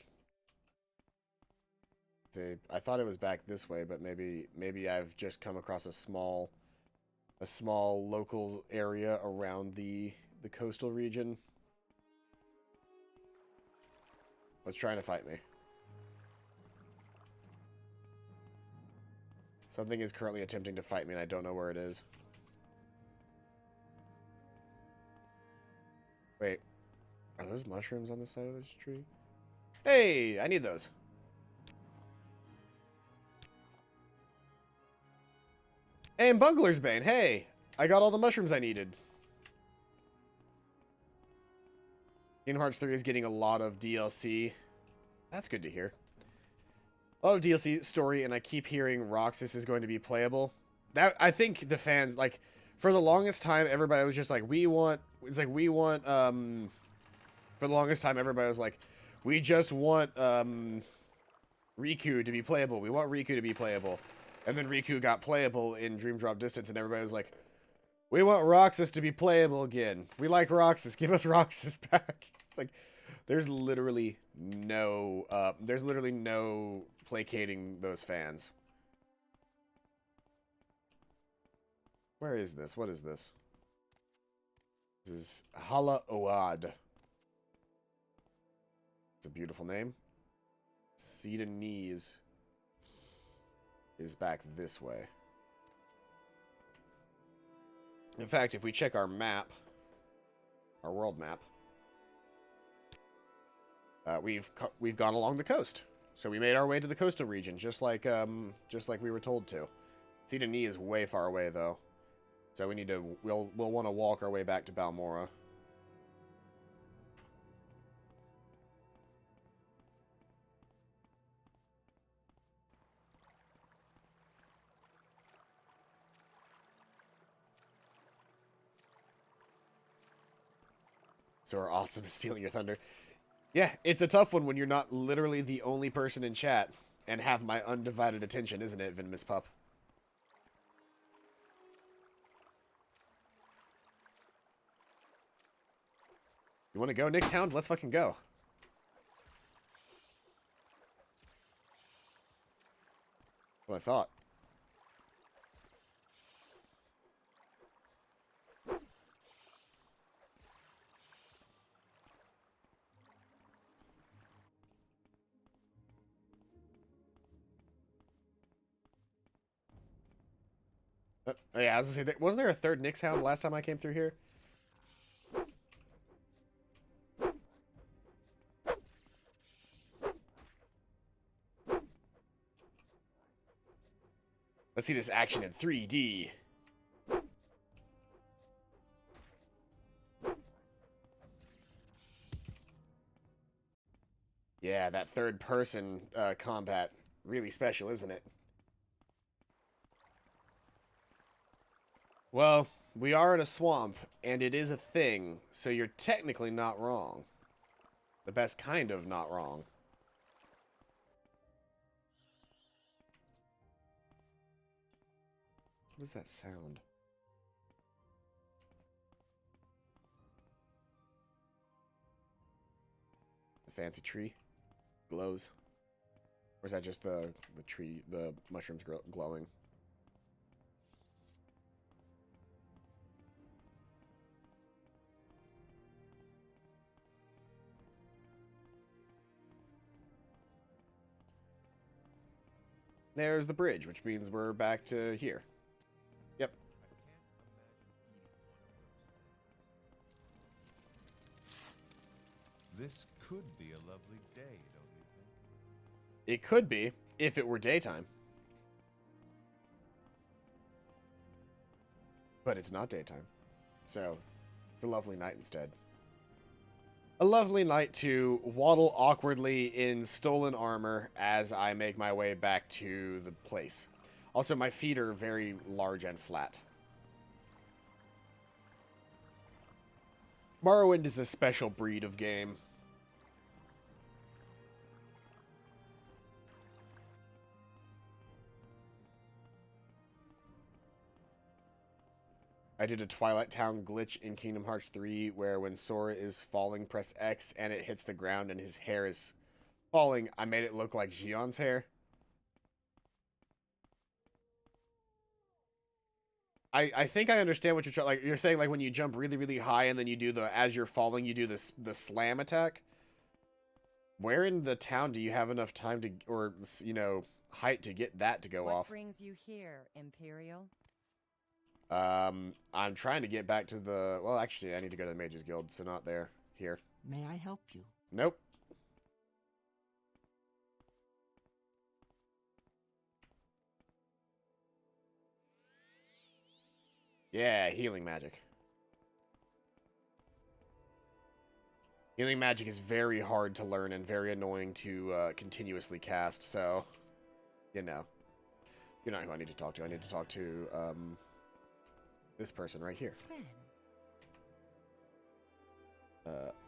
I thought it was back this way, but maybe I've just come across a small local area around the coastal region. What's trying to fight me? Something is currently attempting to fight me, and I don't know where it is. Wait. Are those mushrooms on the side of this tree? Hey! I need those. And Bungler's Bane, hey! I got all the mushrooms I needed. Kingdom Hearts 3 is getting a lot of DLC. That's good to hear. A lot of DLC story, and I keep hearing Roxas is going to be playable. That I think the fans, like, for the longest time, everybody was just like, for the longest time, everybody was like, we just want Riku to be playable. We want Riku to be playable. And then Riku got playable in Dream Drop Distance, and everybody was like, we want Roxas to be playable again. We like Roxas. Give us Roxas back. It's like, there's literally no placating those fans. Where is this? What is this? This is Hala Oad. It's a beautiful name. Sudanese is back this way. In fact, if we check our map, our world map, we've gone along the coast. So we made our way to the coastal region, just like we were told to. Sudanese is way far away though, so we'll want to walk our way back to Balmora. So are awesome at stealing your thunder. Yeah, it's a tough one when you're not literally the only person in chat and have my undivided attention, isn't it, Venomous Pup? You want to go, Nyx Hound? Let's fucking go. What I thought. Oh yeah, I was gonna say, wasn't there a third Nyx Hound last time I came through here? Let's see this action in 3D. Yeah, that third person combat, really special, isn't it? Well, we are in a swamp, and it is a thing, so you're technically not wrong. The best kind of not wrong. What is that sound? The fancy tree glows. Or is that just the tree, the mushrooms glowing? There's the bridge, which means we're back to here. Yep. This could be a lovely day, don't you think? It could be, if it were daytime. But it's not daytime. So, it's a lovely night instead. A lovely night to waddle awkwardly in stolen armor as I make my way back to the place. Also, my feet are very large and flat. Morrowind is a special breed of game. I did a Twilight Town glitch in Kingdom Hearts 3 where when Sora is falling, press X and it hits the ground and his hair is falling. I made it look like Xion's hair. I think I understand what you're trying. Like you're saying, like when you jump really, really high and then you do as you're falling, you do the slam attack. Where in the town do you have enough time to, or you know, height to get that to go off? What brings you here, Imperial? I'm trying to get back to the... Well, actually, I need to go to the Mages Guild, so not there. Here. May I help you? Nope. Yeah, healing magic. Healing magic is very hard to learn and very annoying to continuously cast, so... You know. You're not who I need to talk to. I need to talk to, this person right here.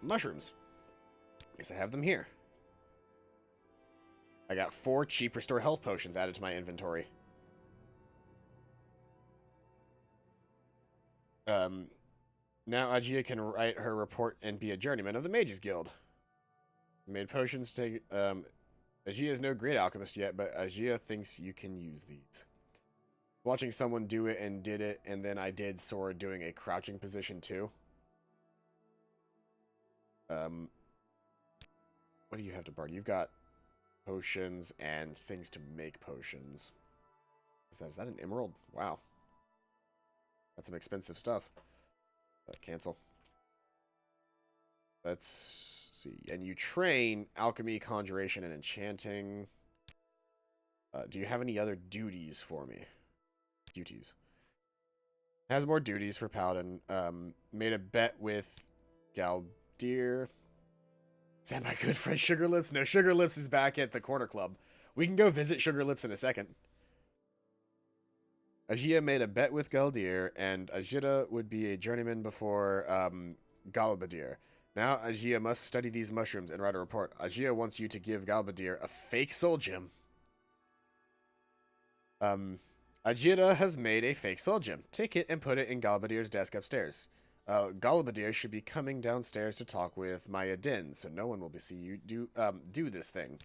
Mushrooms. Guess I have them here. I got 4 cheap restore health potions added to my inventory. Now Ajia can write her report and be a journeyman of the Mages Guild. Made potions to Ajia is no great alchemist yet, but Ajia thinks you can use these. Watching someone do it and did it, and then I did Sora doing a crouching position too. What do you have to barter? You've got potions and things to make potions. Is that an emerald? Wow. That's some expensive stuff. Cancel. Let's see. And you train alchemy, conjuration, and enchanting. Do you have any other duties for me? Duties. Has more duties for Paladin. Made a bet with Galdir. Is that my good friend Sugar Lips? No, Sugar Lips is back at the Corner Club. We can go visit Sugar Lips in a second. Ajia made a bet with Galdir, and Ajita would be a journeyman before Galbadir. Now Ajia must study these mushrooms and write a report. Ajia wants you to give Galbadir a fake soul gem. Ajita has made a fake soul gem. Take it and put it in Galbadir's desk upstairs. Galbadir should be coming downstairs to talk with Maya Din, so no one will see you do this thing.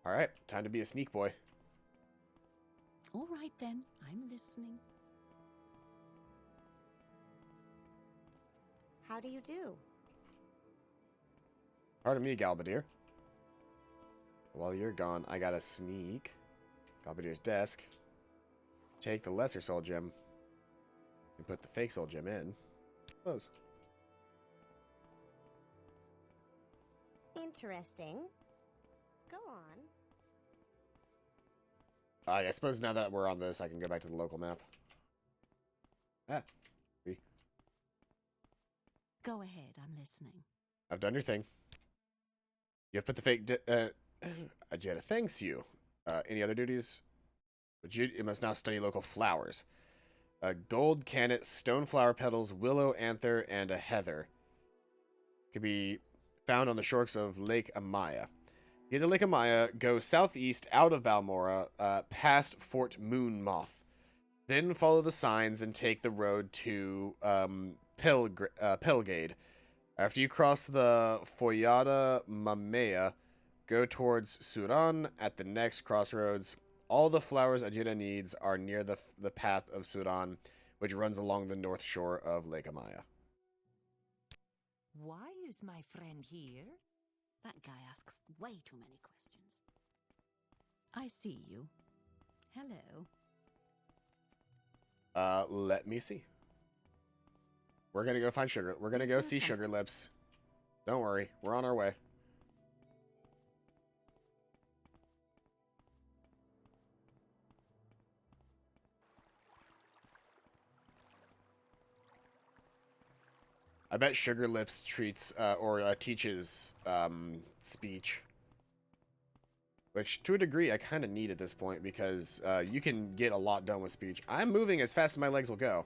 All right, time to be a sneak boy. All right then, I'm listening. How do you do? Pardon me, Galbadir. While you're gone, I gotta sneak. Galbadir's desk. Take the lesser soul gem. And put the fake soul gem in. Close. Interesting. Go on. I suppose now that we're on this, I can go back to the local map. Ah. Go ahead, I'm listening. I've done your thing. You have put the fake... Ajita thanks you. Any other duties? You must now study local flowers. Gold cannet, stone flower petals, willow anther, and a heather. Can be found on the shores of Lake Amaya. Get to Lake Amaya, go southeast out of Balmora, past Fort Moon Moth. Then follow the signs and take the road to Pelgade. After you cross the Foyada Mamea, go towards Suran at the next crossroads. All the flowers Ajita needs are near the path of Suran, which runs along the north shore of Lake Amaya. Why is my friend here? That guy asks way too many questions. I see you. Hello. Let me see. We're gonna go find Sugar. We're gonna go see Sugar Lips. Don't worry, we're on our way. I bet Sugar Lips treats teaches speech, which to a degree I kind of need at this point because you can get a lot done with speech. I'm moving as fast as my legs will go.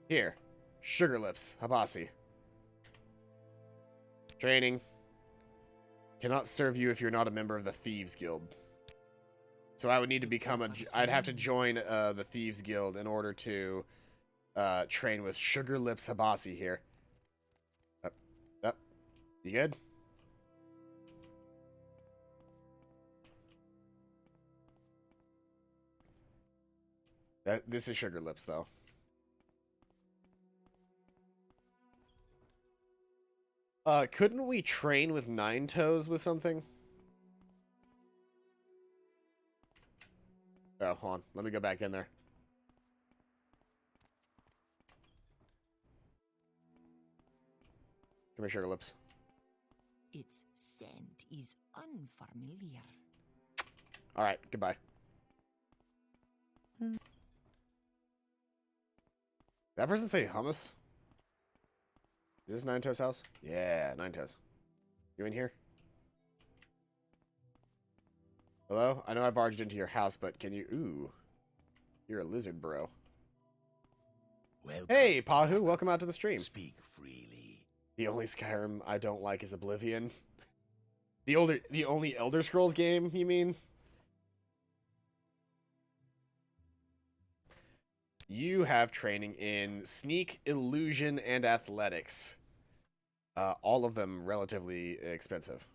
Here, Sugar Lips, Habasi. Training. Cannot serve you if you're not a member of the Thieves Guild. So I would need to become I'd have to join the Thieves Guild in order to train with Sugar Lips Habasi here. Up. You good? This is Sugar Lips, though. Couldn't we train with Nine Toes with something? Oh, hold on. Let me go back in there. Come here, Sugar Lips. Its scent is unfamiliar. Alright, goodbye. That person say hummus? Is this Nine Toes' house? Yeah, Nine Toes. You in here? Hello? I know I barged into your house, but can you... Ooh. You're a lizard, bro. Welcome. Hey, Pahu, welcome out to the stream. Speak freely. The only Skyrim I don't like is Oblivion. The only Elder Scrolls game, you mean? You have training in Sneak, Illusion, and Athletics. All of them relatively expensive.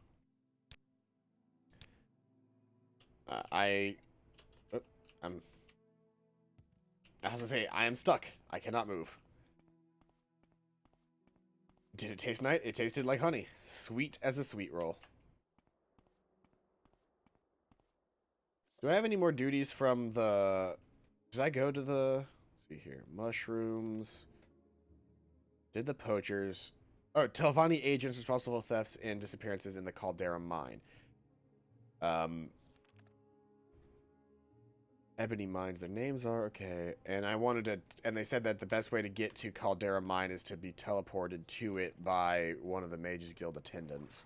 I was gonna say, I am stuck. I cannot move. Did it taste nice? It tasted like honey. Sweet as a sweet roll. Do I have any more duties from the... Did I go to the... Let's see here. Mushrooms. Did the poachers... Oh, Telvanni agents responsible for thefts and disappearances in the Caldera mine. Ebony mines, their names are okay. And I wanted to... And they said that the best way to get to Caldera mine is to be teleported to it by one of the Mages Guild attendants.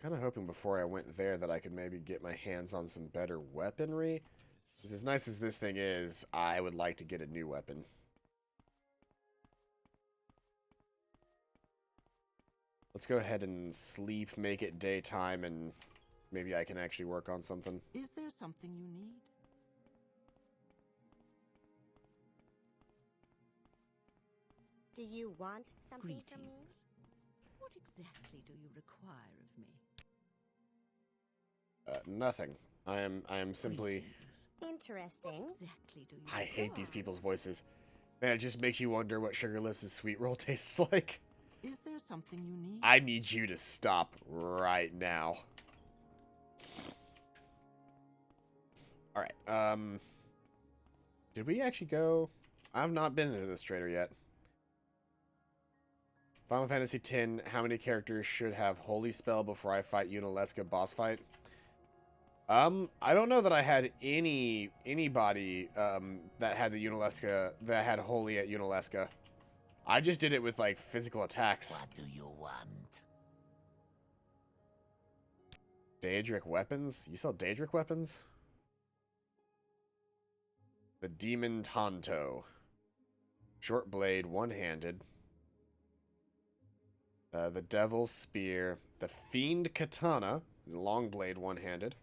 Kind of hoping before I went there that I could maybe get my hands on some better weaponry. Because as nice as this thing is, I would like to get a new weapon. Let's go ahead and sleep, make it daytime, and maybe I can actually work on something. Is there something you need? Do you want something from me? What exactly do you require of me? Nothing. I am simply... Interesting. What exactly do you I hate these people's voices. Man, it just makes you wonder what Sugar Lips' sweet roll tastes like. Is there something you need? I need you to stop right now. Alright, did we actually go... I've not been into this trader yet. Final Fantasy X, how many characters should have Holy Spell before I fight Unalesca boss fight? I don't know that I had anybody, that had the Unalesca, that had Holy at Unalesca. I just did it with, like, physical attacks. What do you want? Daedric weapons? You sell Daedric weapons? The Demon Tonto. Short blade, one-handed. The Devil's Spear. The Fiend Katana. Long blade, one-handed.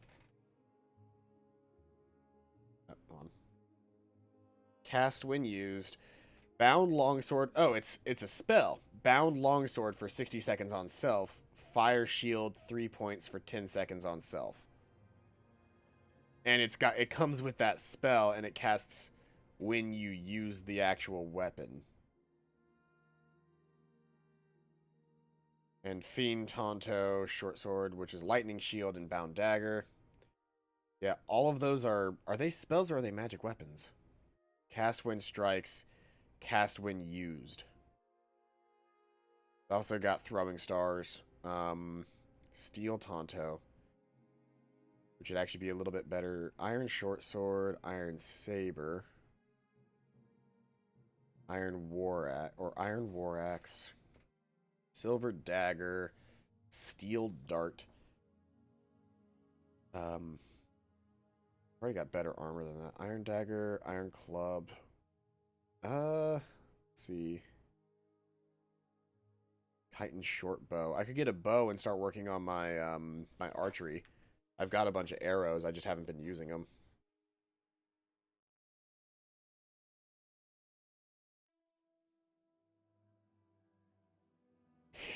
Hold on. Cast when used. Bound Longsword. Oh, it's a spell. Bound Longsword for 60 seconds on self. Fire Shield, 3 points for 10 seconds on self. And it comes with that spell, and it casts when you use the actual weapon. And Fiend Tonto, Short Sword, which is Lightning Shield, and Bound Dagger. Yeah, all of those are they spells or are they magic weapons? Cast when strikes, cast when used. Also got Throwing Stars. Steel Tonto, which would actually be a little bit better. Iron Short Sword, Iron Saber, Iron War Axe, Silver Dagger, Steel Dart. Already got better armor than that. Iron Dagger, Iron Club. Let's see. Chitin Short Bow. I could get a bow and start working on my my archery. I've got a bunch of arrows. I just haven't been using them.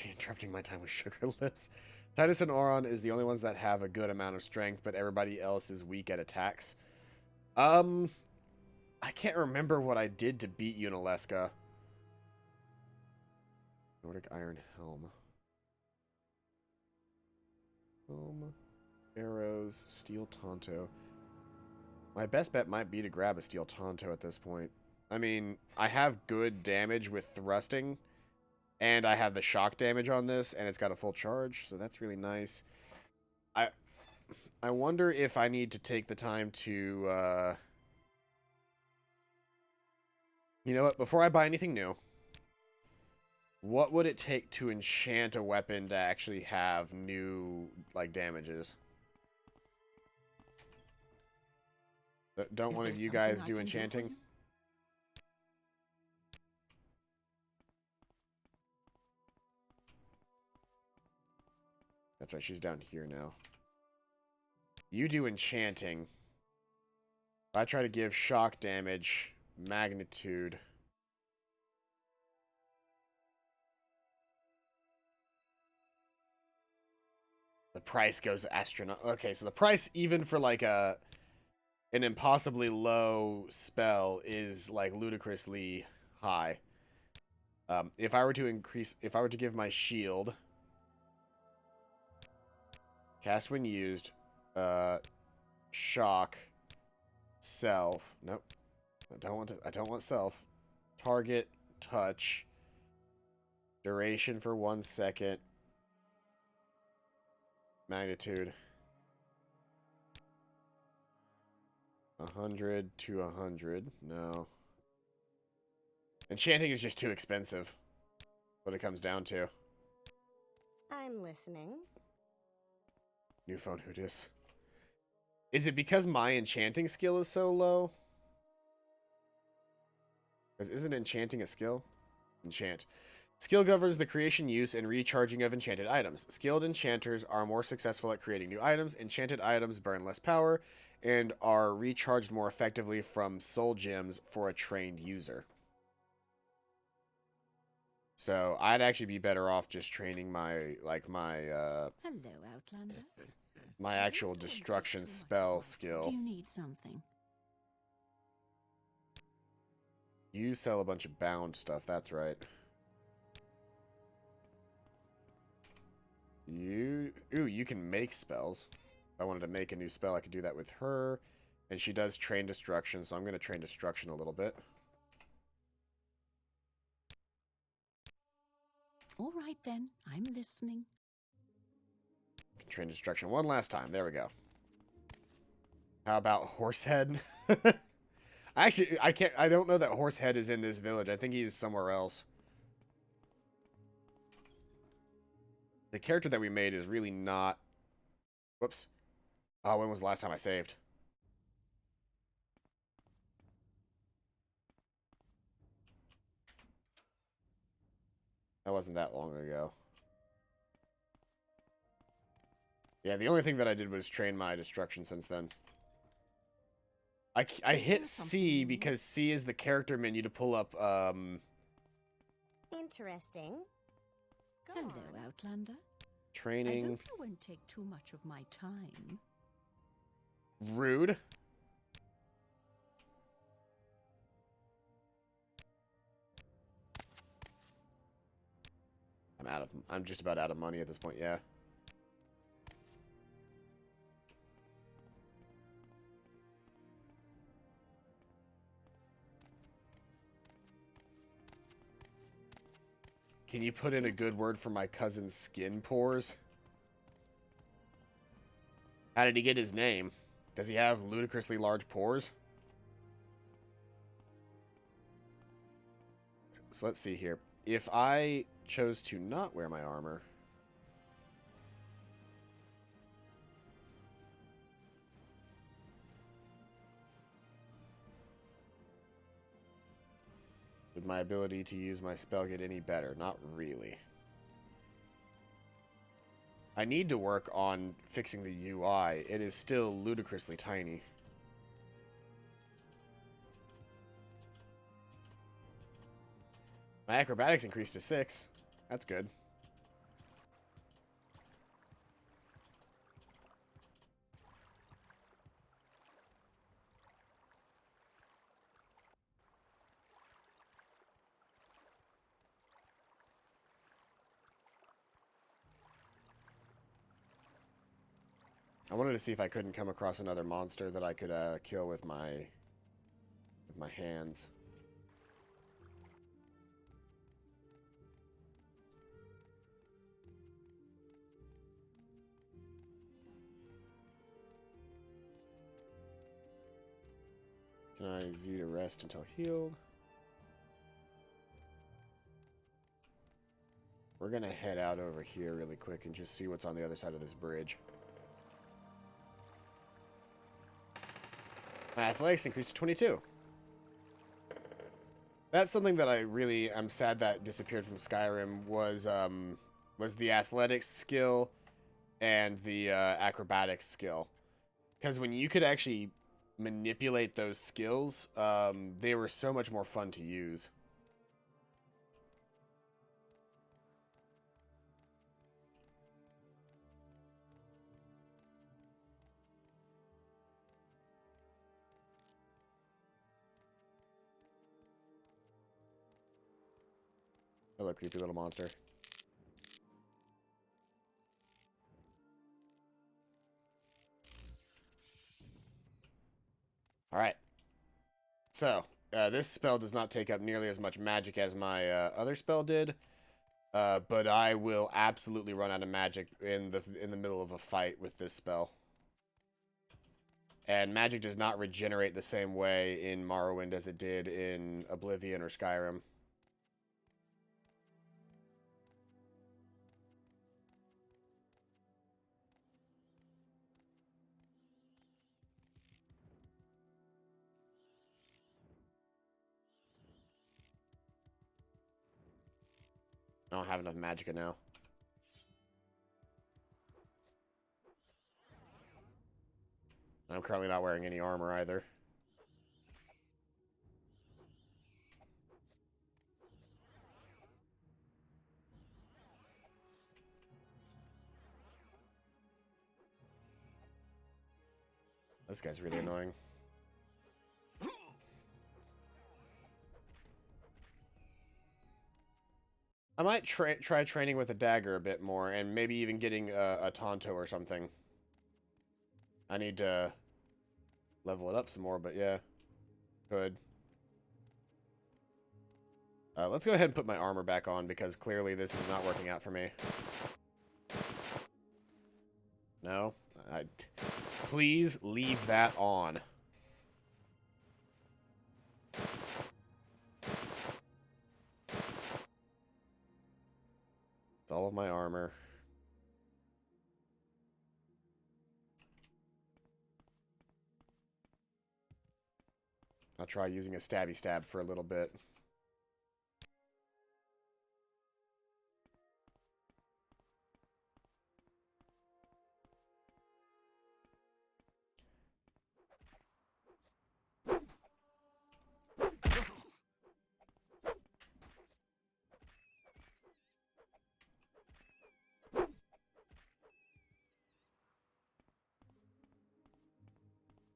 Interrupting my time with Sugar Lips. Titus and Auron is the only ones that have a good amount of strength, but everybody else is weak at attacks. I can't remember what I did to beat Unalesca. Nordic Iron Helm. Arrows, Steel Tonto. My best bet might be to grab a Steel Tonto at this point. I mean, I have good damage with thrusting, and I have the shock damage on this, and it's got a full charge, so that's really nice. I wonder if I need to take the time to, you know what, before I buy anything new, what would it take to enchant a weapon to actually have new, like, damages? Don't one of you guys do enchanting? That's right, she's down here now. You do enchanting. I try to give shock damage, magnitude. The price goes astronomical. Okay, so the price even for like an impossibly low spell is like ludicrously high. If I were to give my shield, cast when used, shock, self. Nope, I don't want self. Target, touch, duration for 1 second, magnitude 100 to 100. No. Enchanting is just too expensive. What it comes down to. I'm listening. New phone, who dis? Is it because my enchanting skill is so low? Because isn't enchanting a skill? Enchant. Skill governs the creation, use, and recharging of enchanted items. Skilled enchanters are more successful at creating new items. Enchanted items burn less power and are recharged more effectively from soul gems for a trained user. So I'd actually be better off just training my Hello, Outlander. my actual destruction spell skill. Do you need something? You sell a bunch of bound stuff, that's right. You can make spells. If I wanted to make a new spell, I could do that with her. And she does train destruction, so I'm going to train destruction a little bit. All right, then. I'm listening. Train destruction one last time. There we go. How about Horsehead? Actually, I don't know that Horsehead is in this village. I think he's somewhere else. The character that we made is really not... Whoops. Oh, when was the last time I saved? That wasn't that long ago. Yeah, the only thing that I did was train my destruction since then. I hit C because C is the character menu to pull up, Interesting. Hello, Outlander. Training. I hope you won't take too much of my time. Rude. I'm just about out of money at this point, yeah. Can you put in a good word for my cousin's skin pores? How did he get his name? Does he have ludicrously large pores? So let's see here. If I chose to not wear my armor... Would my ability to use my spell get any better? Not really. I need to work on fixing the UI. It is still ludicrously tiny. My acrobatics increased to 6. That's good. I wanted to see if I couldn't come across another monster that I could kill with my hands. Can I Z to rest until healed? We're gonna head out over here really quick and just see what's on the other side of this bridge. My athletics increased to 22. That's something that I really am sad that disappeared from Skyrim was the athletics skill and the acrobatics skill. Because when you could actually manipulate those skills, they were so much more fun to use. Hello, creepy little monster. Alright. So, this spell does not take up nearly as much magic as my other spell did. But I will absolutely run out of magic in the middle of a fight with this spell. And magic does not regenerate the same way in Morrowind as it did in Oblivion or Skyrim. I don't have enough magicka now. I'm currently not wearing any armor either. This guy's really annoying. I might try training with a dagger a bit more, and maybe even getting a Tonto or something. I need to level it up some more, but yeah. Good. Let's go ahead and put my armor back on, because clearly this is not working out for me. No? Please leave that on. It's all of my armor. I'll try using a stabby stab for a little bit.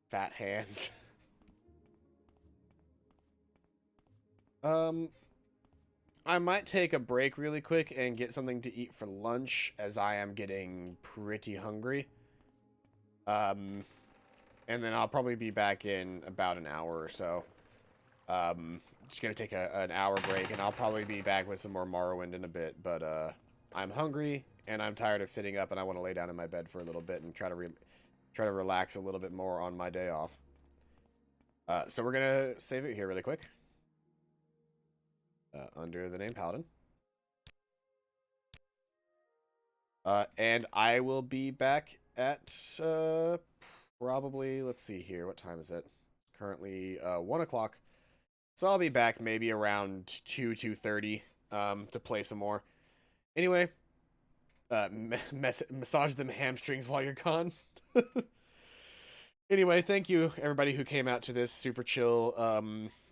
Fat hands. I might take a break really quick and get something to eat for lunch, as I am getting pretty hungry. And then I'll probably be back in about an hour or so. Just gonna take an hour break, and I'll probably be back with some more Morrowind in a bit. But I'm hungry, and I'm tired of sitting up, and I want to lay down in my bed for a little bit and try to relax a little bit more on my day off. So we're gonna save it here really quick. Under the name Paladin. And I will be back at probably, let's see here, what time is it? Currently 1 o'clock. So I'll be back maybe around 2:30 to play some more. Anyway, massage them hamstrings while you're gone. Anyway, thank you, everybody who came out to this super chill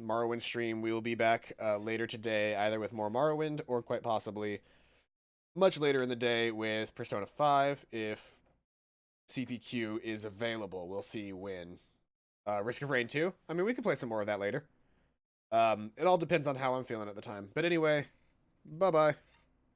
Morrowind stream. We will be back later today, either with more Morrowind, or quite possibly much later in the day with Persona 5, if CPQ is available. We'll see when. Risk of Rain 2? I mean, we can play some more of that later. It all depends on how I'm feeling at the time. But anyway, bye-bye.